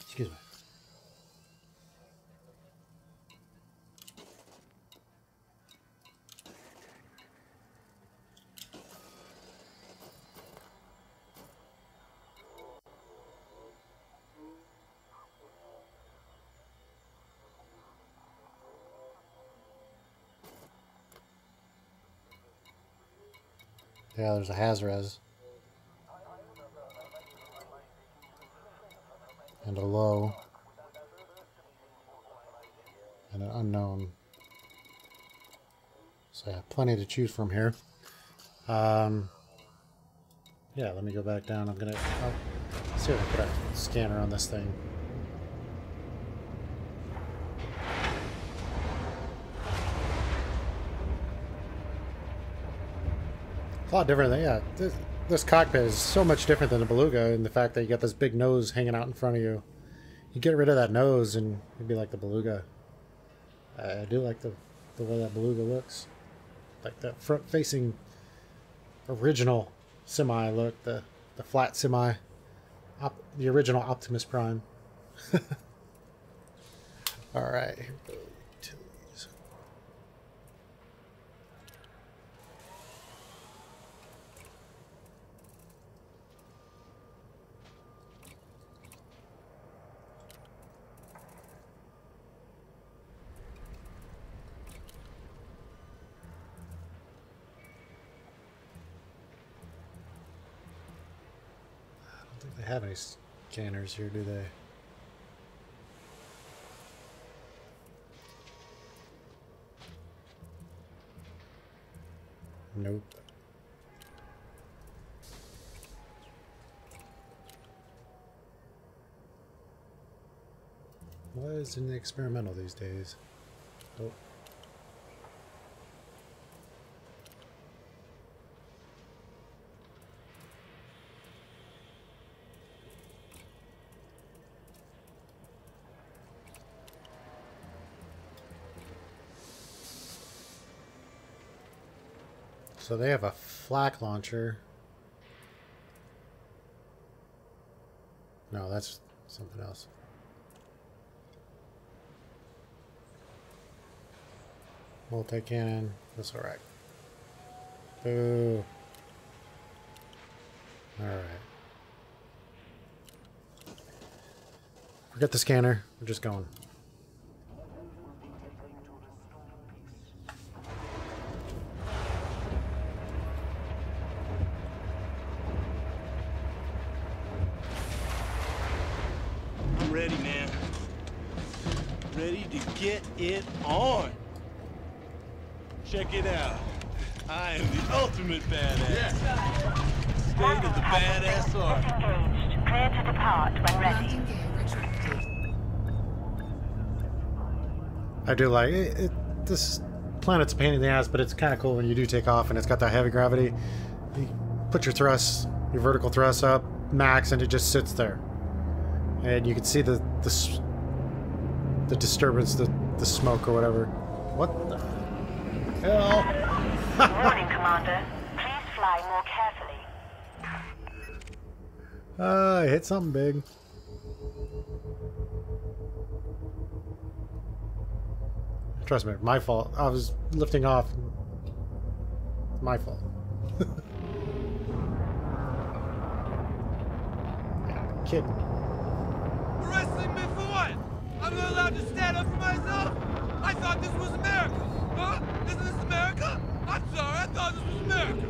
Excuse me. Yeah, there's a Haz-Res. And a low. And an unknown. So yeah, plenty to choose from here. Yeah, let me go back down. I'm gonna see if I can put a scanner on this thing. It's a lot different than, yeah, this cockpit is so much different than the Beluga in the fact that you got this big nose hanging out in front of you. You get rid of that nose and it'd be like the Beluga. I do like the way that Beluga looks. Like that front-facing original semi look, the flat semi, the original Optimus Prime. All right. They have any scanners here, do they? Nope. What is in the experimental these days? Oh. So they have a flak launcher. No, that's something else. Multi-cannon, missile rack. Boo. Alright. Forget the scanner. We're just going. I'm ready, man. Ready to get it on. Check it out. I am the ultimate badass. State of the badass art. Disengaged. Clear to depart when ready. I do like it. This planet's a pain in the ass, but it's kind of cool when you do take off and it's got that heavy gravity. You put your thrusts, your vertical thrusts up max, and it just sits there, and you can see the disturbance, the smoke or whatever. What the hell? Warning, Commander. Please fly more carefully. I hit something big. Trust me, my fault. I was lifting off. My fault. Kidding. Arresting me for what? I'm not allowed to stand up for myself? I thought this was America. Huh? Isn't this America? I'm sorry, I thought this was America.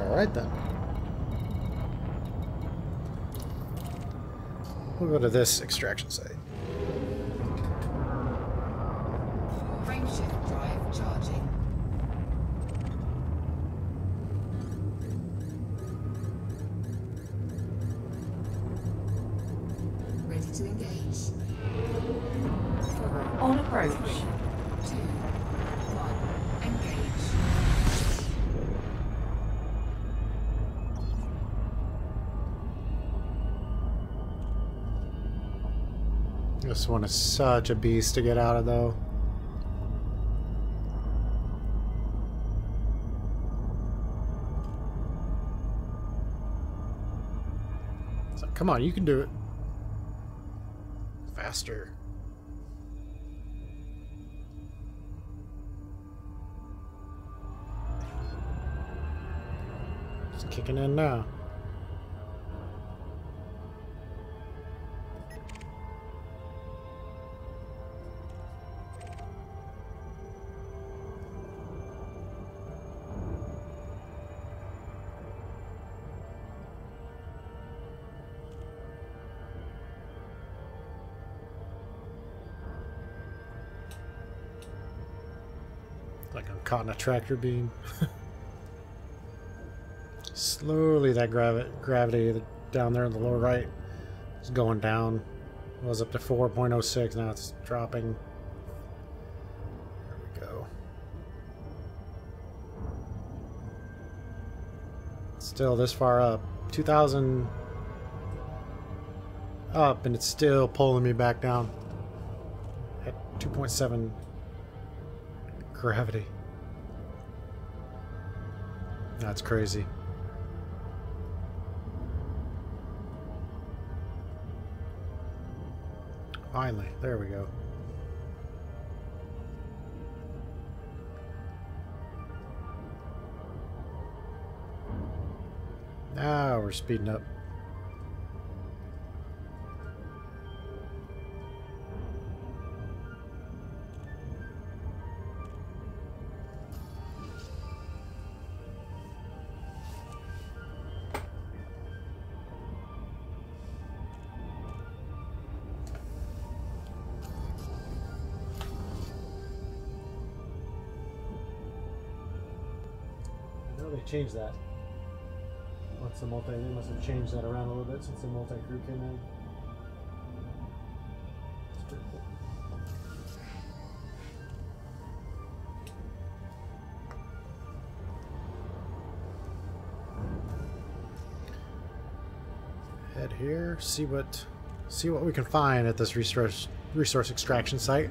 Alright then. We'll go to this extraction site. Frameshift drive charging. Ready to engage. On approach. 3, 2, 1, engage. This one is such a beast to get out of, though. So, come on, you can do it. Faster. It's kicking in now. Like I'm caught in a tractor beam. Slowly that gravity down there in the lower right is going down. It was up to 4.06, now it's dropping. There we go. Still this far up. 2,000 up, and it's still pulling me back down at 2.7 gravity. That's crazy. Finally, there we go. Now we're speeding up. changed that. Once the multi, they must have changed that around a little bit since the multi-crew came in. That's pretty cool. Head here, see what we can find at this resource extraction site.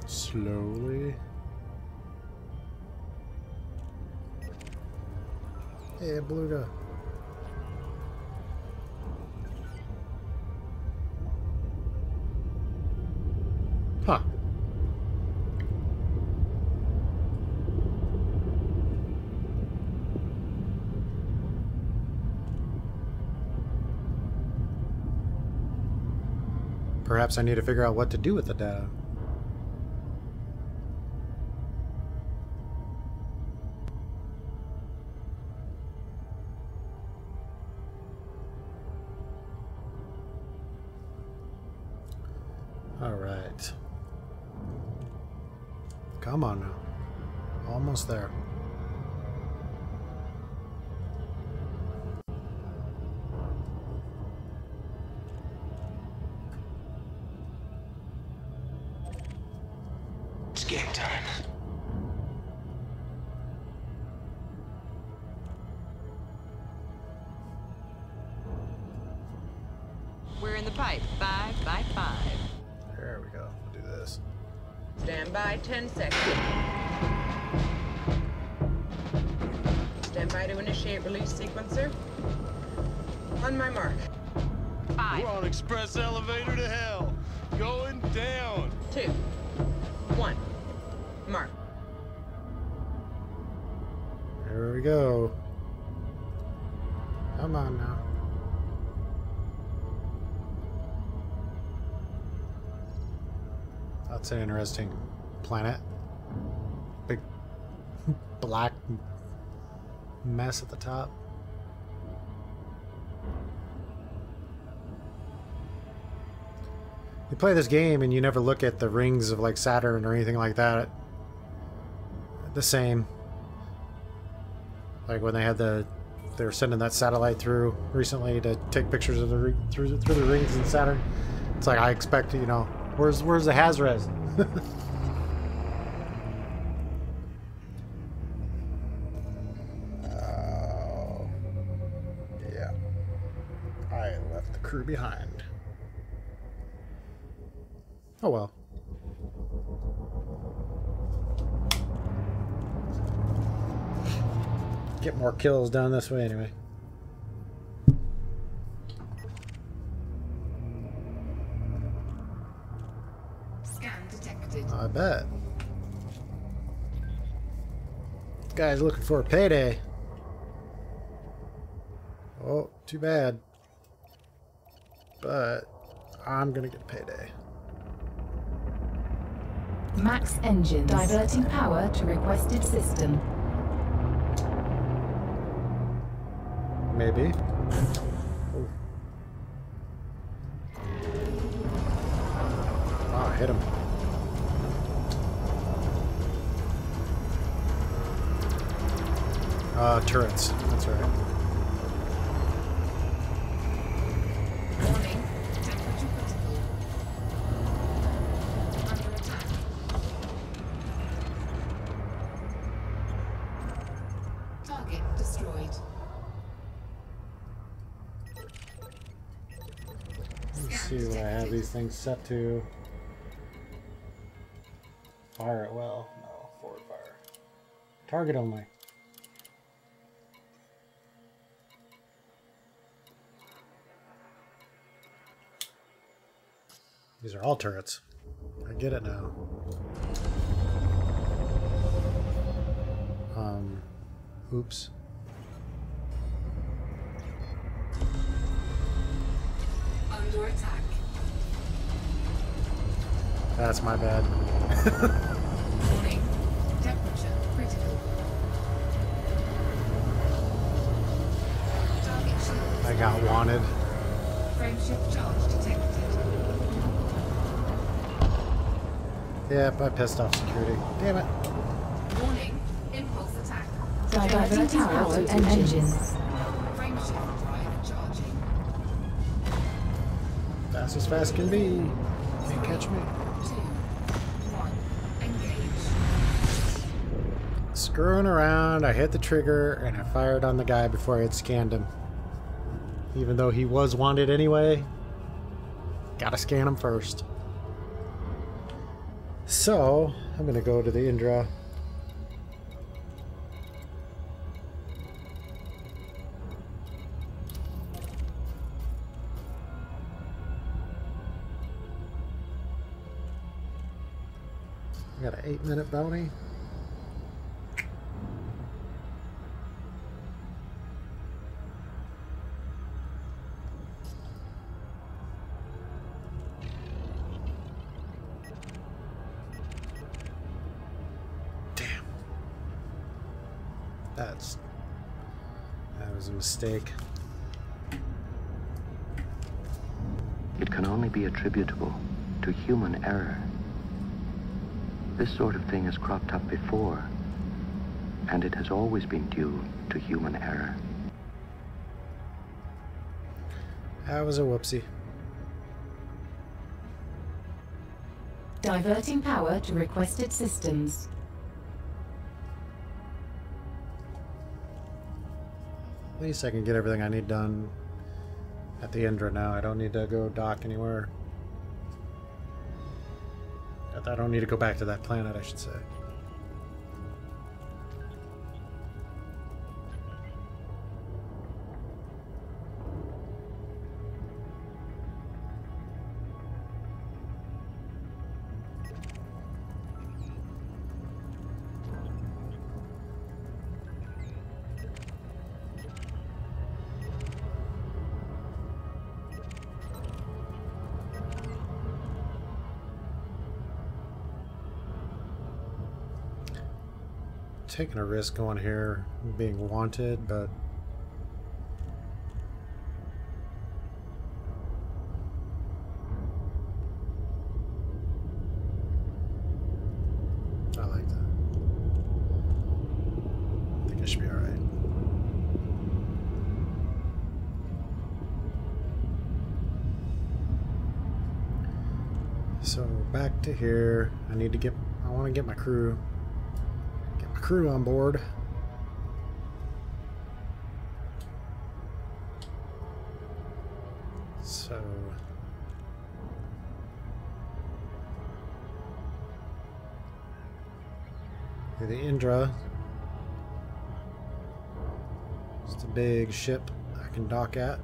Slowly. Hey, beluga. Huh. Perhaps I need to figure out what to do with the data. All right. Come on now. Almost there. It's game time. We're in the pipe. 5 by 5. There we go. We'll do this. Stand by 10 seconds. Stand by to initiate release sequencer. On my mark. 5. We're on express elevator to hell. Going down. 2. 1. Mark. There we go. Come on now. That's an interesting planet. Big black mess at the top. You play this game and you never look at the rings of like Saturn or anything like that. The same. Like when they had they were sending that satellite through recently to take pictures of the through the rings in Saturn. It's like I expect, you know, where's the Hazres? Oh, yeah. I left the crew behind. Oh well. Get more kills done this way anyway. Scan detected. I bet. This guy's looking for a payday. Oh, too bad. But I'm gonna get a payday. Max engines. Diverting power to requested system. Maybe. Oh. Wow, I hit him. Turrets. That's right. Warning. Temperature critical. Under attack. Target destroyed. Let's see what I have these things set to. Fire at will. No, forward fire. Target only. These are all turrets. I get it now. Oops. Under attack. That's my bad. Warning. Temperature critical. got wanted. Frameshift charge detected. Yep, I pissed off security. Damn it. Warning, impulse attack. Diverting power to engines. Frameshift drive charging. Fast as fast can be. Can't catch me. 2, 1, engage. Screwing around, I hit the trigger and I fired on the guy before I had scanned him. Even though he was wanted anyway, gotta scan him first. So, I'm gonna go to the Indra. I got an 8-minute bounty. That was a mistake. It can only be attributable to human error. This sort of thing has cropped up before, and it has always been due to human error. That was a whoopsie. Diverting power to requested systems. At least I can get everything I need done at the Indra now. I don't need to go dock anywhere. I don't need to go back to that planet, I should say. Taking a risk going here, being wanted, but I like that. I think I should be all right. So back to here. I want to get my crew. Crew on board. So the Indra, it's a big ship I can dock at.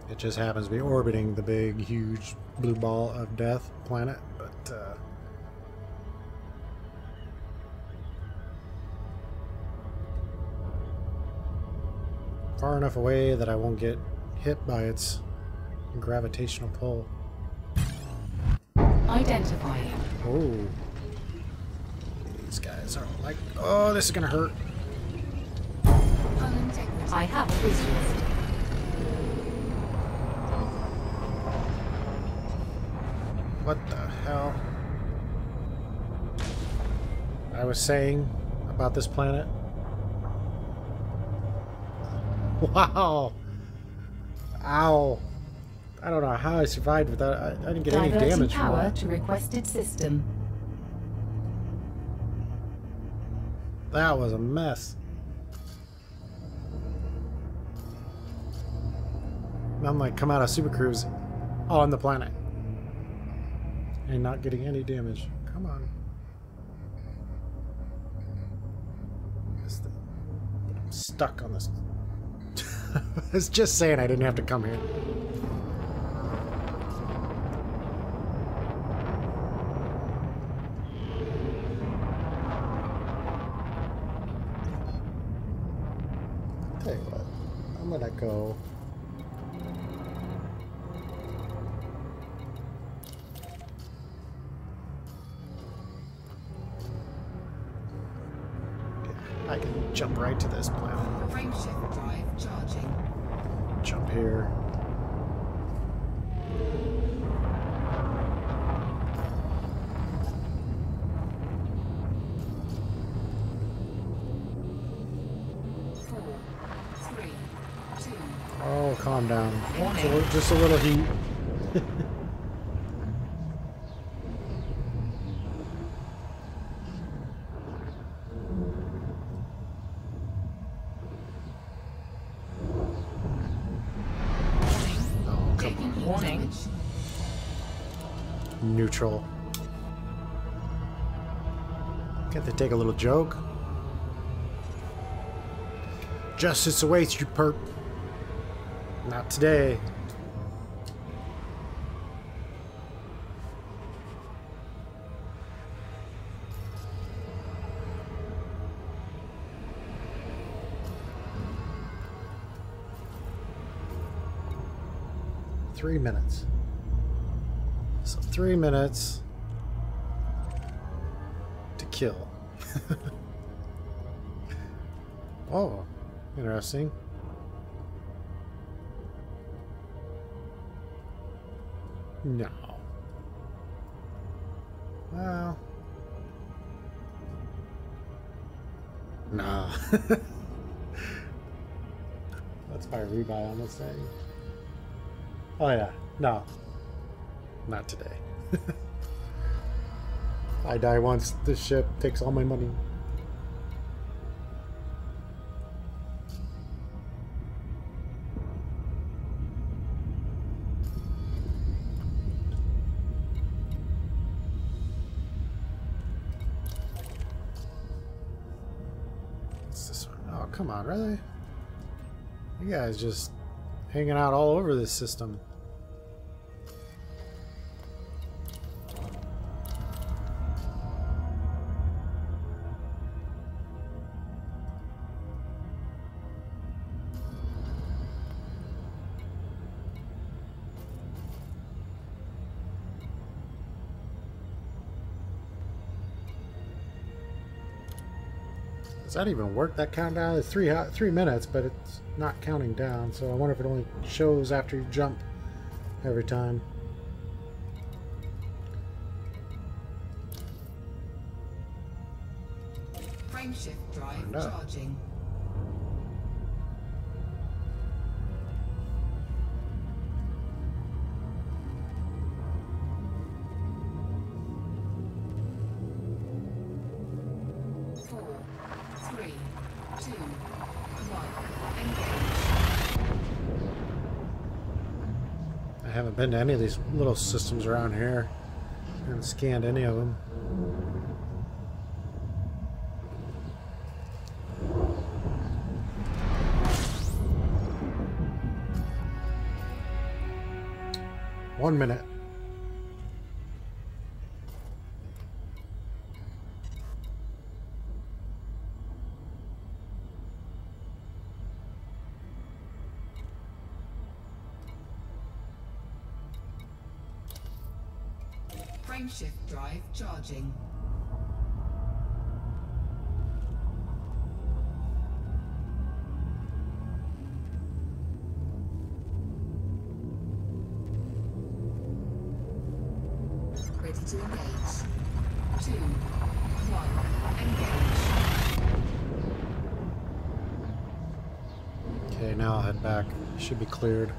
It just happens to be orbiting the big, huge blue ball of death planet, but far enough away that I won't get hit by its gravitational pull. Identifying. Oh. These guys are like, oh, this is gonna hurt. I have a visualist. What the hell? I was saying about this planet. Wow. Ow. I don't know how I survived without. I didn't get any damage from power that. to requested system. That was a mess. I'm like, come out of Super Cruise on the planet. And not getting any damage. Come on. I'm stuck on this. I was just saying I didn't have to come here. Tell you what, I'm gonna go. I can jump right to this planet. Frameshift drive charging. Jump here. Oh, calm down. Just a little heat. Oh, come on. Warning. Neutral. Can't they take a little joke? Justice awaits you, perp. Not today. Three minutes. So 3 minutes to kill. Oh, interesting. No. Well. No. That's my rebuy on this thing. Oh yeah. No. Not today. I die once, this ship takes all my money. Come on, really? You guys just hanging out all over this system. Does that even work, that countdown? It's 3 minutes, but it's not counting down, so I wonder if it only shows after you jump every time. Frameshift drive charging. I haven't been to any of these little systems around here. I haven't scanned any of them. One minute. Frameshift drive charging. Ready to engage. 2, 1, engage. Okay, now I'll head back. Should be cleared.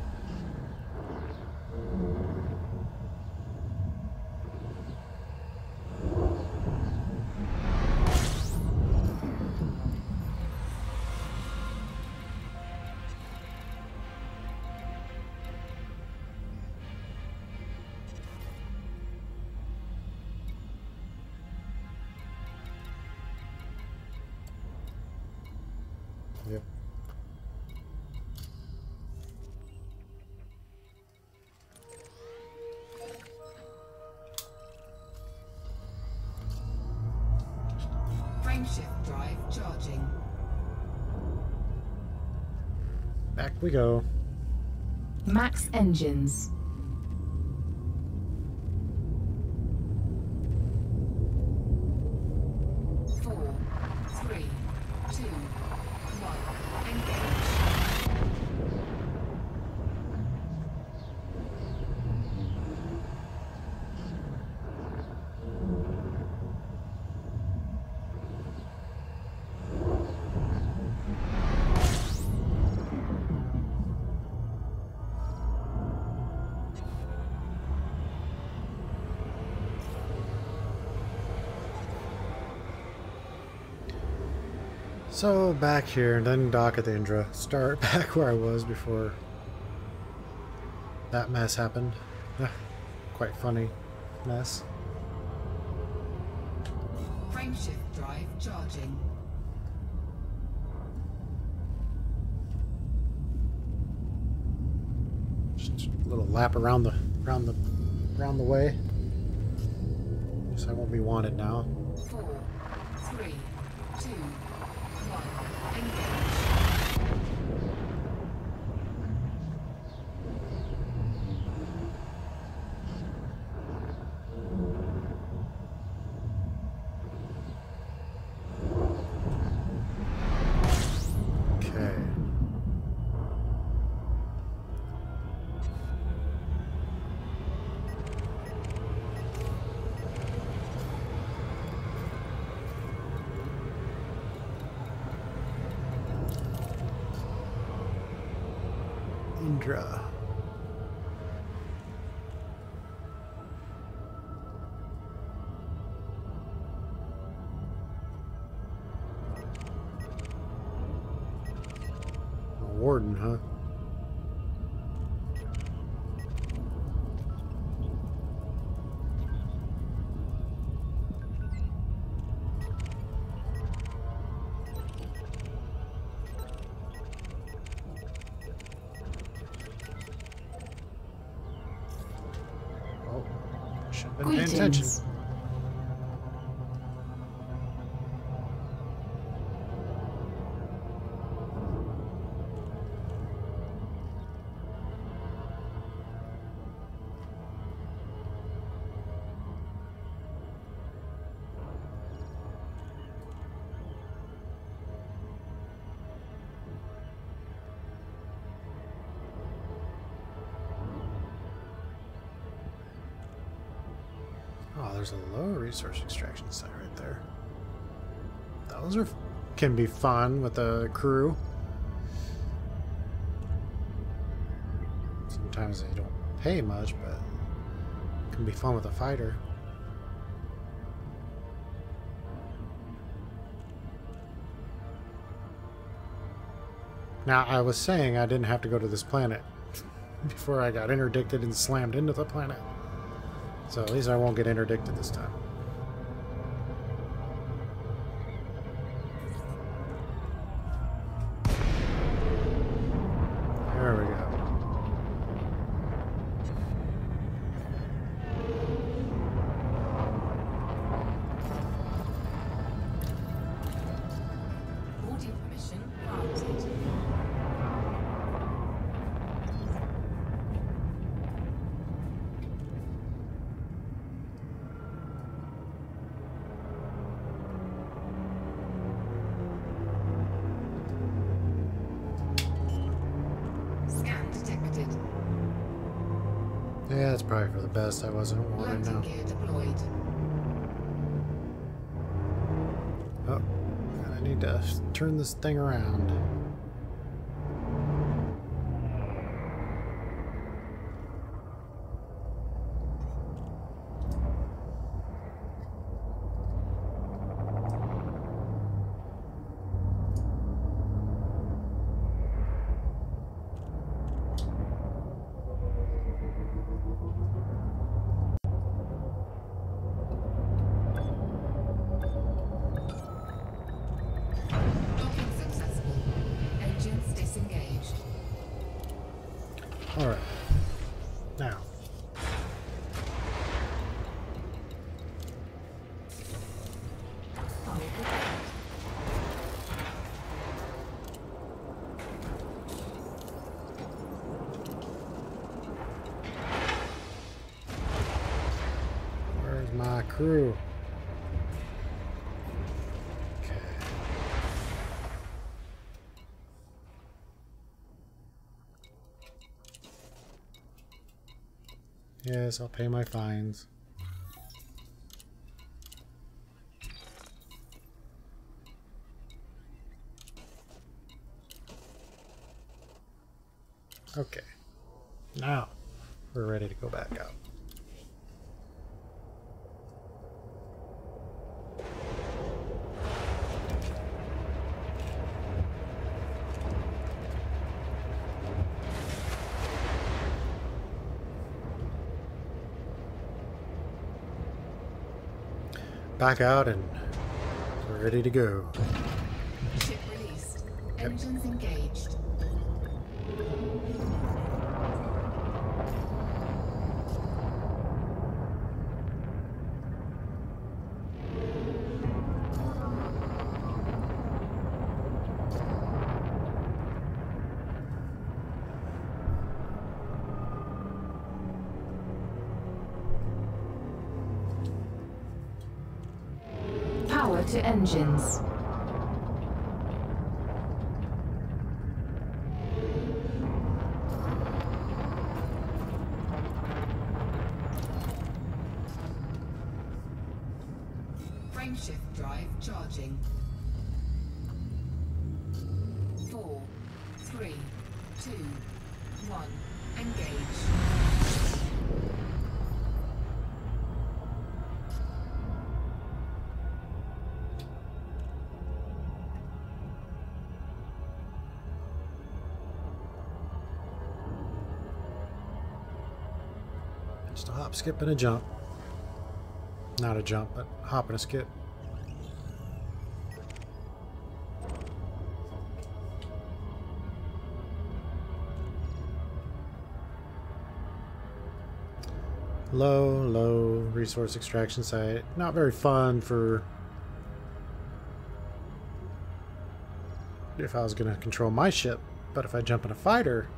Yep. Frameshift drive charging. Back we go. Max engines. So back here, and then dock at the Indra. Start back where I was before that mess happened. Quite funny mess. Frameshift drive charging. Just a little lap around the way. Guess I won't be wanted now. 4, 3, 2, 1. Okay. Indra. Warden, huh? Oh, should have been paying attention. Oh, there's a low resource extraction site right there. Those can be fun with a crew. Sometimes they don't pay much, but it can be fun with a fighter. Now, I was saying I didn't have to go to this planet before I got interdicted and slammed into the planet. So at least I won't get interdicted this time. There we go. Boarding permission granted. Yeah, that's probably for the best. I wasn't wanted now. Gear deployed. Oh, and I need to turn this thing around. crew. Okay. Yes, I'll pay my fines. Okay. Now, we're ready to go back out. Back out and we're ready to go. Ship released. Engines engaged. Power to engines. Frameshift drive charging. 4, 3, 2, 1. Engage. Just a hop, skip, and a jump. Not a jump, but hop and a skip. Low resource extraction site. Not very fun for if I was going to control my ship, but if I jump in a fighter,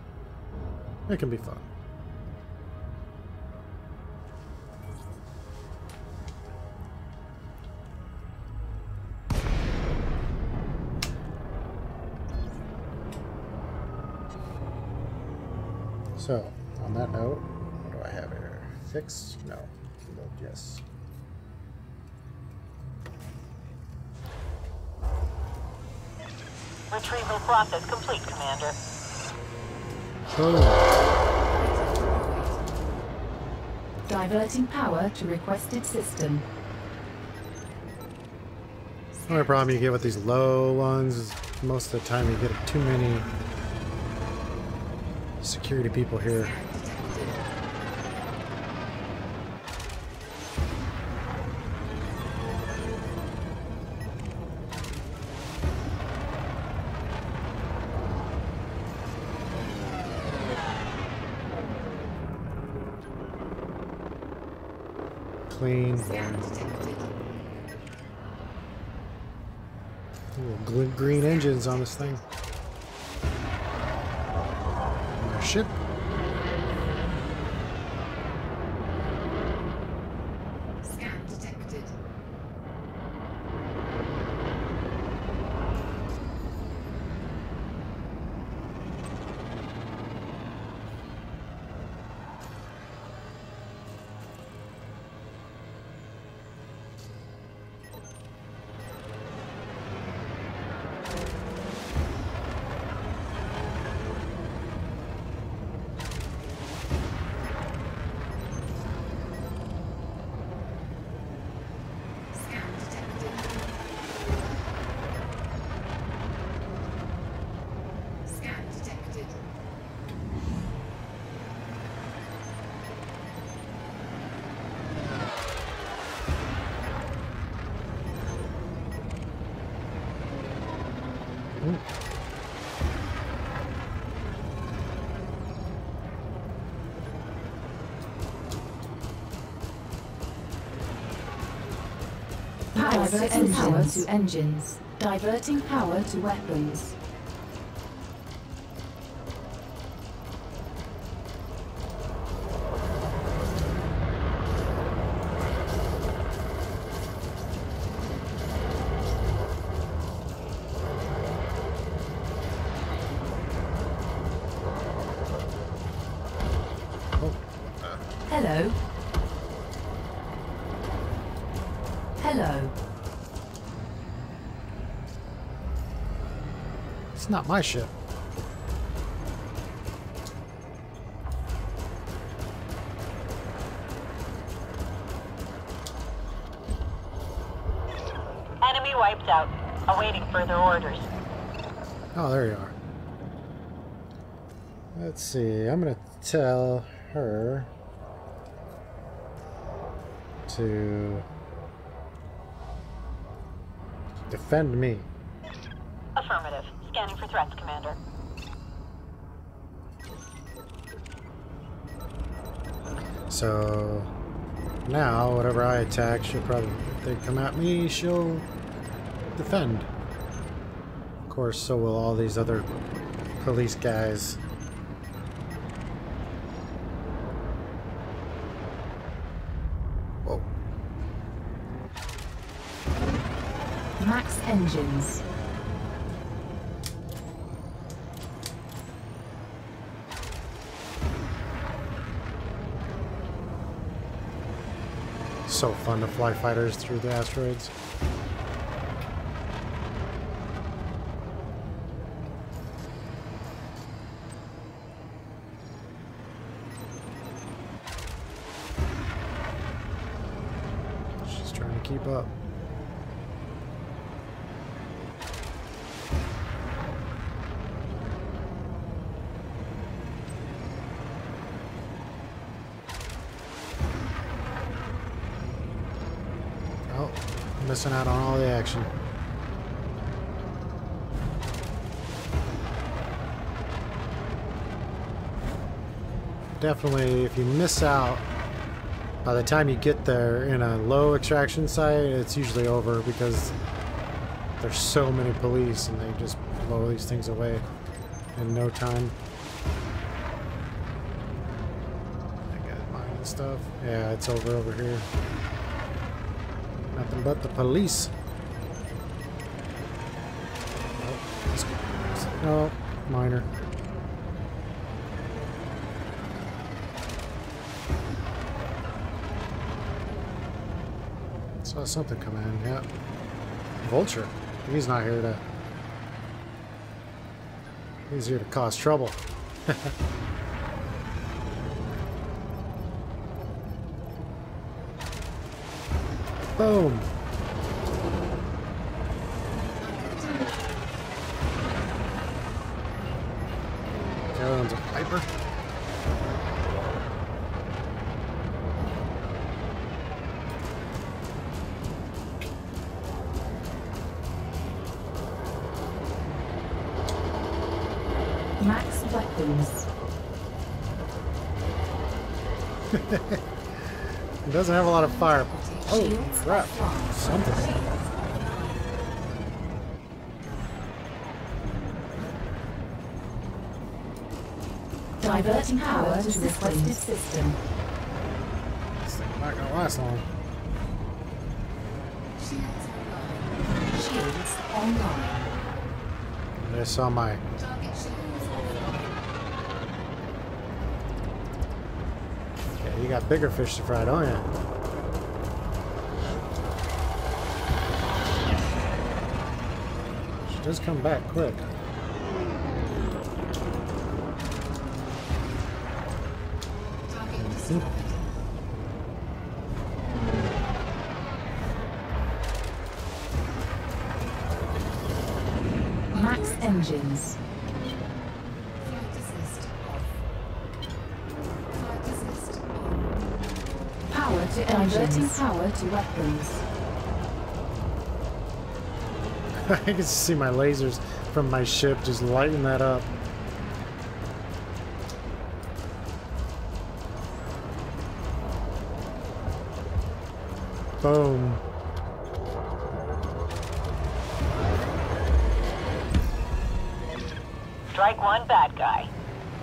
it can be fun. So, on that note, what do I have here? Fixed? No. Yes. Retrieval process complete, Commander. Diverting power to requested system. The only problem you get with these low ones is most of the time you get too many security people here. Clean. Ooh, green engines on this thing. Our ship. Scan detected. Diverting power to engines. Diverting power to weapons. It's not my ship. Enemy wiped out. Awaiting further orders. Oh, there you are. Let's see. I'm gonna tell her to defend me. Affirmative. Scanning for threats, Commander. So now, whatever I attack, she'll probably, if they come at me, she'll defend. Of course, so will all these other police guys. Whoa. Max engines. So fun to fly fighters through the asteroids. She's trying to keep up. Missing out on all the action. Definitely, if you miss out, by the time you get there in a low extraction site, it's usually over because there's so many police and they just blow these things away in no time. I got mine and stuff. Yeah, it's over here. Nothing but the police. Oh, minor. Saw something come in, yeah. Vulture. He's not here to... He's here to cause trouble. Boom. The other one's a Viper. Max weapons. It doesn't have a lot of fire. Oh, crap. Something. Diverting power to requested system. This thing's not gonna last long. Shields online. I saw my... Yeah, you got bigger fish to fry, don't you? She does come back quick. Max engines. Power to diverting power to weapons. I can see my lasers from my ship just lighting that up. Boom. Strike one, bad guy.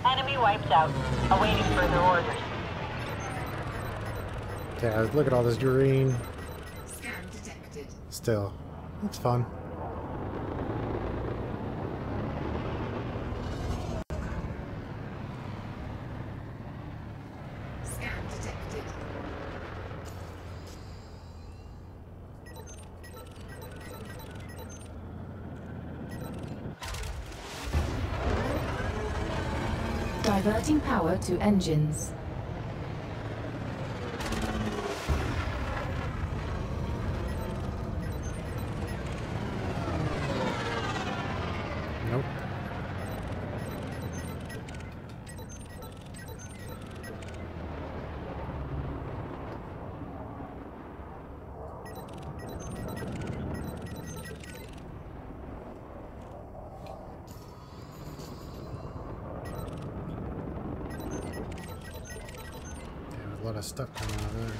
Enemy wiped out. Awaiting further orders. Yeah, look at all this green. Scan detected. Still, it's fun. Scan detected. Diverting power to engines. Nope. A lot of stuff coming out of there.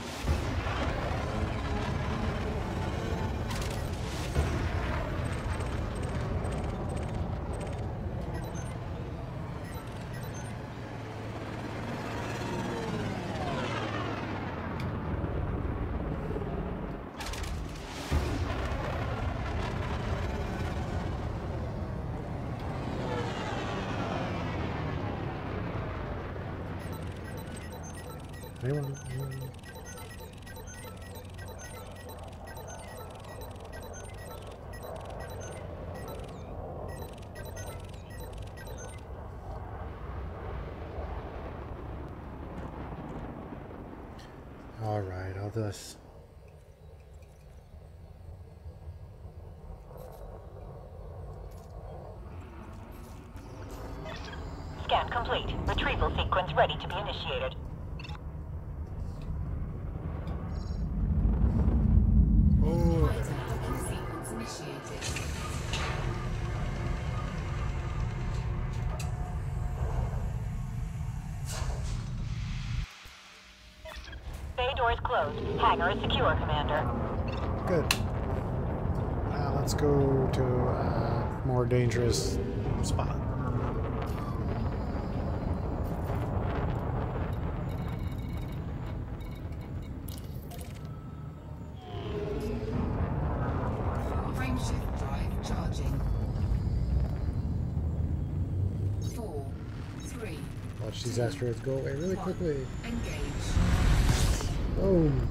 Anyone? All right, I'll just. Scan complete. Retrieval sequence ready to be initiated. Bay doors closed. Hangar is secure, Commander. Good. Now let's go to a more dangerous spot. Frameshift drive charging. 4, 3. Watch these asteroids go away really quickly. Engage. Boom.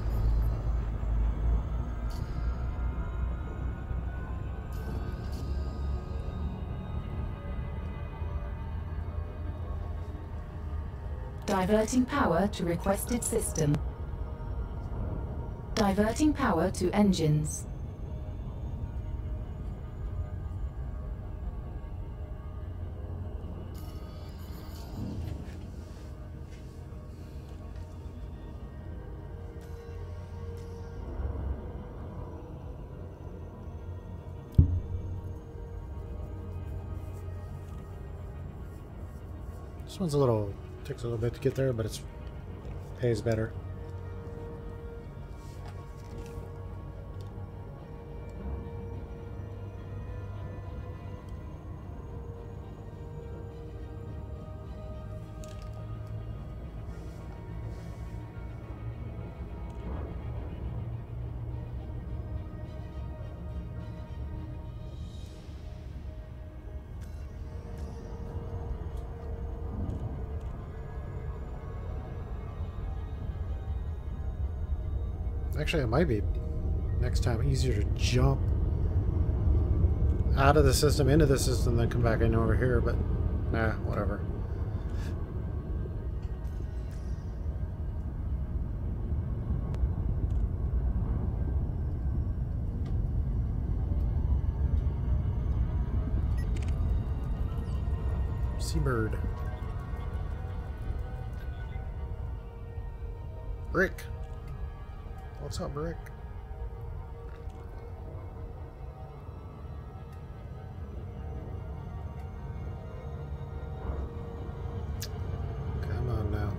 Diverting power to requested system. Diverting power to engines. This one's takes a little bit to get there, but it's pays better. Actually, it might be next time easier to jump out of the system into the system than come back in over here, but nah, whatever. Seabird. Brick. What's up, Brick? Come on now.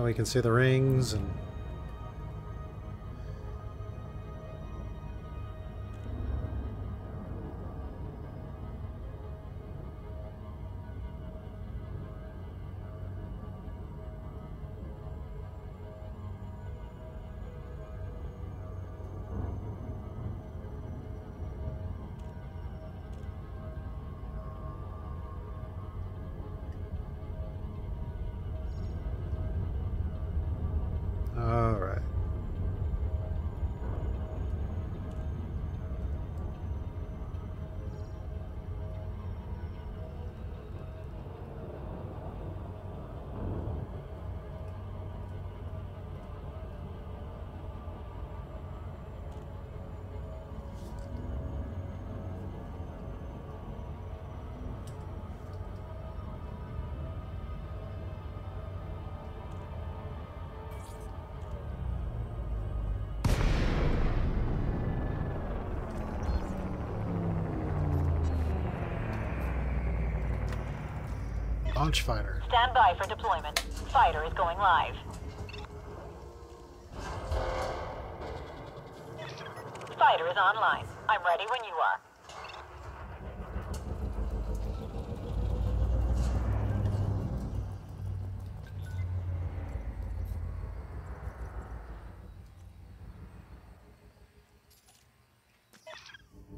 We can see the rings and Launch fighter. Stand by for deployment. Fighter is going live. Fighter is online. I'm ready when you are.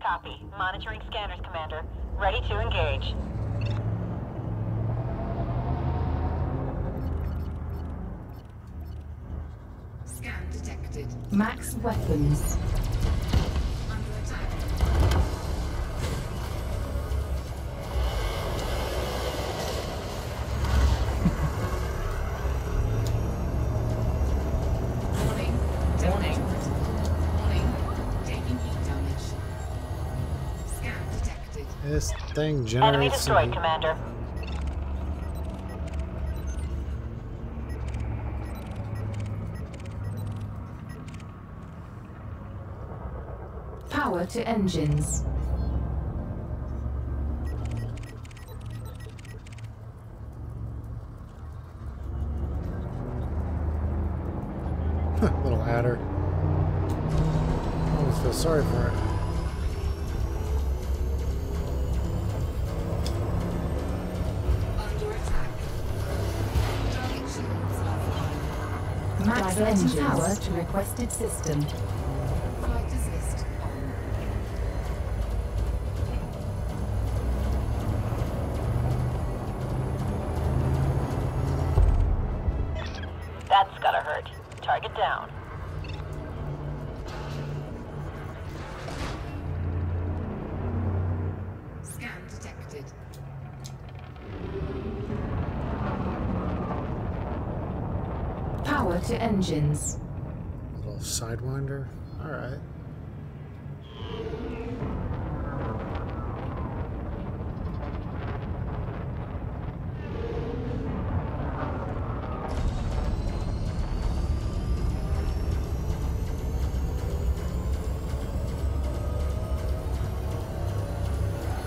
Copy. Monitoring scanners, Commander. Ready to engage. Scan detected. Max weapons. Under attack. Warning. Warning. Warning. Taking heat damage. Scan detected. This thing Enemy generates destroyed, some- Commander. Power to engines. little adder. I almost feel sorry for it. Under attack. Target shields offline. Diverting power to requested system. Flight assist on. That's gotta hurt. Target down. Scan detected. Power to engines. Little sidewinder. Alright.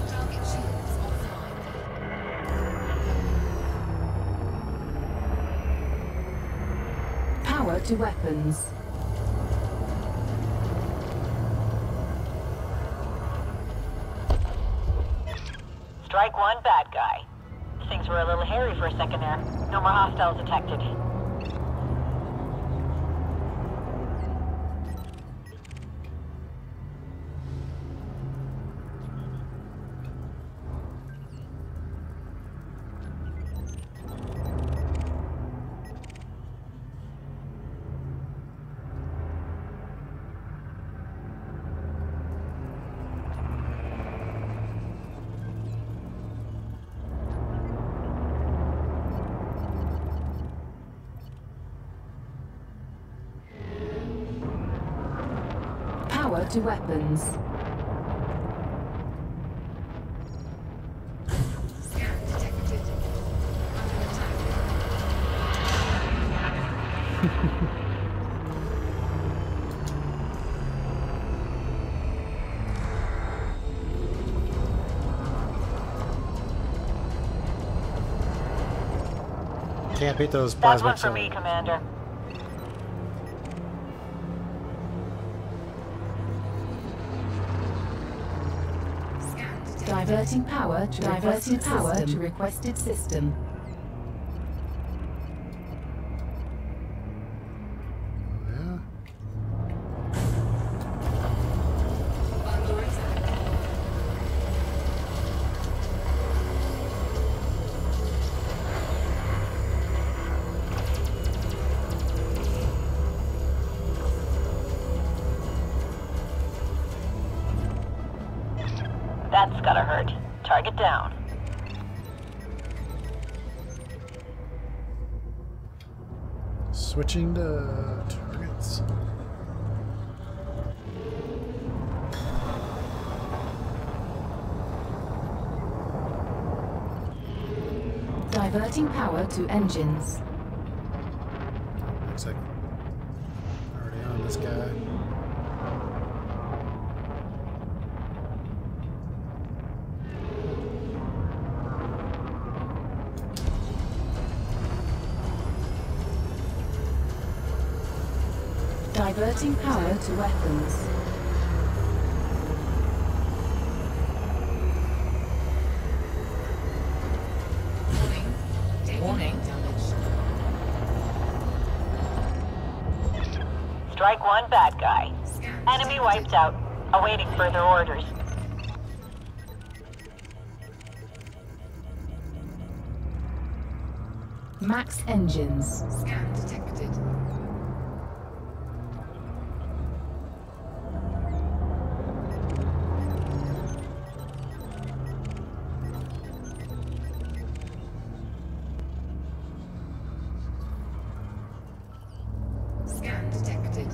Target shields offline. Power to weapons. Strike one, bad guy. Things were a little hairy for a second there. No more hostiles detected. Power to weapons. Scan detected. Under attack. Can't beat those That's plasma one for me, Commander. Scan detected. Diverting power to requested system. Yeah. Under attack. That's gotta hurt. Target down. Switching to targets. Diverting power to engines. Looks like already on this guy. Diverting power to weapons. Warning. Strike one, bad guy. Enemy wiped out. Awaiting further orders. Max engines. Scan detected. Scan detected.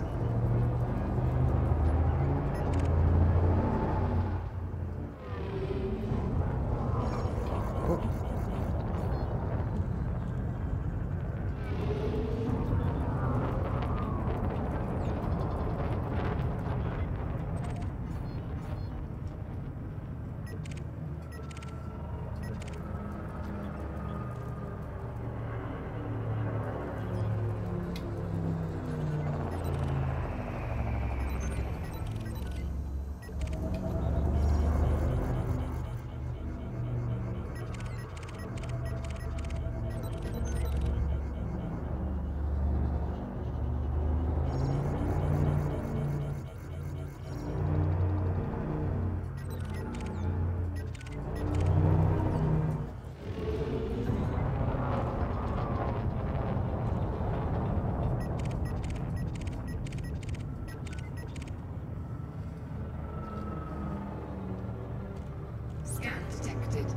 Scan detected.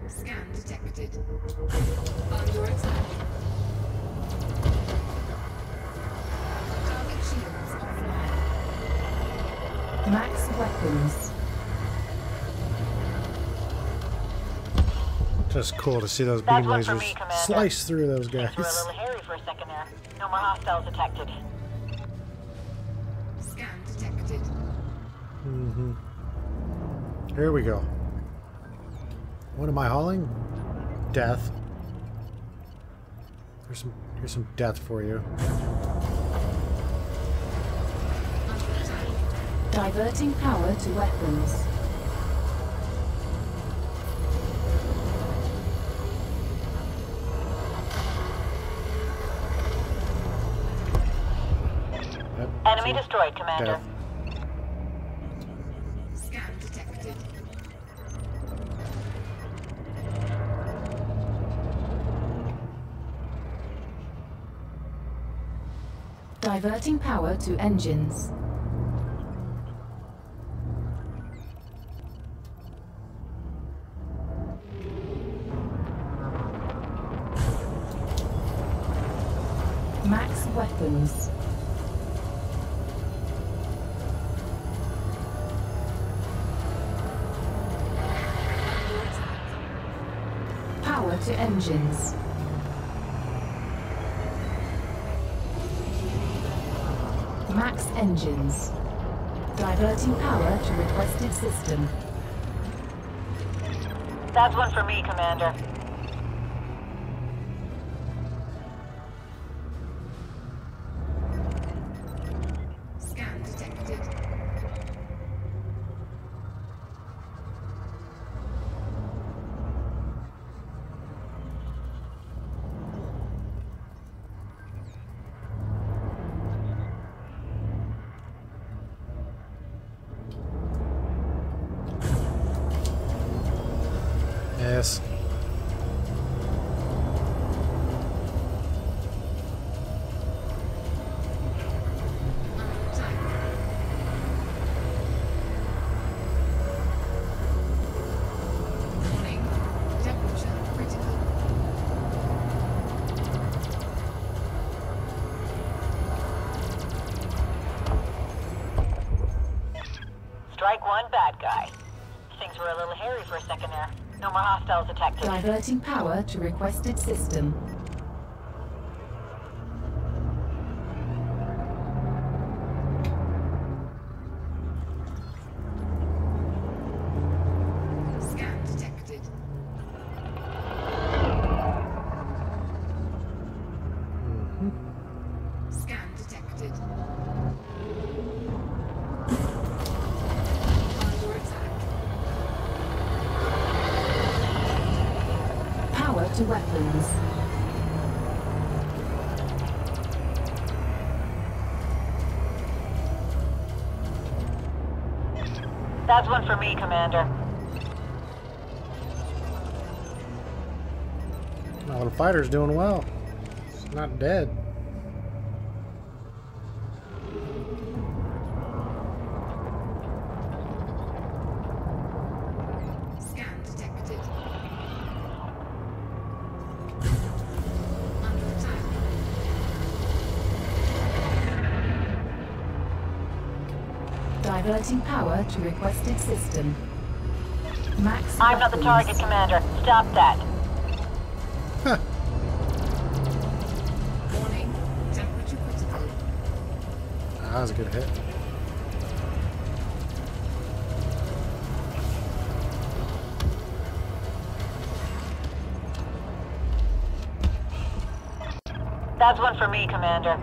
Scan detected. Under attack. Target shields offline. Max weapons. Just cool to see those That's beam one for lasers me, Commander. slice through those Things were a guys. little hairy for a second there. No more hostiles detected. Scan detected. Mm-hmm. Here we go. What am I hauling? Death. Here's some death for you. Diverting power to weapons. Enemy destroyed, Commander. Death. Scan detected. Diverting power to engines. Max weapons. Power to engines. Max engines. Diverting power to requested system. That's one for me, Commander. Scan detected. Yes. Warning. Temperature critical. Strike one, bad guy. Things were a little hairy for a second there. No more hostiles detected. Diverting power to requested system. Scan detected. Scan detected. Under attack. Power to weapons. That's one for me, Commander. My little fighter's doing well. It's not dead. Scan detected. Under attack. Diverting power to requested system. Max I'm not the weapons. target, Commander. Stop that. Warning. Temperature critical. That was a good hit. That's one for me, Commander.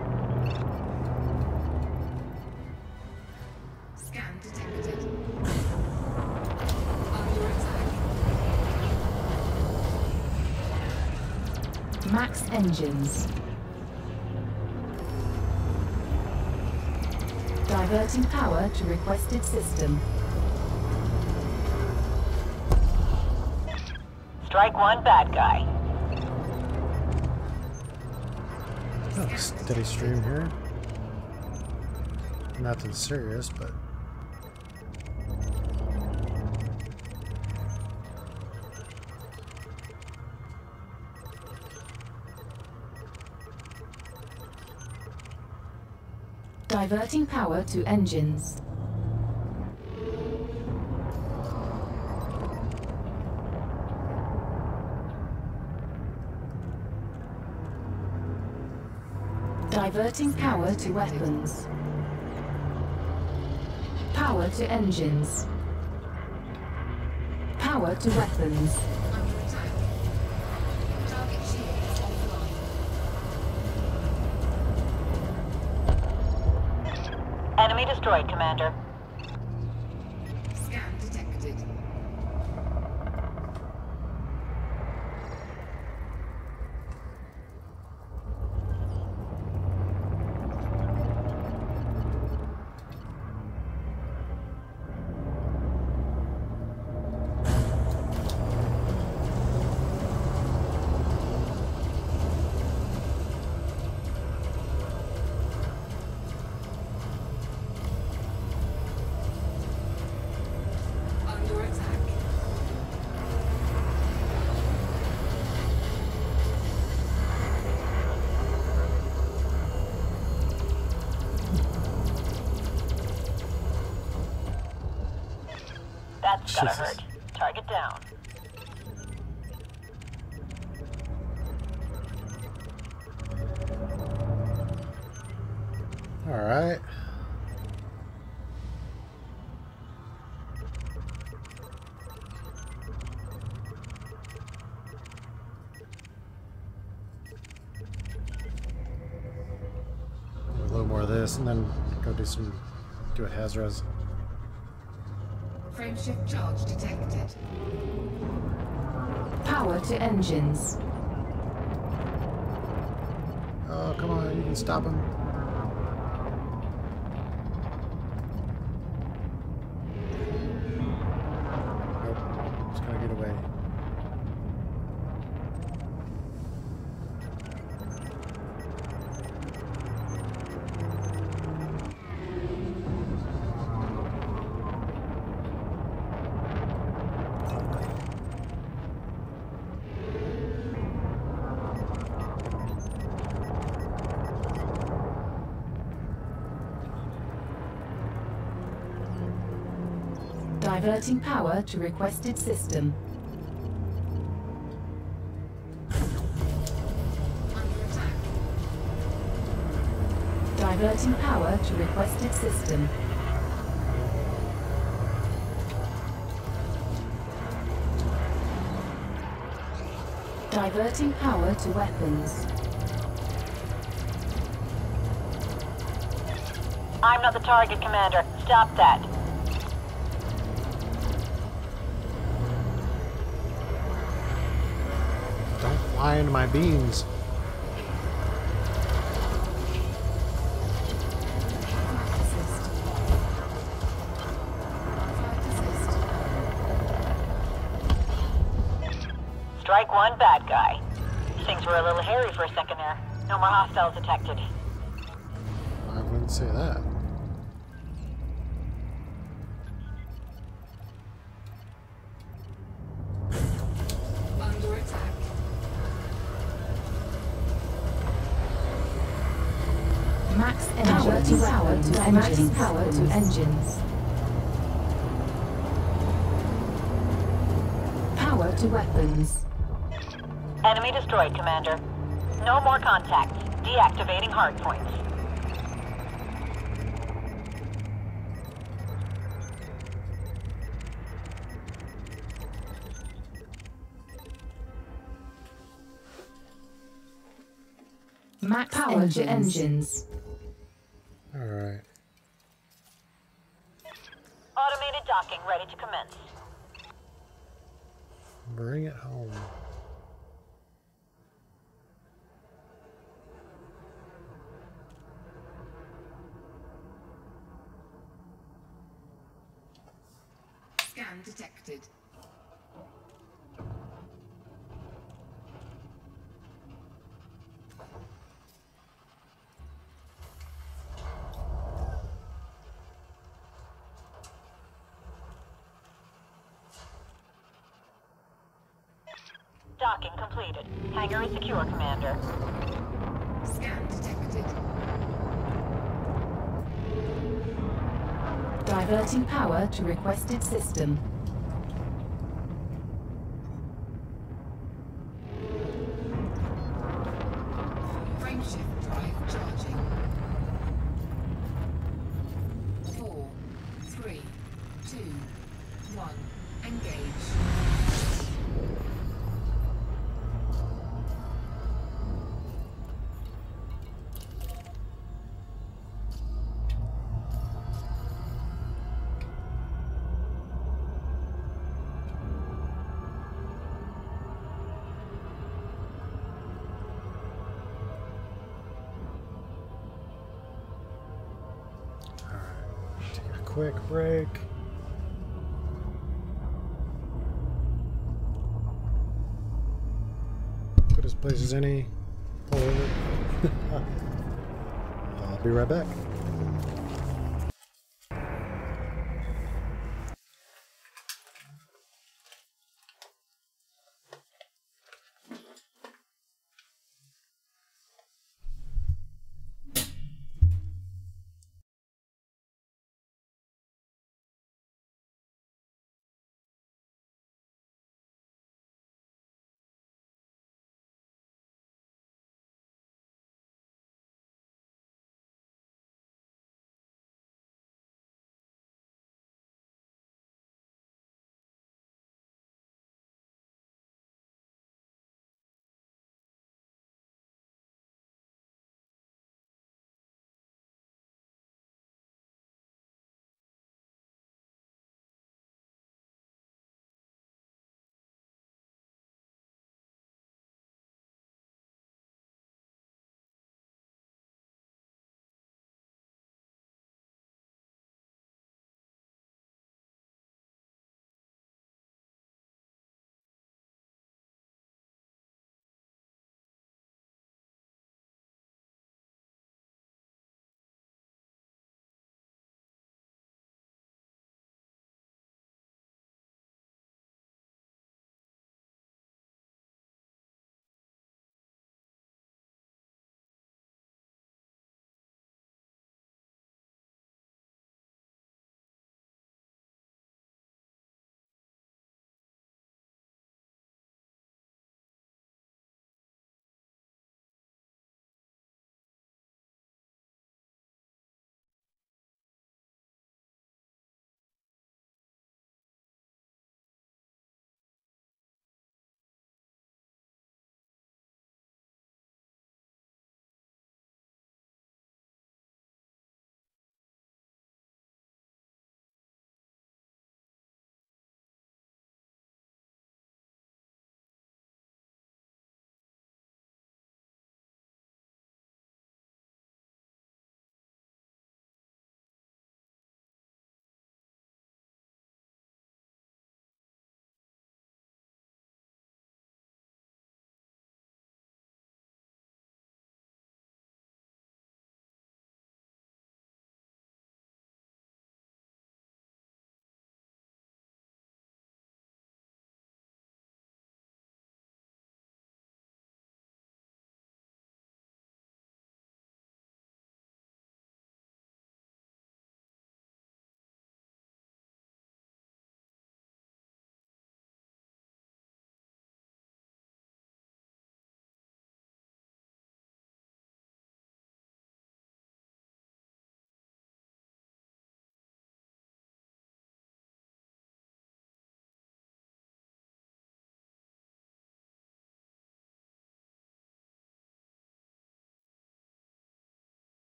Scan detected. Under attack. Max engines. Diverting power to requested system. Strike one, bad guy. Oh, steady stream here. Nothing serious, but Diverting power to engines. Diverting power to weapons. Power to engines. Power to weapons. Under attack. Target shields offline. Enemy destroyed, Commander. Scan detected. Under attack. That's gotta Jesus. hurt. Target down. all right. A little more of this, and then go do a Hazres. Frameshift charge detected. Power to engines. Oh, come on, you can stop him. Nope, just gonna get away. Diverting power to requested system. Under attack. Diverting power to requested system. Diverting power to weapons. I'm not the target, Commander. Stop that. Don't fly into my beams. Strike one, bad guy. Things were a little hairy for a second there. No more hostiles detected. I wouldn't say that. Under attack. Max energy power to engines. Power to weapons. Enemy destroyed, Commander. No more contacts. Deactivating hardpoints. Max power to engines. Alright. Automated docking ready to commence. Bring it home. Scan detected. Docking completed. Hangar is secure, Commander. Scan detected. Diverting power to requested system. Frameshift drive charging. 4, 3, 2, 1. Engage. Take a quick break. Good as place as any. Pull over. I'll be right back.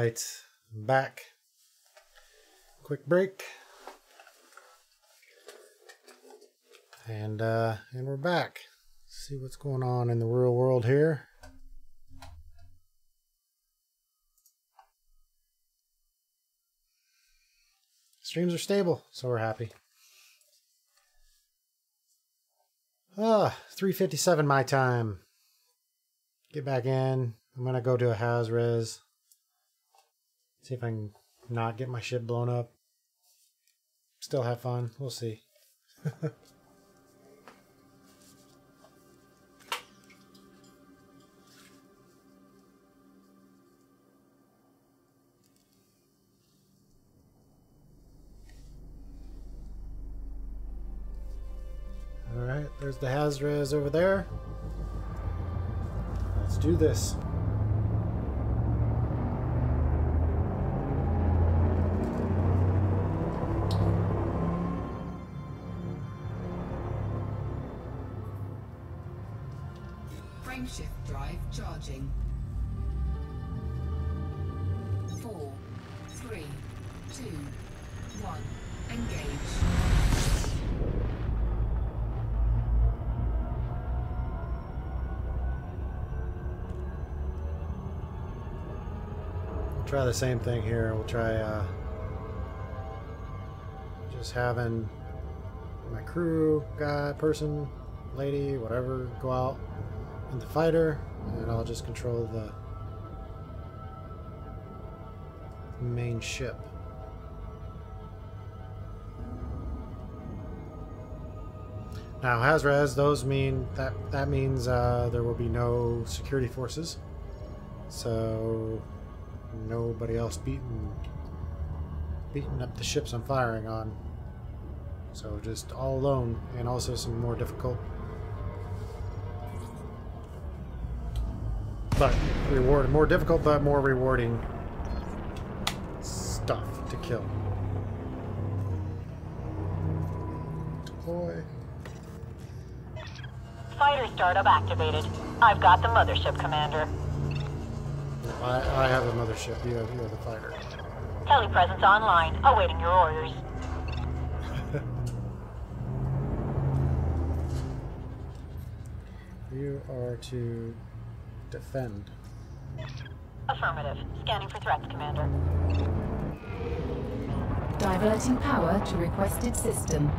right, I'm back. Quick break. And we're back. Let's see what's going on in the real world here. Streams are stable, so we're happy. 3:57 my time. Get back in. I'm gonna go to a Haz-Res. See if I can not get my ship blown up. Still have fun. We'll see. Alright, there's the Haz-Res over there. Let's do this. Frameshift drive charging. 4, 3, 2, 1. Engage. Try the same thing here. We'll try just having my crew, guy, person, lady, whatever, go out in the fighter, and I'll just control the main ship. Now, Haz-Res, those mean that means there will be no security forces, so nobody else beating up the ships I'm firing on. So just all alone, and also some more difficult, but more difficult but more rewarding stuff to kill. Deploy. Fighter startup activated. I've got the mothership, Commander. I have a mothership. You have the fighter. Heli presence online, awaiting your orders. You are to defend. Affirmative. Scanning for threats, Commander. Diverting power to requested system.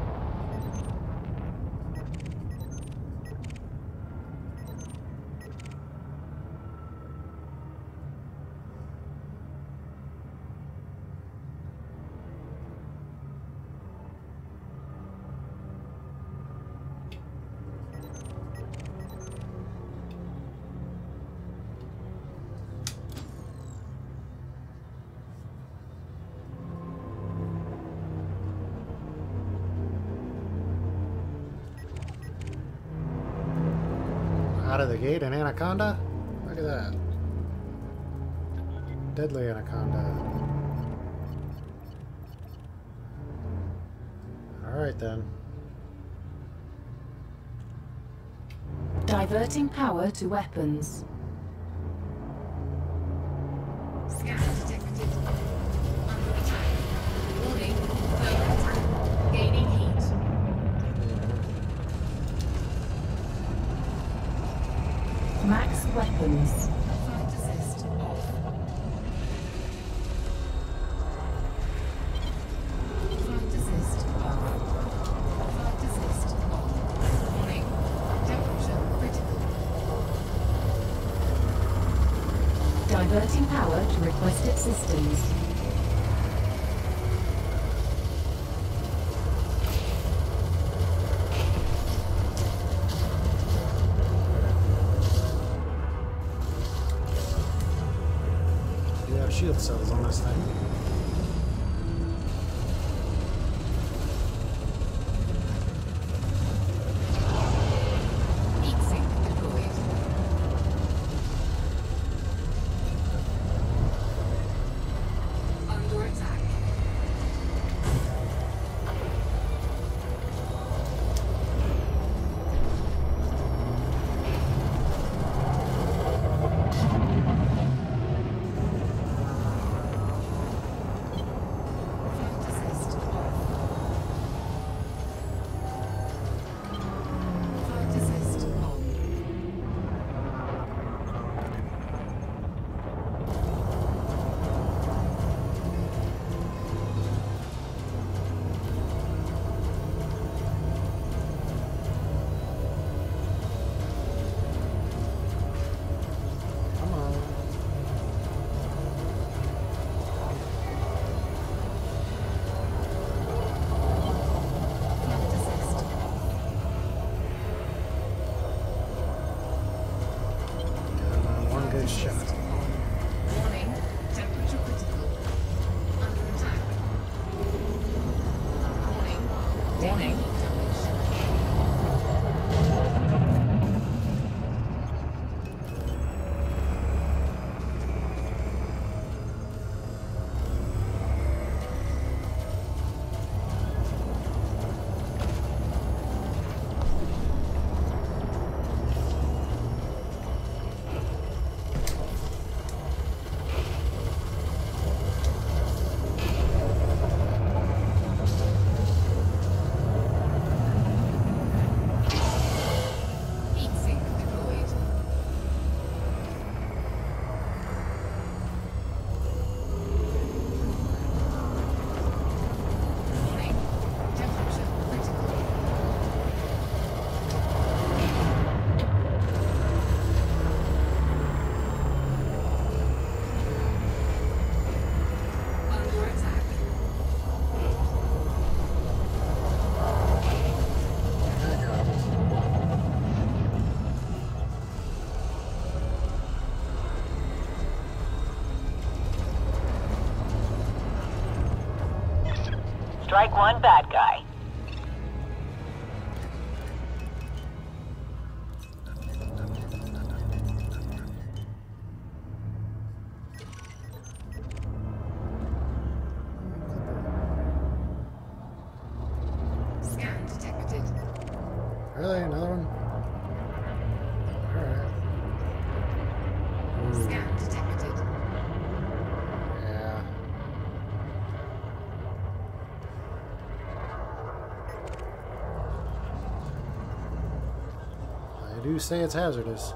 Out of the gate, an anaconda? Look at that. Deadly anaconda. Alright then. Diverting power to weapons. Scan detected. Under attack. Warning. Under attack. Gaining heat. Max weapons. Flight assist off. Flight assist off. Flight assist off. Warning. Temperature critical. Diverting power to requested systems. Shield cells on this thing. Heat sink deployed. Under attack. Strike one bad guy. Scan detected. Really? Another one? Alright. Scan detected. Yeah. I do say it's hazardous.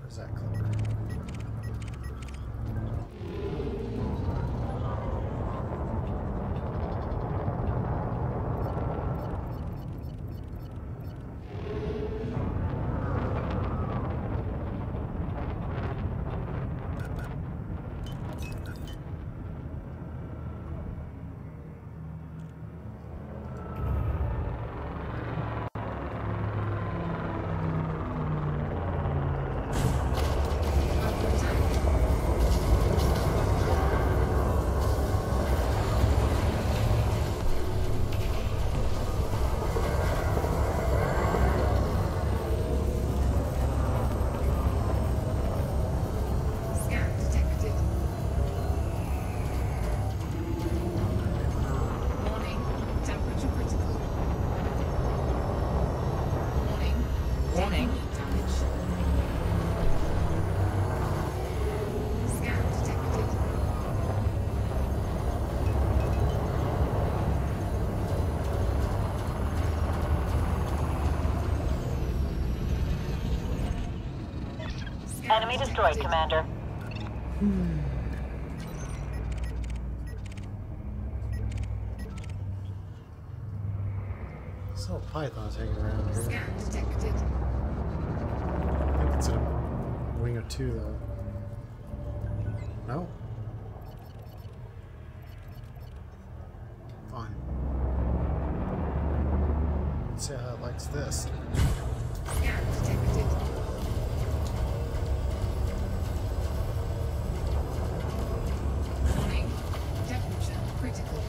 Where's that clipper? Scan detected. Warning, temperature critical. Warning, damage. Scan detected. Enemy destroyed, Commander. This little python's hanging around here. Scan detected. I think it's a wing or two, though. No? Fine. Let's see how it likes this. Scan detected. Warning, temperature critical.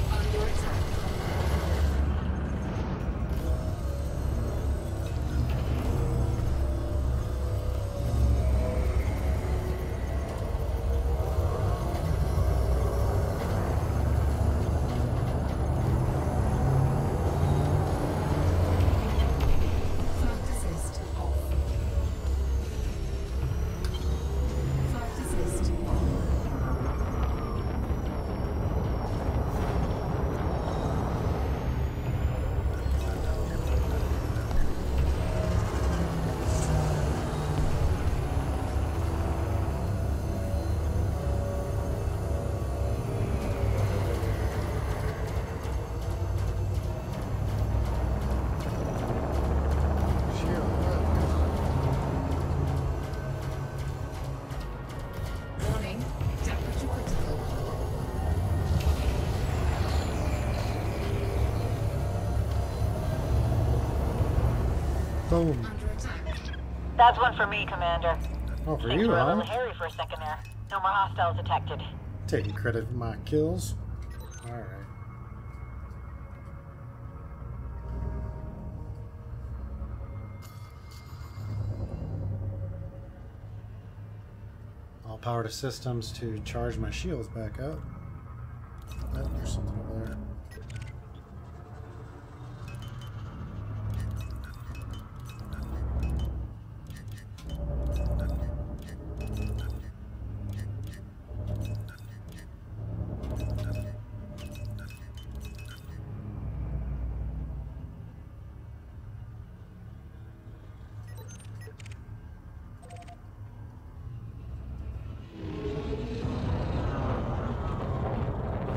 Under attack. Flight assist off. Flight assist on. Warning, temperature critical. Boom. Under attack. That's one for me, Commander. Oh, for Things you, were a huh? little hairy for a second there. No more hostiles detected. Taking credit for my kills. Alright. All power to systems to charge my shields back up. Oh, there's something over there.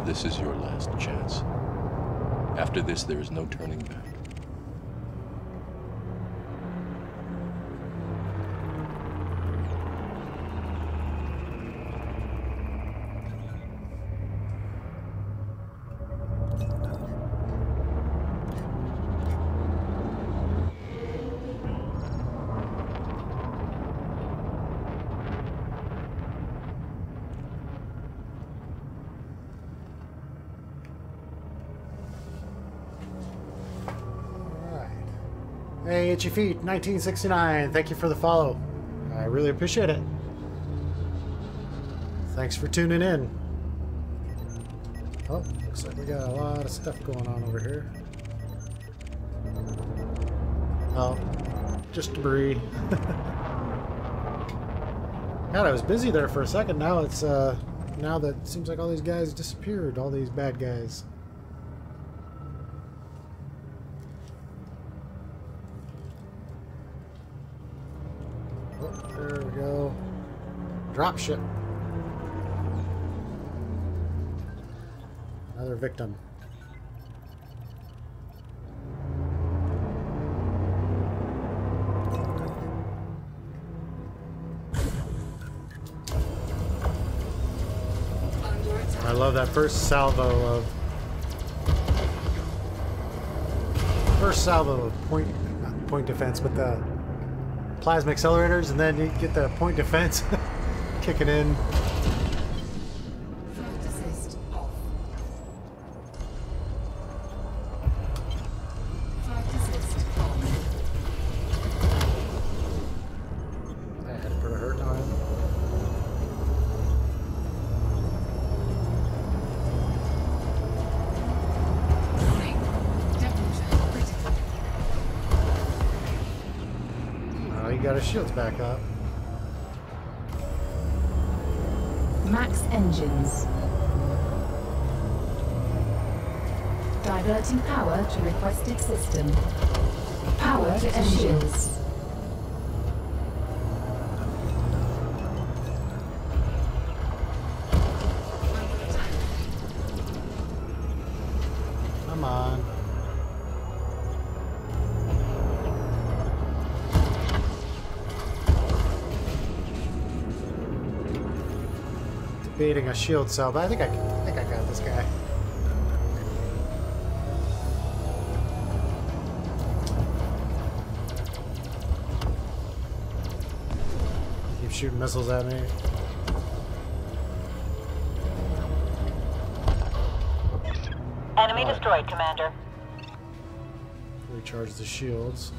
This is your last chance. After this, there is no turning back. Hey, Itchy Feet, 1969. Thank you for the follow. I really appreciate it. Thanks for tuning in. Oh, looks like we got a lot of stuff going on over here. Oh, just debris. God, I was busy there for a second. Now it's, now that it seems like all these guys disappeared, all these bad guys. There we go. Dropship. Another victim. I love that first salvo of not point defense, but the plasma accelerators, and then you get the point defense kicking in. Flight assist off. Flight assist on. I had to put a hurt on him. Got his shields back up. Max engines. Diverting power to requested system. Power to engines. Come on. Beating a shield cell, but I think I got this guy. Keep shooting missiles at me. Enemy destroyed, Commander. Recharge the shields.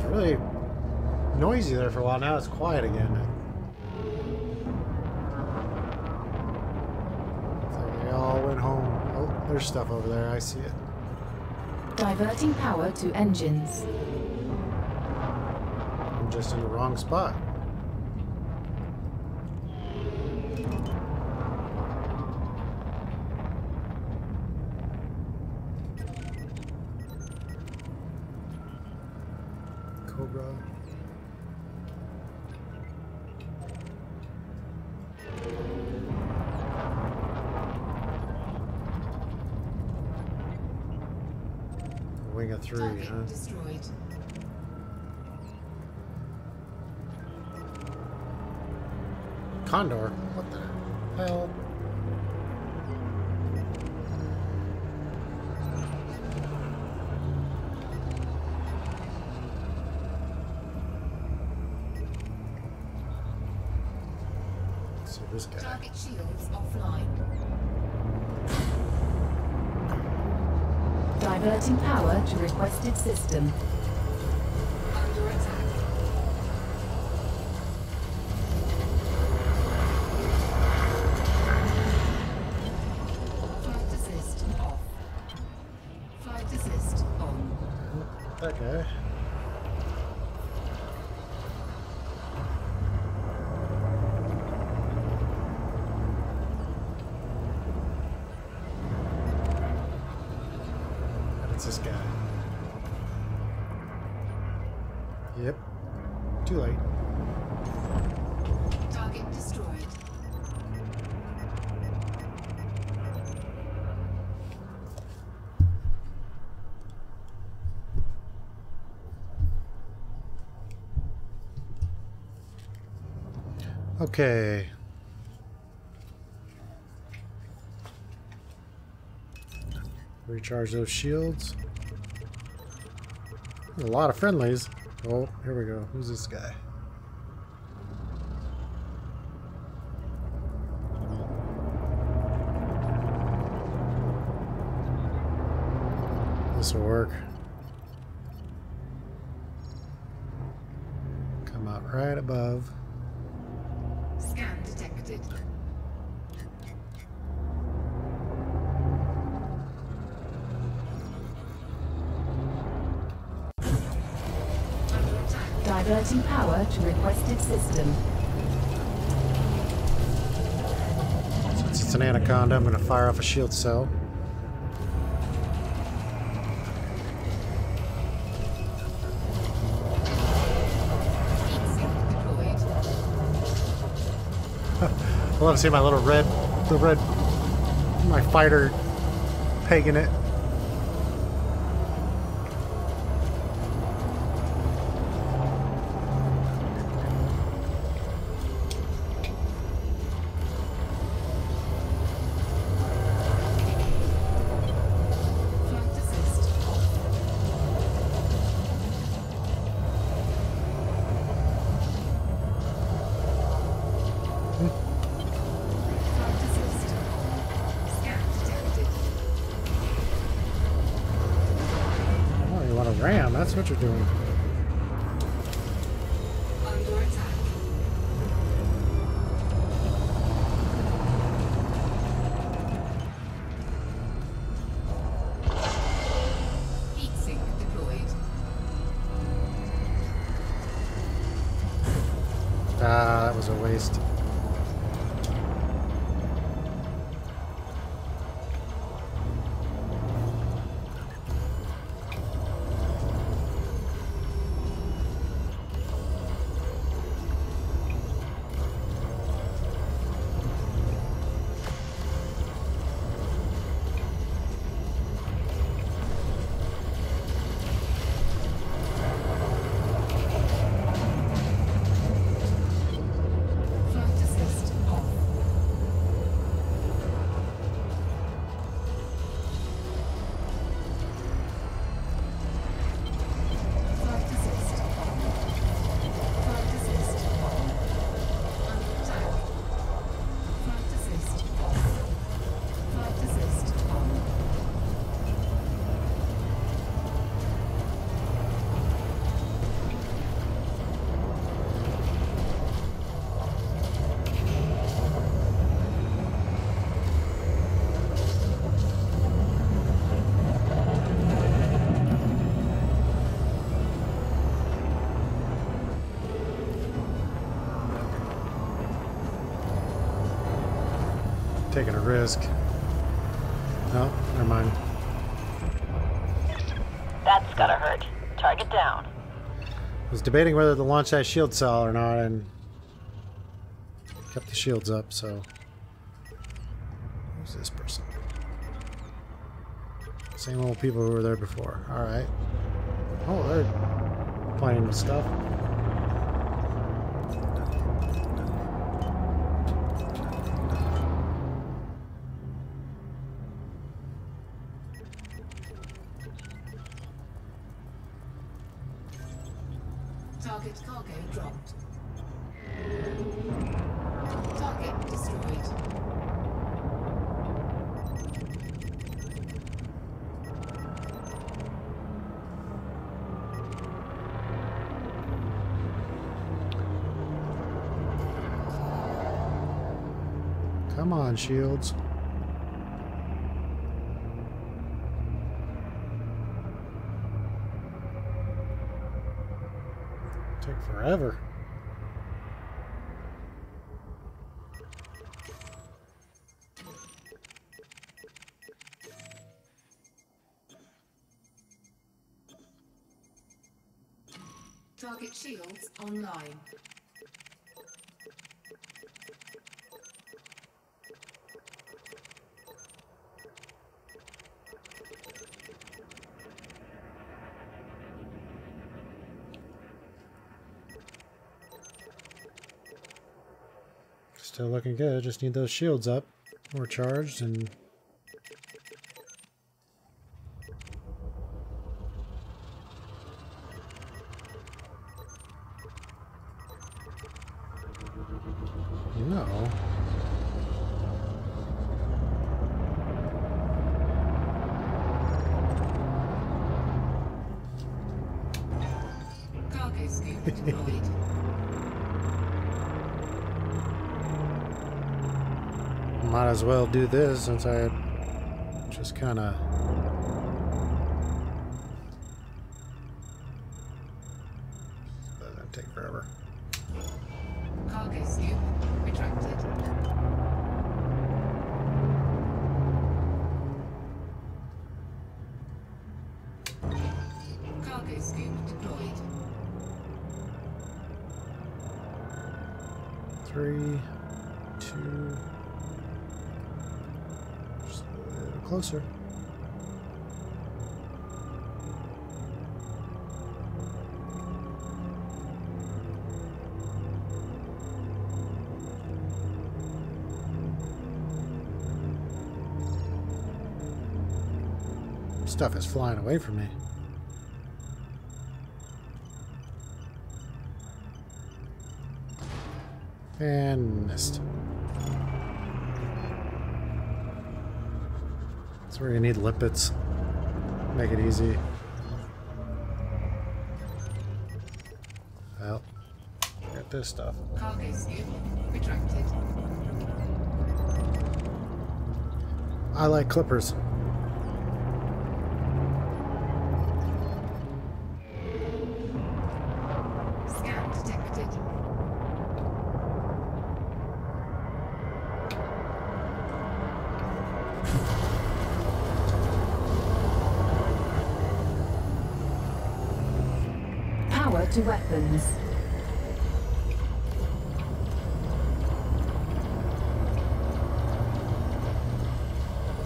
Really noisy there for a while. Now it's quiet again. So they all went home. Oh, there's stuff over there. I see it. Diverting power to engines. I'm just in the wrong spot. Cobra. Wing of 3, huh? Destroyed. Condor? What the hell? This guy. Target shields offline. Diverting power to requested system. Under attack. Flight assist off. Flight assist on. That guy. It's this guy. Yep. Too late. Target destroyed. Okay. Recharge those shields. There's a lot of friendlies. Oh, here we go. Who's this guy? This will work. Come out right above. Scan detected. Diverting power to requested system. Since it's an anaconda, I'm going to fire off a shield cell. I love to see my little my fighter pegging it. Ram, that's what you're doing. Under attack. Heat sink deployed. Ah, that was a waste. Taking a risk. No, never mind. That's gotta hurt. Target down. I was debating whether to launch that shield cell or not, and kept the shields up, so... Who's this person? Same old people who were there before. Alright. Oh, they're playing with stuff. Target cargo dropped. Target destroyed. Come on, shields. Take forever. Target shields online. Still looking good. Just need those shields up or charged and no. Cargo scoop deployed. Might as well do this since I just kind of doesn't take forever. Cargo scoop retracted. Cargo scoop deployed. 3, 2. Just a little closer. Stuff is flying away from me. And missed. That's where you need limpets. Make it easy. Well, got this stuff. Cargo scoop retracted. I like clippers. Scan detected. Power to weapons.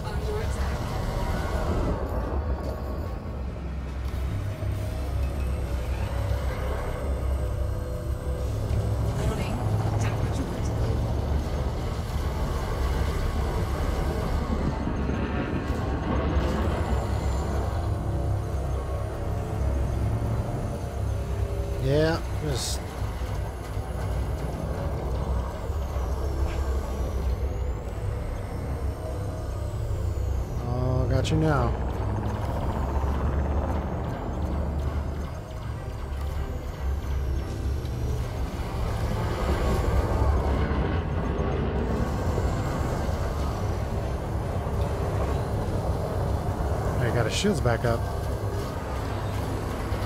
Under attack. Warning. Temperature critical. Yeah, just oh, got you now. I got his shields back up.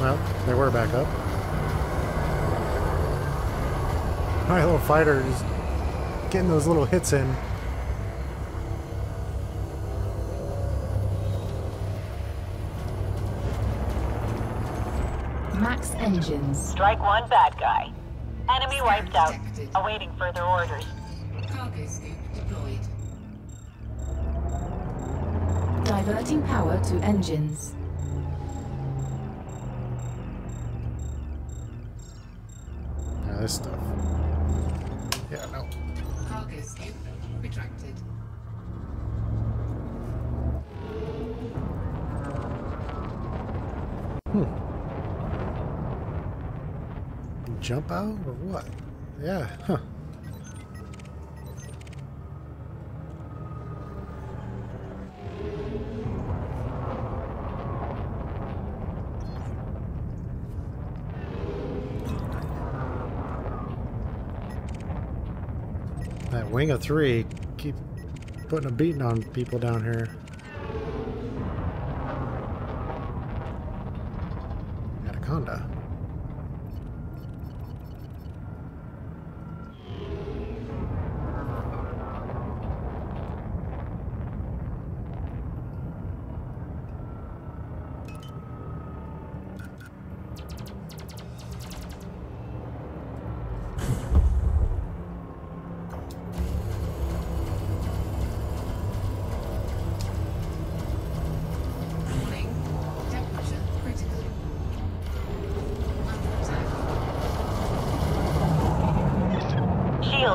Well, they were back up. My little fighter is getting those little hits in. Max engines. Strike one bad guy. Enemy wiped out. Awaiting further orders. Cargo scoop deployed. Diverting power to engines. Now this stuff. Yeah, no. Cargo scoop retracted. Jump out or what? Yeah, huh. That wing of 3 keep putting a beating on people down here. Anaconda.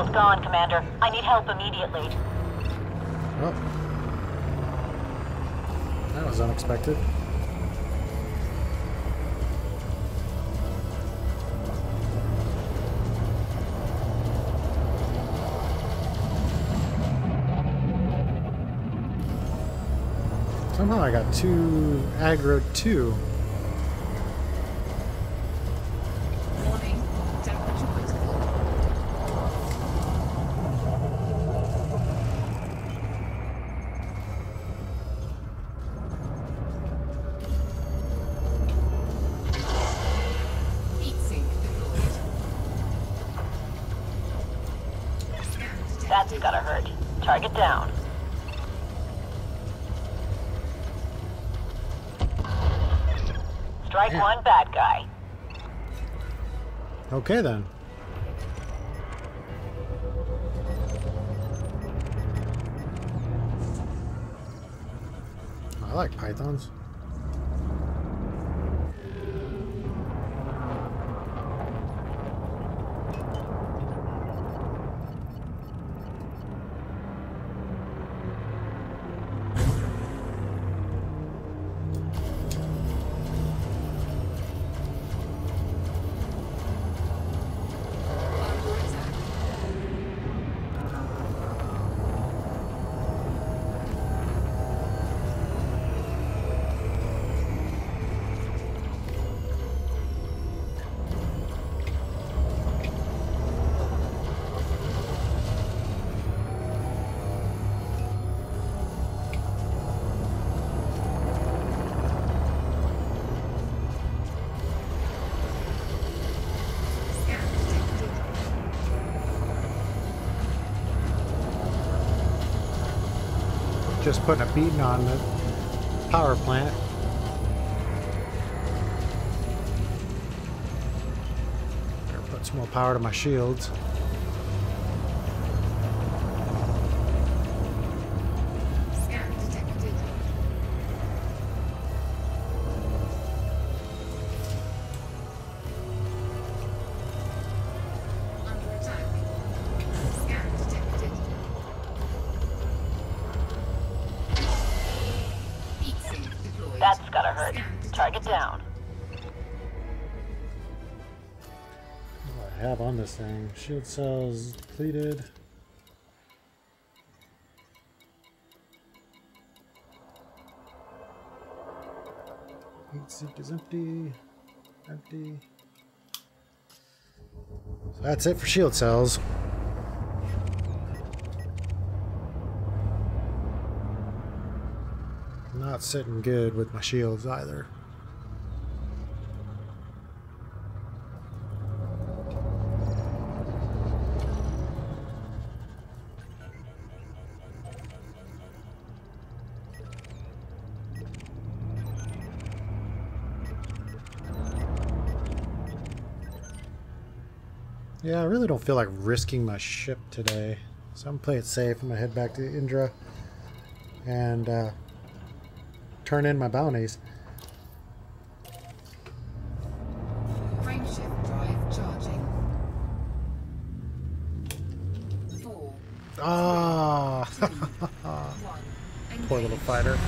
Signal's gone, Commander. I need help immediately. Oh. That was unexpected. Somehow I got too aggro too. Warning, temperature critical. Heat sink deployed. That's gotta hurt. Target down. Strike one, bad guy. Okay then. I like pythons. Just putting a beating on the power plant. Better put some more power to my shields. Scan detected. Under attack. Scan detected. Heat sink deployed. That's gotta hurt. Target down. What do I have on this thing? Shield cells depleted. Heat sink is empty. Empty. So that's it for shield cells. Not sitting good with my shields either. Yeah, I really don't feel like risking my ship today. So I'm playing it safe. I'm going to head back to Indra and turn in my bounties. Frameshift drive charging. 4. Ah! Poor little fighter.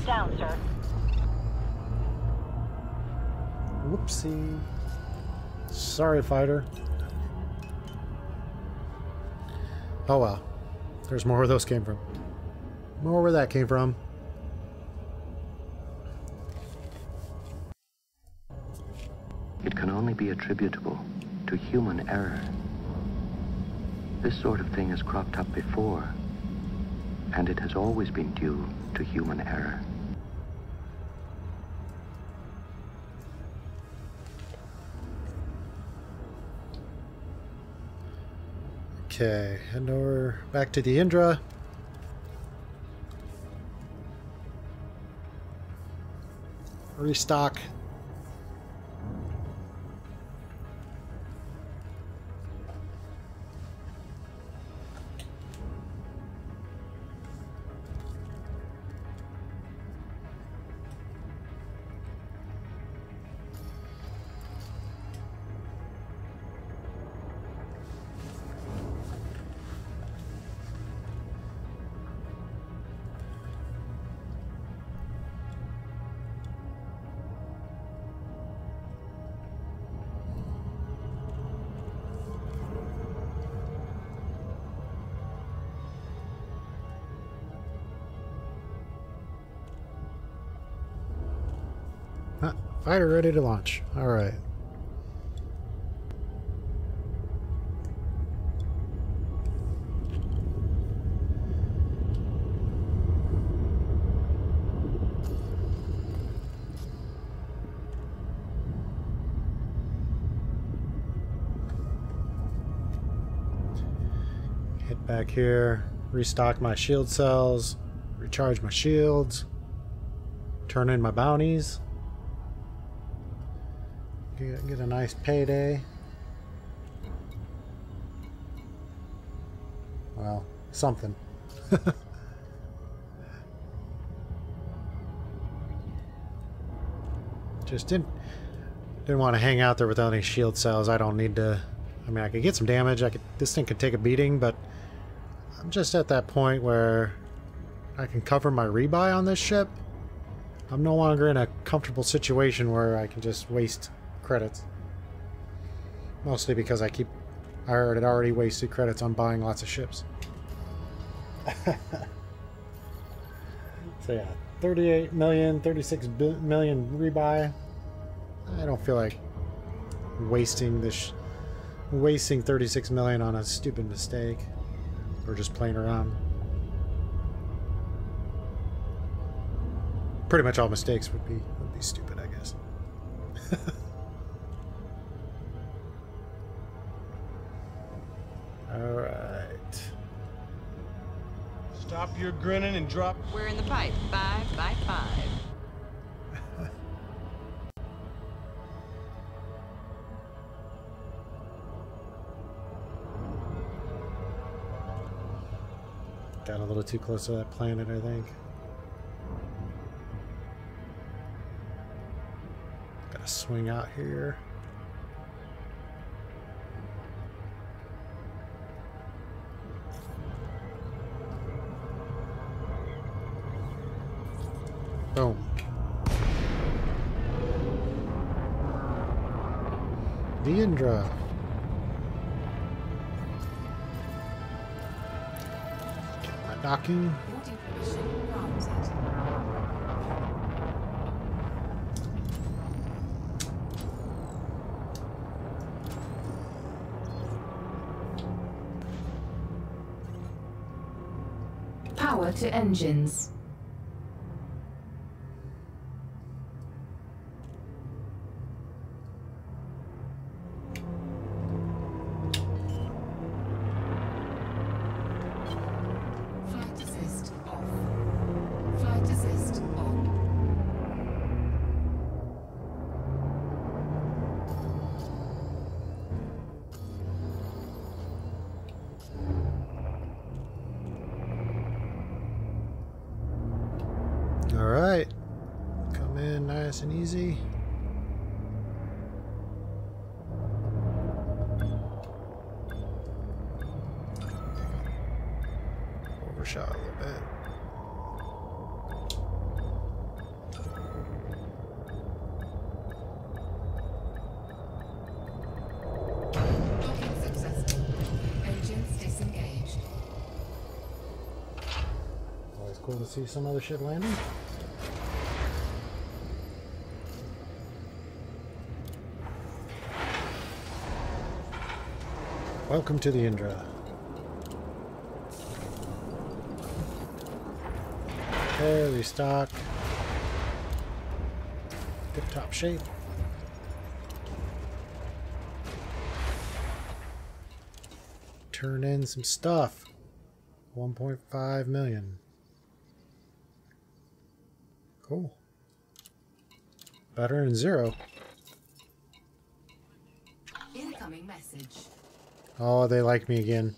Down, sir. Whoopsie. Sorry, fighter. Oh well. There's more where those came from. More where that came from. It can only be attributable to human error. This sort of thing has cropped up before, and it has always been due to human error. Okay, heading over back to the Indra. Restock. Ah, fighter ready to launch. Alright. Hit back here, restock my shield cells, recharge my shields, turn in my bounties, get a nice payday. Well, something. Just didn't want to hang out there without any shield cells. I don't need to. I mean, I could get some damage. This thing could take a beating, but I'm just at that point where I can cover my rebuy on this ship. I'm no longer in a comfortable situation where I can just waste credits. Mostly because I had already wasted credits on buying lots of ships. So yeah, 38 million, 36 million rebuy. I don't feel like wasting wasting 36 million on a stupid mistake. Or just playing around. Pretty much all mistakes would be stupid, I guess. Alright. Stop your grinning and drop. We're in the pipe. 5 by 5. Got a little too close to that planet, I think. Gotta swing out here. Boom. The Indra. Docking. Power to engines. Alright. Come in nice and easy. Overshot a little bit. Docking successful. Engines disengaged. Always cool to see some other ship landing. Welcome to the Indra. Okay, restock. Tip top shape. Turn in some stuff. 1.5 million. Cool. Better than 0. Incoming message. Oh, they like me again.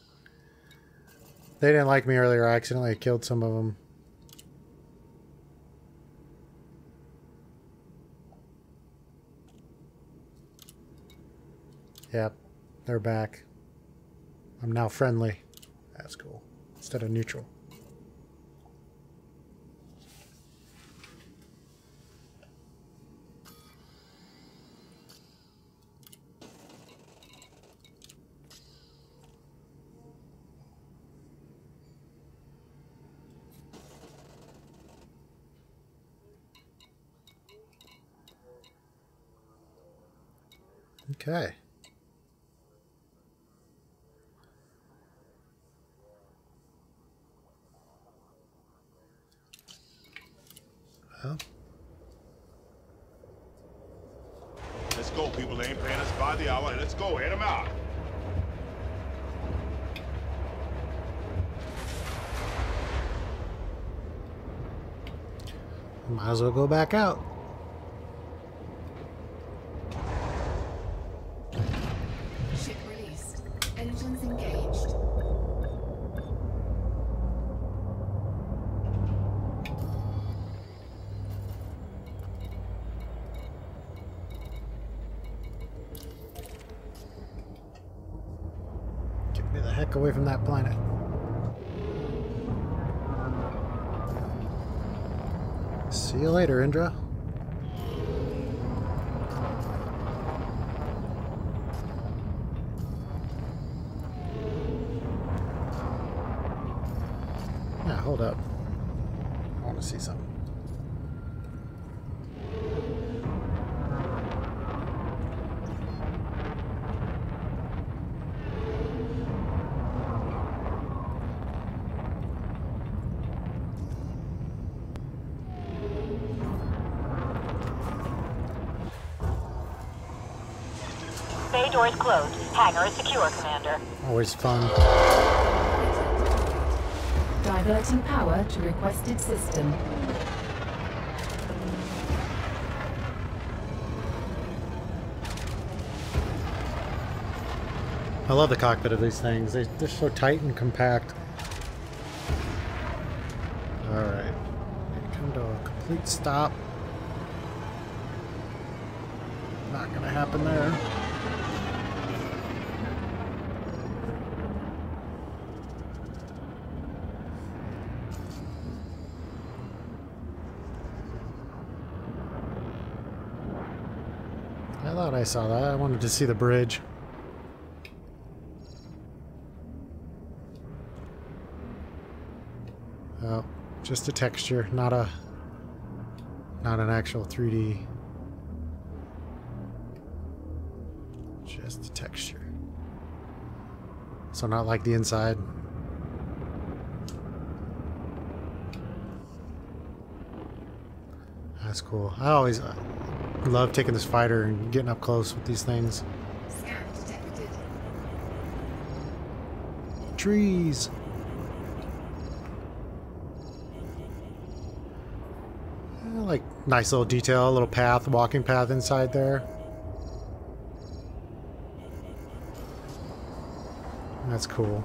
They didn't like me earlier. I accidentally killed some of them. Yep, they're back. I'm now friendly. That's cool. Instead of neutral. Okay. Well. Let's go, people. They ain't paying us by the hour. Let's go. Head them out. Might as well go back out. Ship released. Engines engaged. Get me the heck away from that planet. See you later, Indra. Yeah, hold up. I want to see something. Bay doors closed. Hangar is secure, Commander. Always fun. Diverting power to requested system. I love the cockpit of these things. They're so tight and compact. Alright. Come to a complete stop. Not gonna happen there. I thought I saw that. I wanted to see the bridge. Oh, just a texture, not an actual 3D. Just a texture. So not like the inside. That's cool. I always love taking this fighter and getting up close with these things. Scan detected. Trees. Like nice little detail, a little path, walking path inside there. That's cool.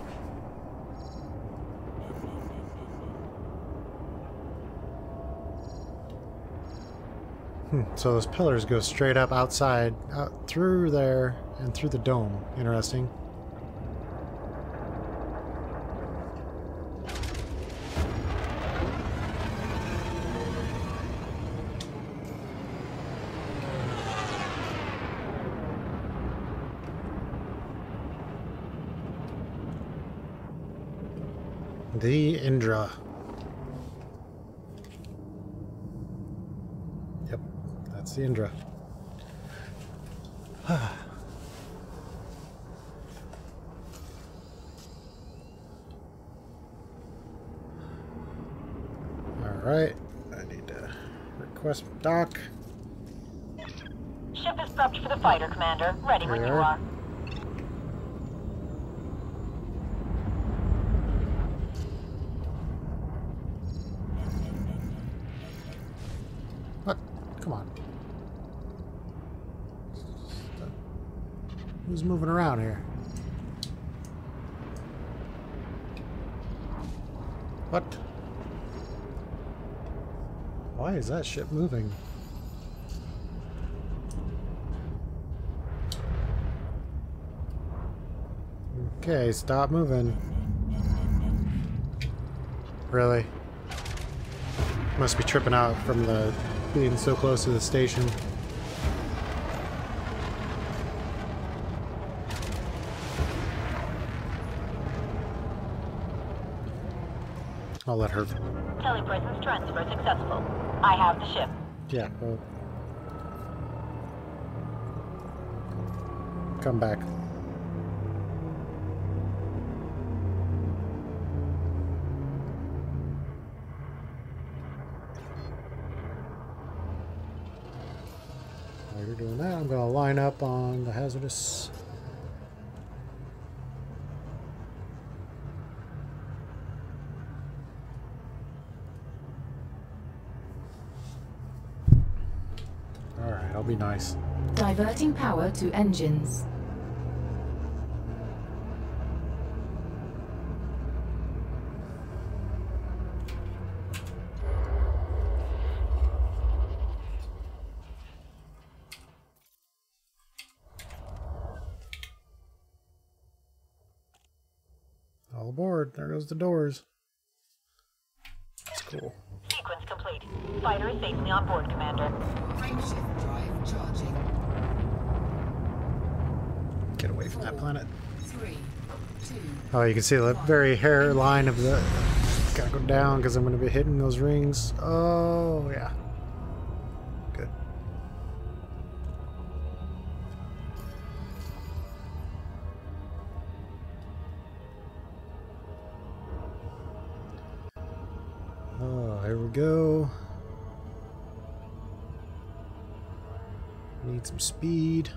So those pillars go straight up outside, out through there, and through the dome. Interesting. The Indra. Yep, that's the Indra. Alright, I need to request dock. Ship is prepped for the fighter, Commander. Ready when you are. What? Come on. Who's moving around here? What? Why is that ship moving? Okay, stop moving. Really? Must be tripping out from the being so close to the station. I'll let her. Telepresence transfer successful. I have the ship. Yeah. Well. come back. While you're doing that, I'm going to line up on the hazardous. Alright, I'll be nice. Diverting power to engines. All aboard. There goes the doors. That's cool. Sequence complete. Fighter is safely on board, Commander. Frameshift drive charging. Get away from that planet. 3, 2. Oh, you can see the very hairline of the... Gotta go down because I'm going to be hitting those rings. Oh, yeah. Good. Oh, here we go. Need some speed.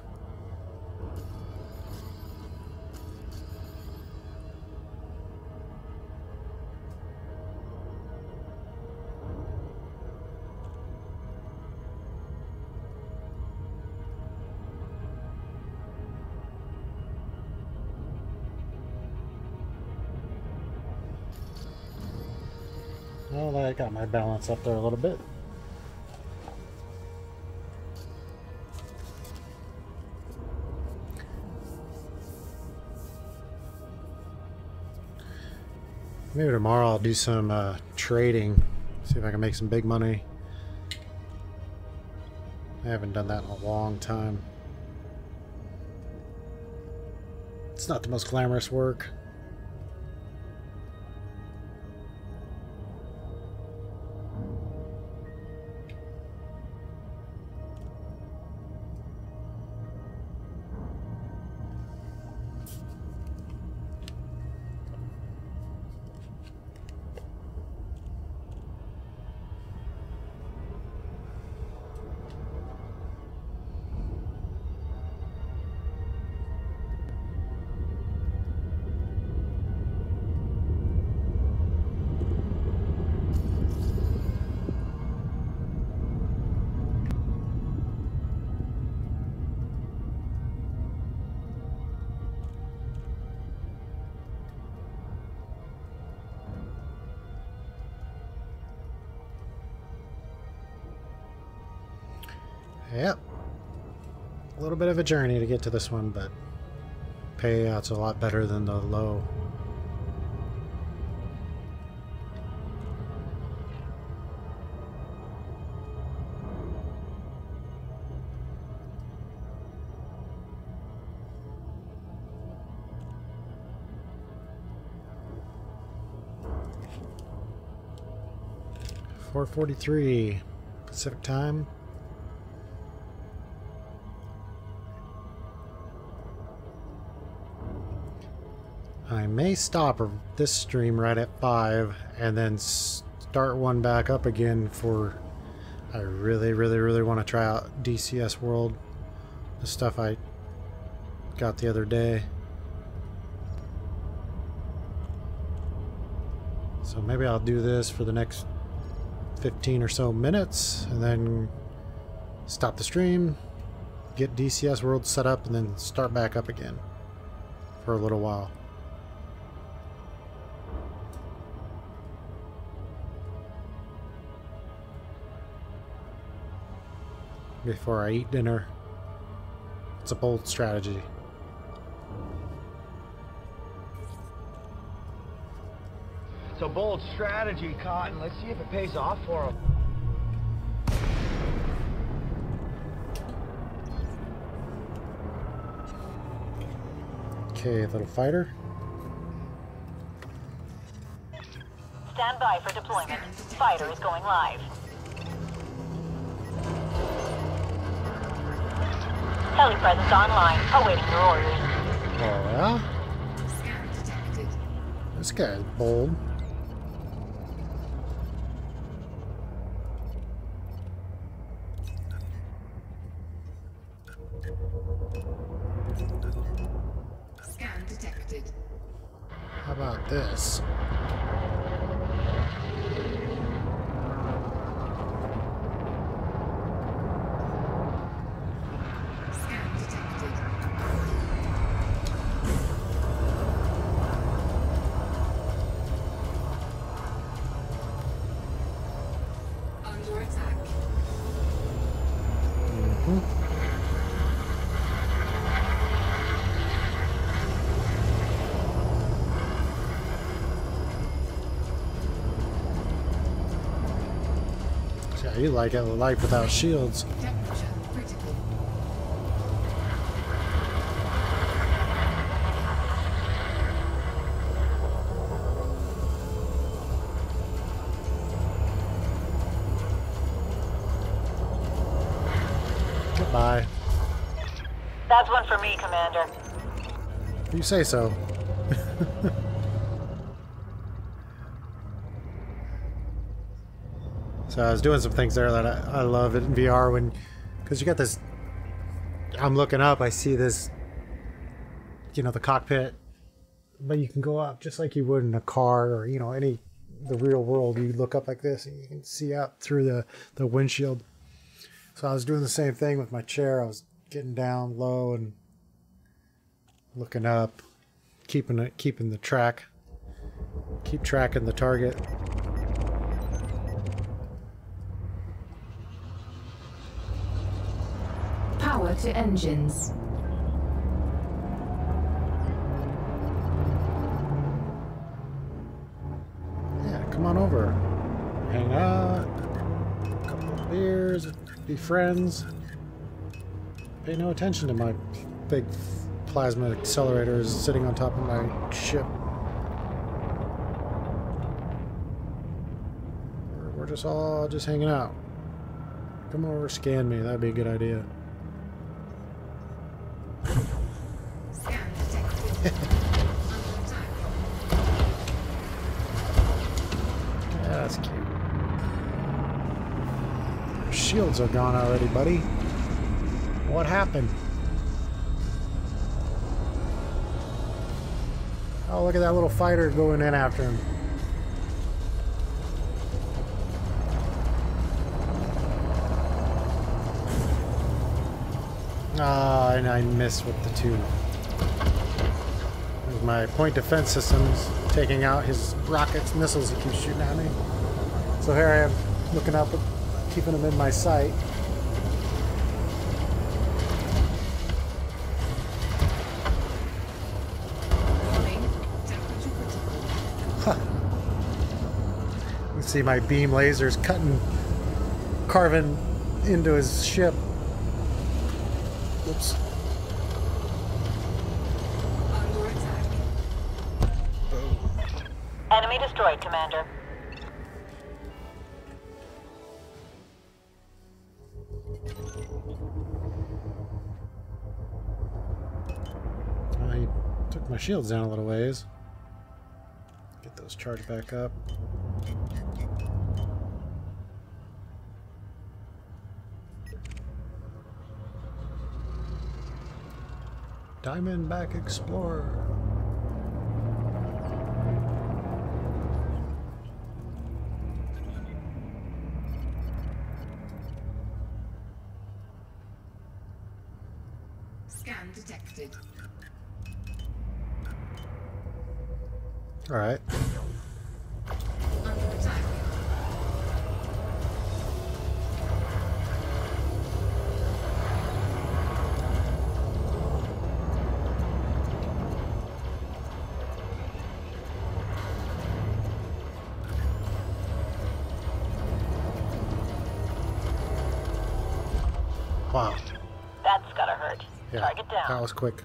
Well, I got my balance up there a little bit. Maybe tomorrow I'll do some trading, see if I can make some big money. I haven't done that in a long time. It's not the most glamorous work. Yep. A little bit of a journey to get to this one, but payout's a lot better than the low. .443 Pacific time. I may stop this stream right at 5 and then start one back up again for... I really want to try out DCS World. The stuff I got the other day. So maybe I'll do this for the next 15 or so minutes and then stop the stream, get DCS World set up, and then start back up again for a little while. Before I eat dinner. It's a bold strategy. It's a bold strategy, Cotton. Let's see if it pays off for him. Okay, little fighter. Stand by for deployment. Fighter is going live. Friendly presence online, awaiting your orders. Oh, yeah? This guy's bold. Scan detected. How about this? Scan detected. Under attack. Yeah, you like it, life without shields. Temperature critical. Goodbye. That's one for me, Commander. You say so. So I was doing some things there that I love in VR when, because you got this, I'm looking up, I see this, you know, the cockpit, but you can go up just like you would in a car or, you know, the real world. You look up like this and you can see out through the windshield. So I was doing the same thing with my chair. I was getting down low and looking up, keeping the track, keep tracking the target. Power to engines. Yeah, come on over. Hang out. A couple of beers. Be friends. Pay no attention to my big plasma accelerators sitting on top of my ship. We're just all just hanging out. Come over, scan me. That'd be a good idea. Yeah, that's cute. Your shields are gone already, buddy. What happened? Oh, look at that little fighter going in after him. Ah, and I missed with the two. With my point defense systems taking out his rockets, missiles he keeps shooting at me. So here I am, looking up, keeping them in my sight. You see my beam lasers carving into his ship. Oops. Enemy destroyed, Commander. Well, he took my shields down a little ways. Get those charged back up. Diamondback Explorer. Scan detected. All right. Under attack. Wow. That's gotta hurt. Yeah, Target down. that was quick.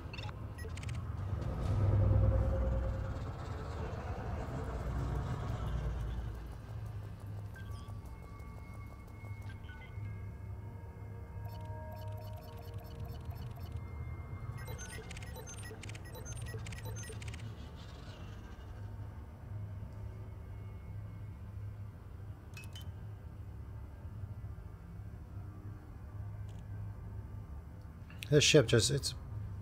this ship just, it's a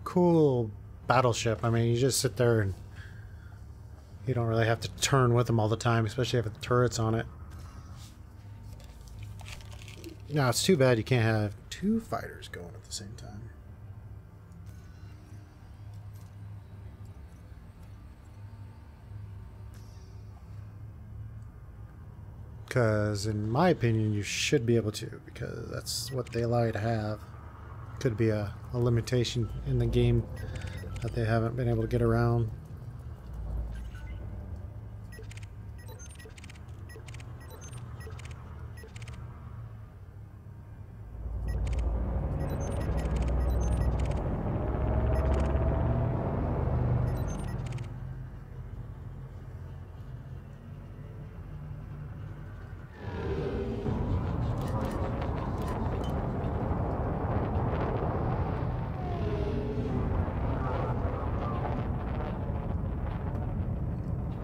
cool battleship. I mean, you just sit there and you don't really have to turn with them all the time, especially if the turrets on it. Now, it's too bad you can't have two fighters going at the same time. Because, in my opinion, you should be able to, because that's what they allow you to have. Could be a limitation in the game that they haven't been able to get around.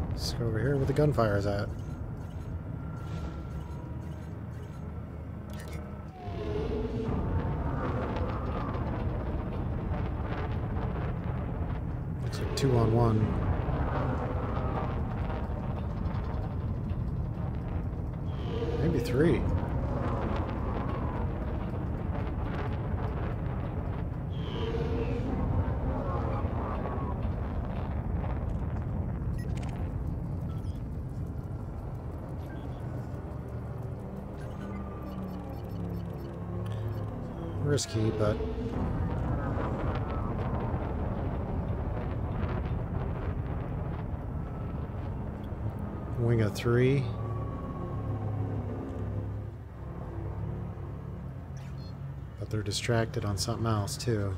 Let's go over here where the gunfire is at. Looks like 2-on-1. Maybe 3. Risky, but wing of 3. But they're distracted on something else too.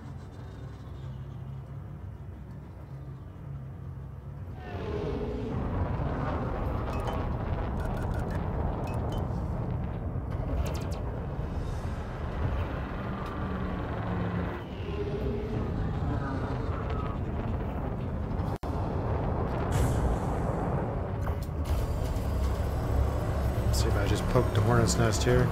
See if I just poked the hornet's nest here.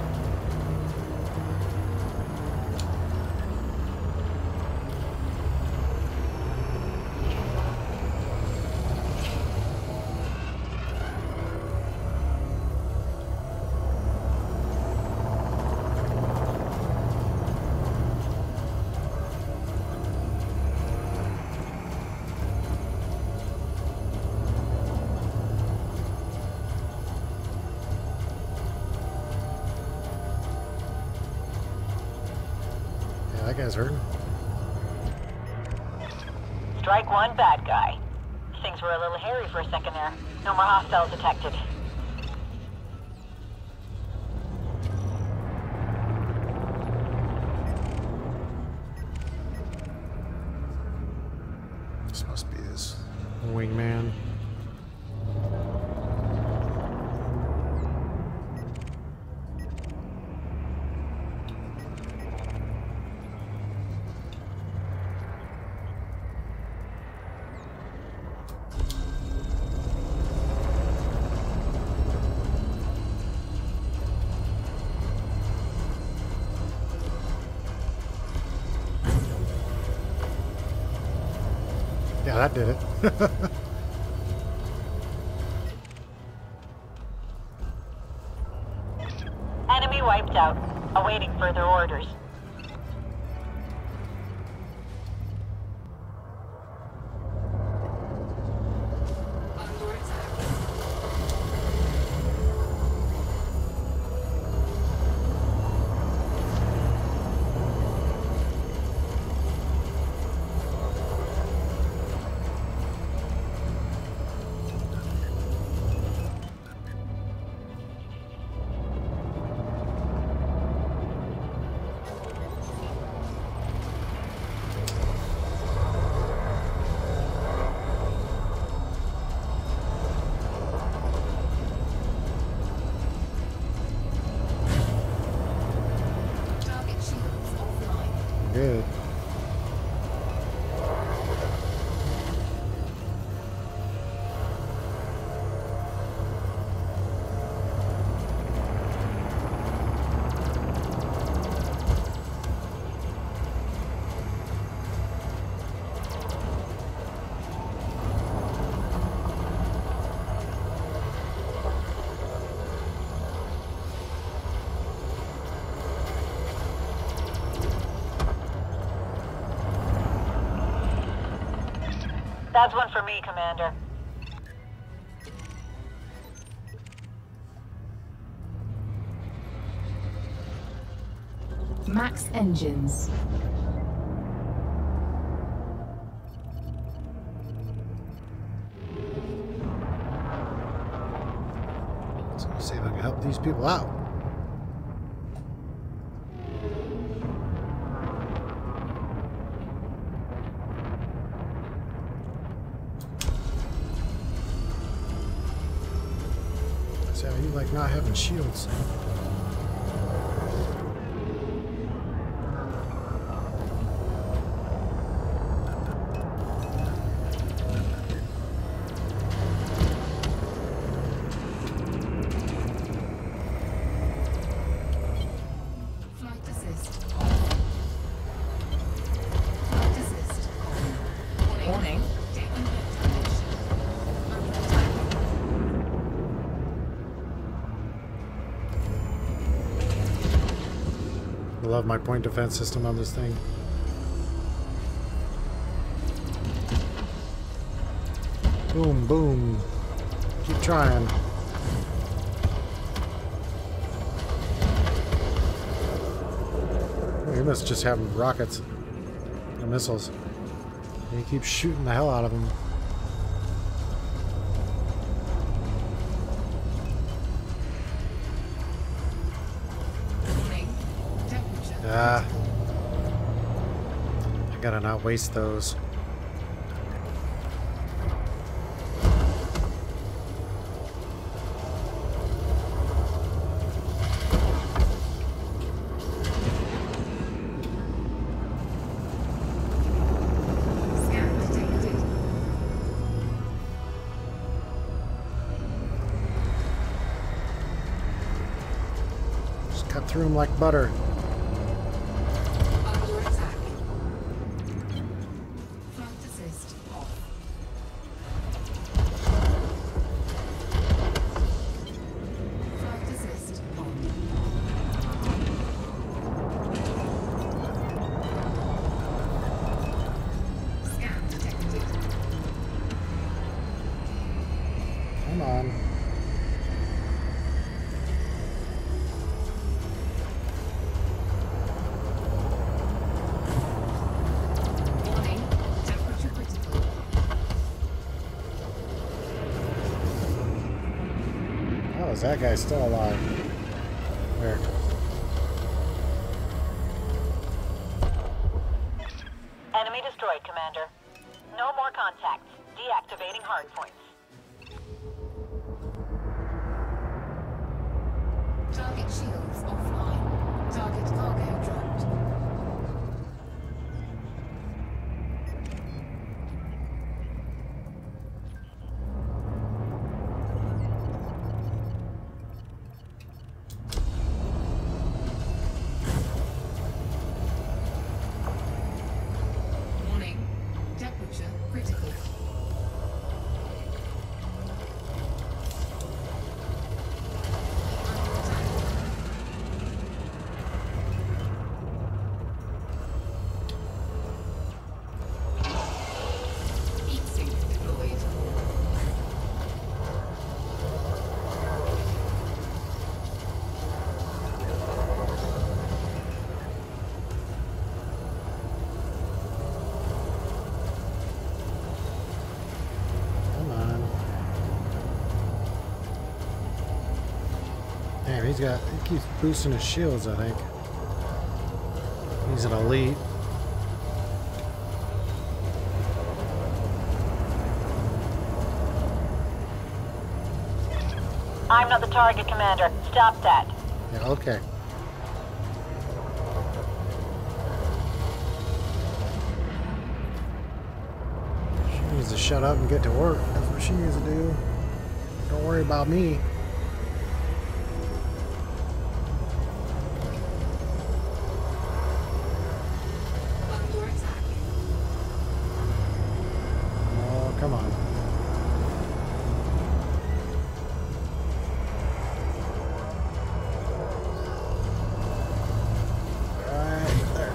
That guy's hurting. Strike one, bad guy. Things were a little hairy for a second there. No more hostiles detected. This must be his wingman. Yeah, that did it. Enemy wiped out. Awaiting further orders. Good. That's one for me, Commander. Max engines. So let's see if I can help these people out. So you like not having shields. I love my point defense system on this thing. Boom, boom. Keep trying. He must just have rockets and missiles. And he keeps shooting the hell out of them. I gotta not waste those. Just cut through them like butter. Come on. Warning, temperature critical. How is that guy still alive? Where? Enemy destroyed, Commander. No more contacts. Deactivating hardpoints. Target shields offline. Target cargo dropped. Warning. Temperature critical. Heat sink deployed. Come on. Damn, he keeps boosting his shields, I think. He's an elite. I'm not the target, Commander. Stop that. Yeah, okay. She needs to shut up and get to work. That's what she needs to do. Don't worry about me. Under attack. Oh, come on. Right there.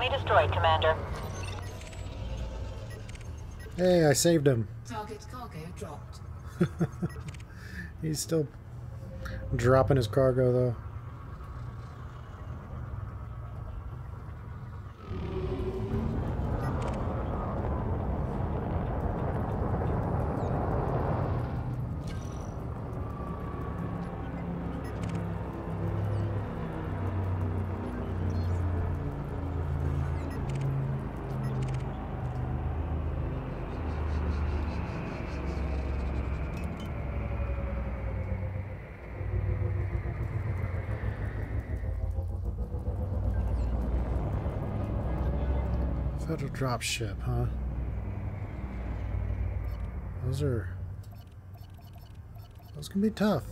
be destroyed, Commander. Hey, I saved him. Target cargo dropped. He's still dropping his cargo, though. Federal dropship, huh? Those can be tough.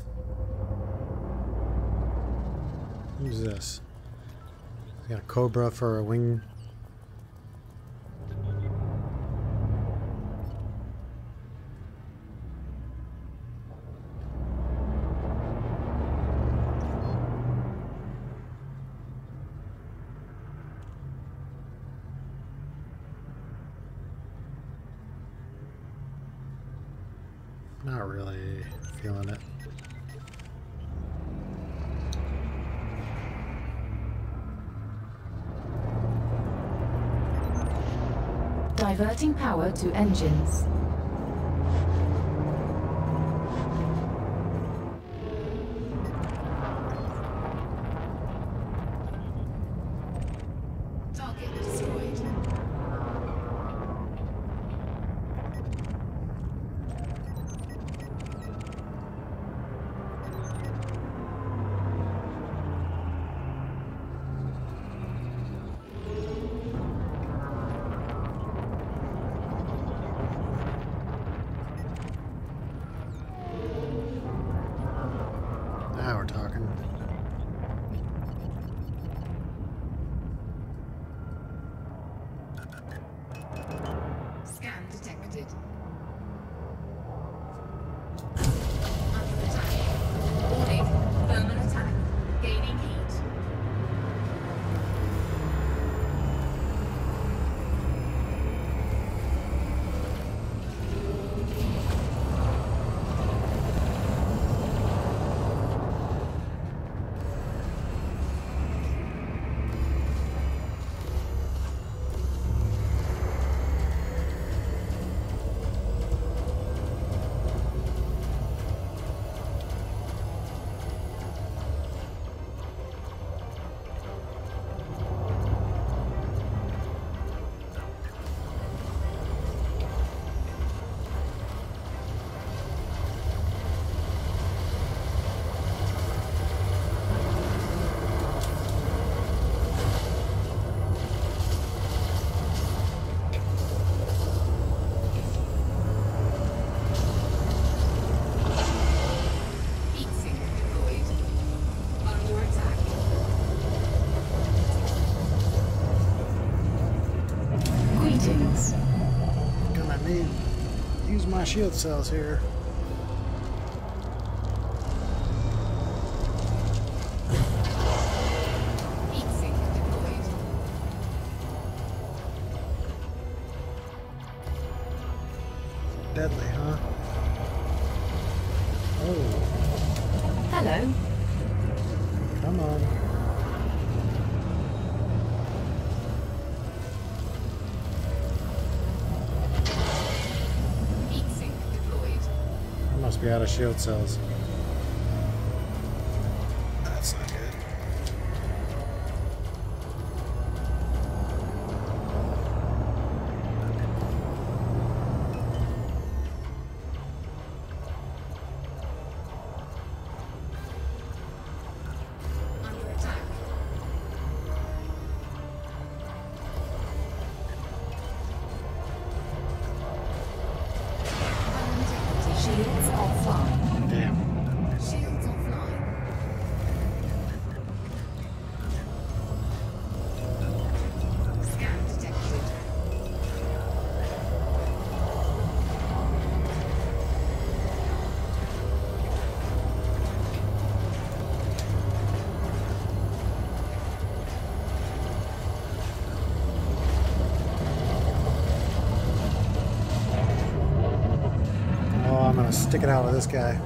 Who's this? Got a Cobra for a wing. Not really feeling it. Diverting power to engines. Target destroyed. Now we're talking. Scan detected. Under attack. Warning. Thermal attack. Gaining heat. Heat sink deployed. Under attack. Greetings. Gonna need use my shield cells here. Heat sink deployed. Deadly, huh? Oh, Hello. come on. Heat sink deployed. I must be out of shield cells. That's not good. Under attack. Shields offline. Damn. sticking out with this guy.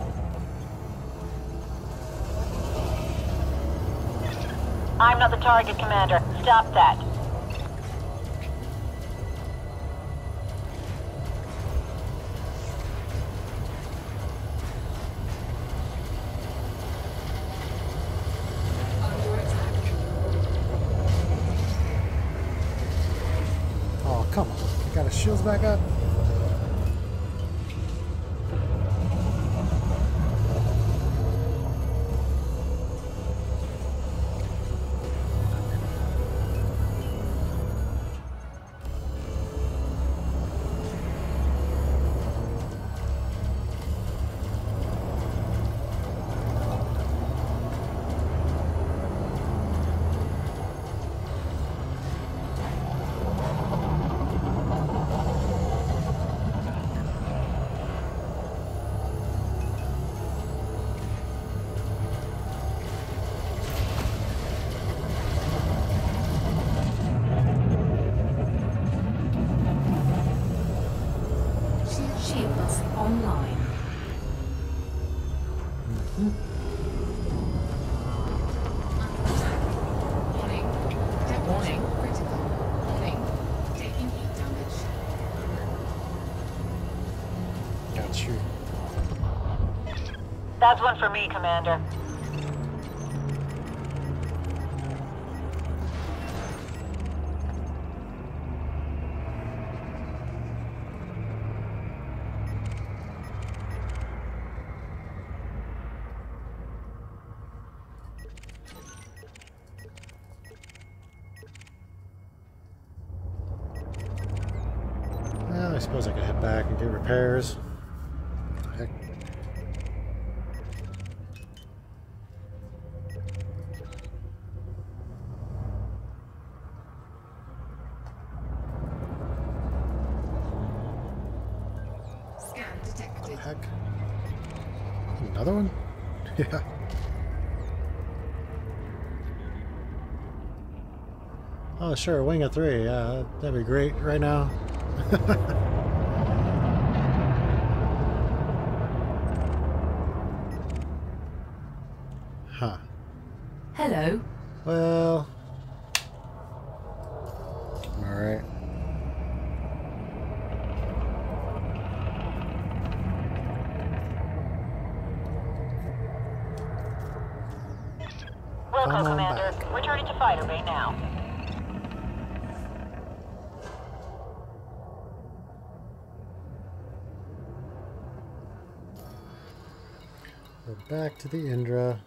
I'm not the target, Commander. Stop that. Oh, come on. He got his shields back up? Shields online. Warning. Warning. Critical. Warning. Taking heat damage. Got you. That's one for me, Commander. Well, I suppose I could head back and get repairs. Heck. Scan detected. Heck. Another one? Yeah. Oh, sure, wing of 3. Yeah, that'd be great right now. Huh. Hello. Well. Alright. Wilco, Commander. Returning to fighter bay now. Go back to the Indra.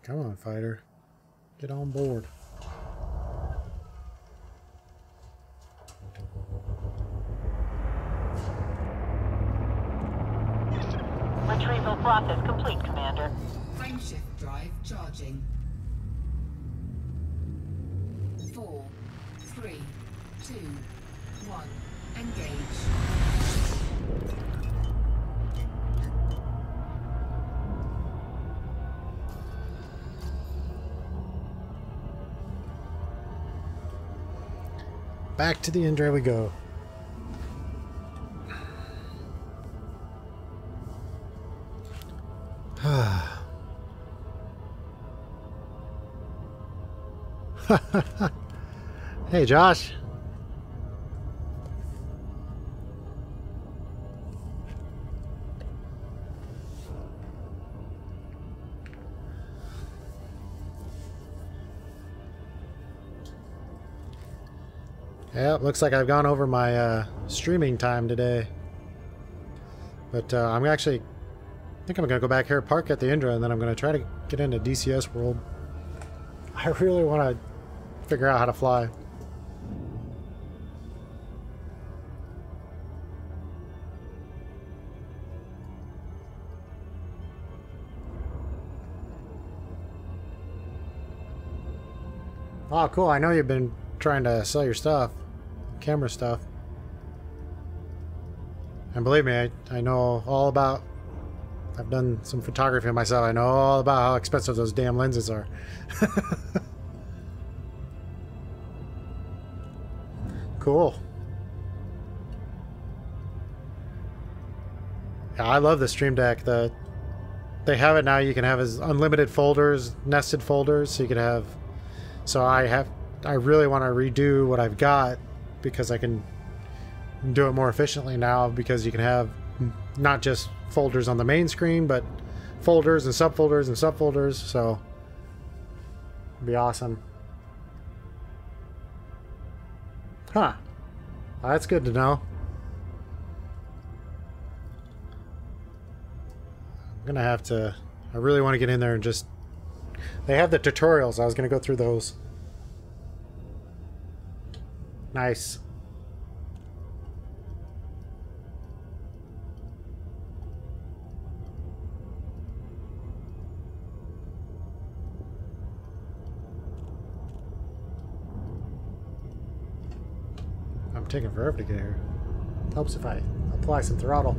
Come on, fighter. Get on board. Retrieval process complete, Commander. Frameshift drive charging. 4, 3, 2, 1. Engage. Back to the Indra we go. Hey, Josh. Yeah, looks like I've gone over my streaming time today. But I'm actually, I think I'm going to go back here, park at the Indra, and then I'm going to try to get into DCS World. I really want to figure out how to fly. Oh, cool. I know you've been trying to sell your stuff. Camera stuff. And believe me, I know all about... I've done some photography myself. I know all about how expensive those damn lenses are. Cool. Yeah, I love the Stream Deck. They have it now. You can have as unlimited folders, nested folders. So you can have. So I really want to redo what I've got because I can do it more efficiently now because you can have not just folders on the main screen, but folders and subfolders and subfolders. So it'd be awesome. Huh. Well, that's good to know. I'm gonna have to. I really want to get in there and just. They have the tutorials. I was gonna go through those. Nice. I'm taking forever to get here. Helps if I apply some throttle.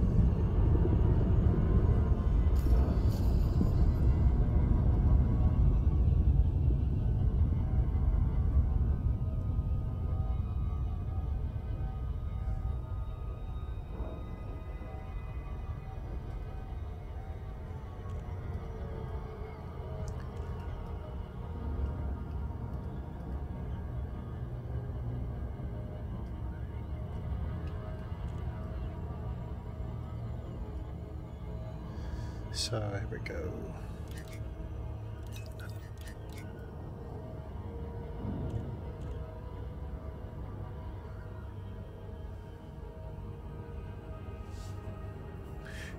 So here we go.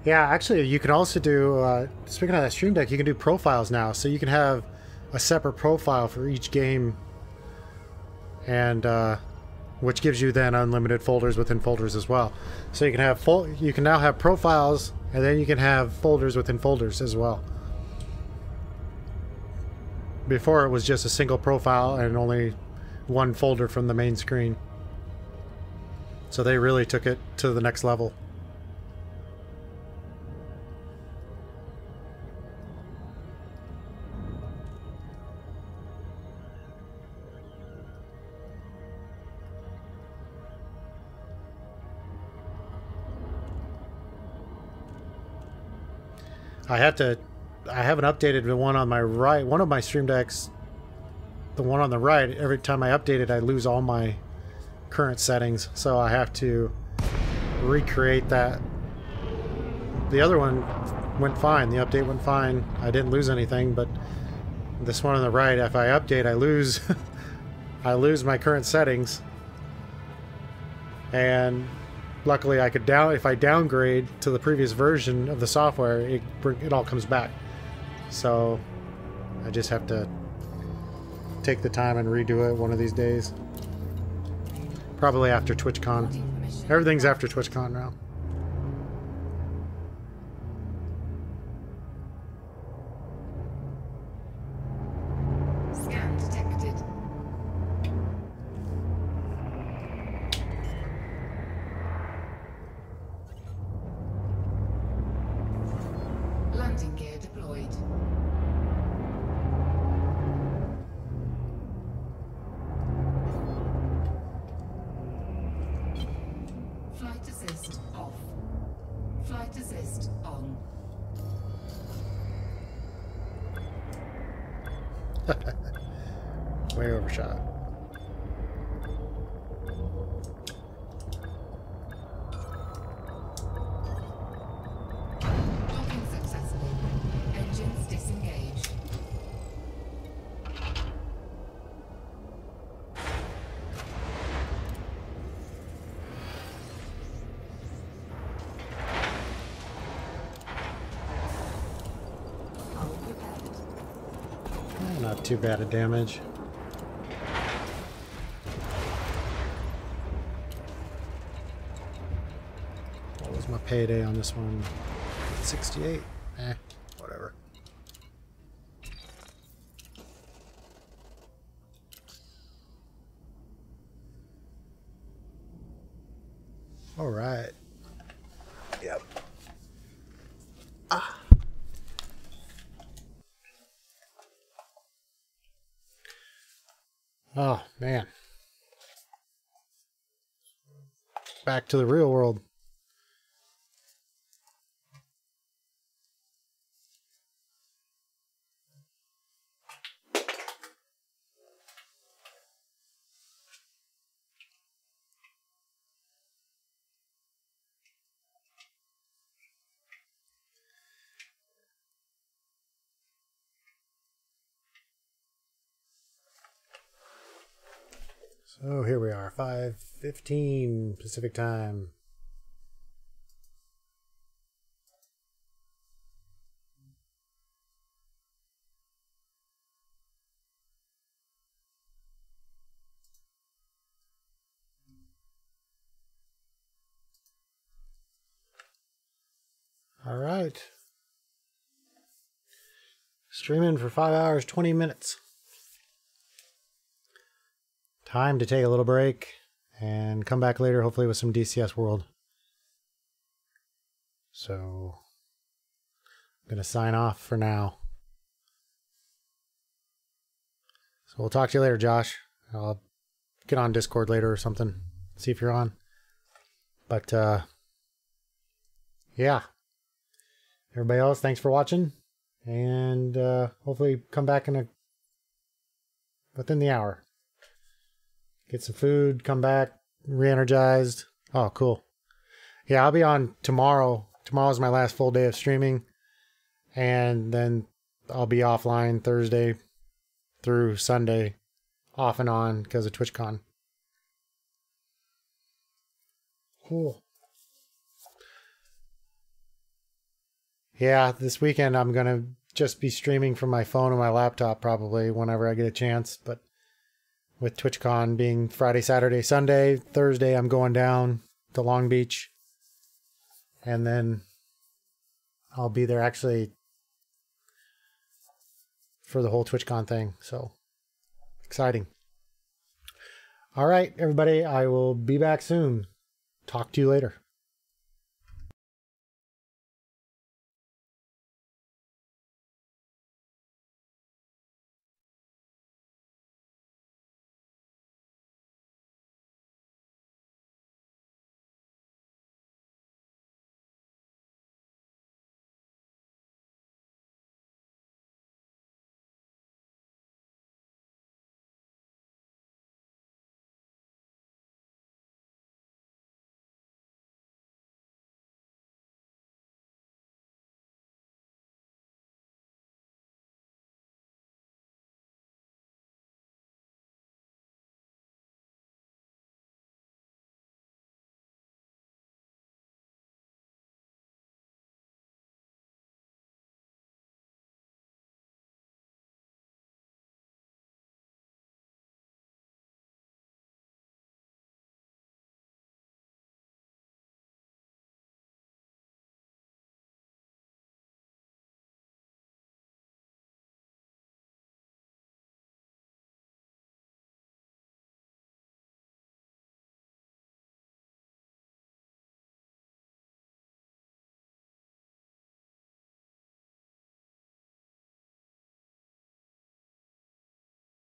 Yeah, actually, you can also do, speaking of that Stream Deck, you can do profiles now. So you can have a separate profile for each game, and which gives you then unlimited folders within folders as well. So you can have you can now have profiles, and then you can have folders within folders as well. Before it was just a single profile and only one folder from the main screen. So they really took it to the next level. I haven't updated the one on my right. One of my Stream Decks, the one on the right, every time I update it, I lose all my current settings. So I have to recreate that. The other one went fine. The update went fine. I didn't lose anything, but this one on the right, if I update, I lose, I lose my current settings. And luckily, I could if I downgrade to the previous version of the software, it all comes back. So I just have to take the time and redo it one of these days. Probably after TwitchCon. Everything's after TwitchCon now. Scan detected. Landing gear deployed. Flight assist off. Flight assist on. Way overshot. Docking successful. Engines disengaged. Not too bad of damage. What was my payday on this one? 68. Whatever. All right. Yep. Oh, man. back to the real world. So here we are, 5:15 Pacific time. All right. Streaming for 5 hours, 20 minutes. Time to take a little break and come back later, hopefully with some DCS World. So, I'm going to sign off for now. So we'll talk to you later, Josh. I'll get on Discord later or something. See if you're on. But, yeah. Everybody else, thanks for watching. And hopefully come back within the hour. Get some food, come back, re-energized. Oh, cool. Yeah, I'll be on tomorrow. Tomorrow's my last full day of streaming. And then I'll be offline Thursday through Sunday, off and on because of TwitchCon. Cool. Yeah, this weekend I'm going to just be streaming from my phone and my laptop probably whenever I get a chance. But with TwitchCon being Friday, Saturday, Sunday, Thursday I'm going down to Long Beach. And then I'll be there actually for the whole TwitchCon thing. So, exciting. All right, everybody, I will be back soon. Talk to you later.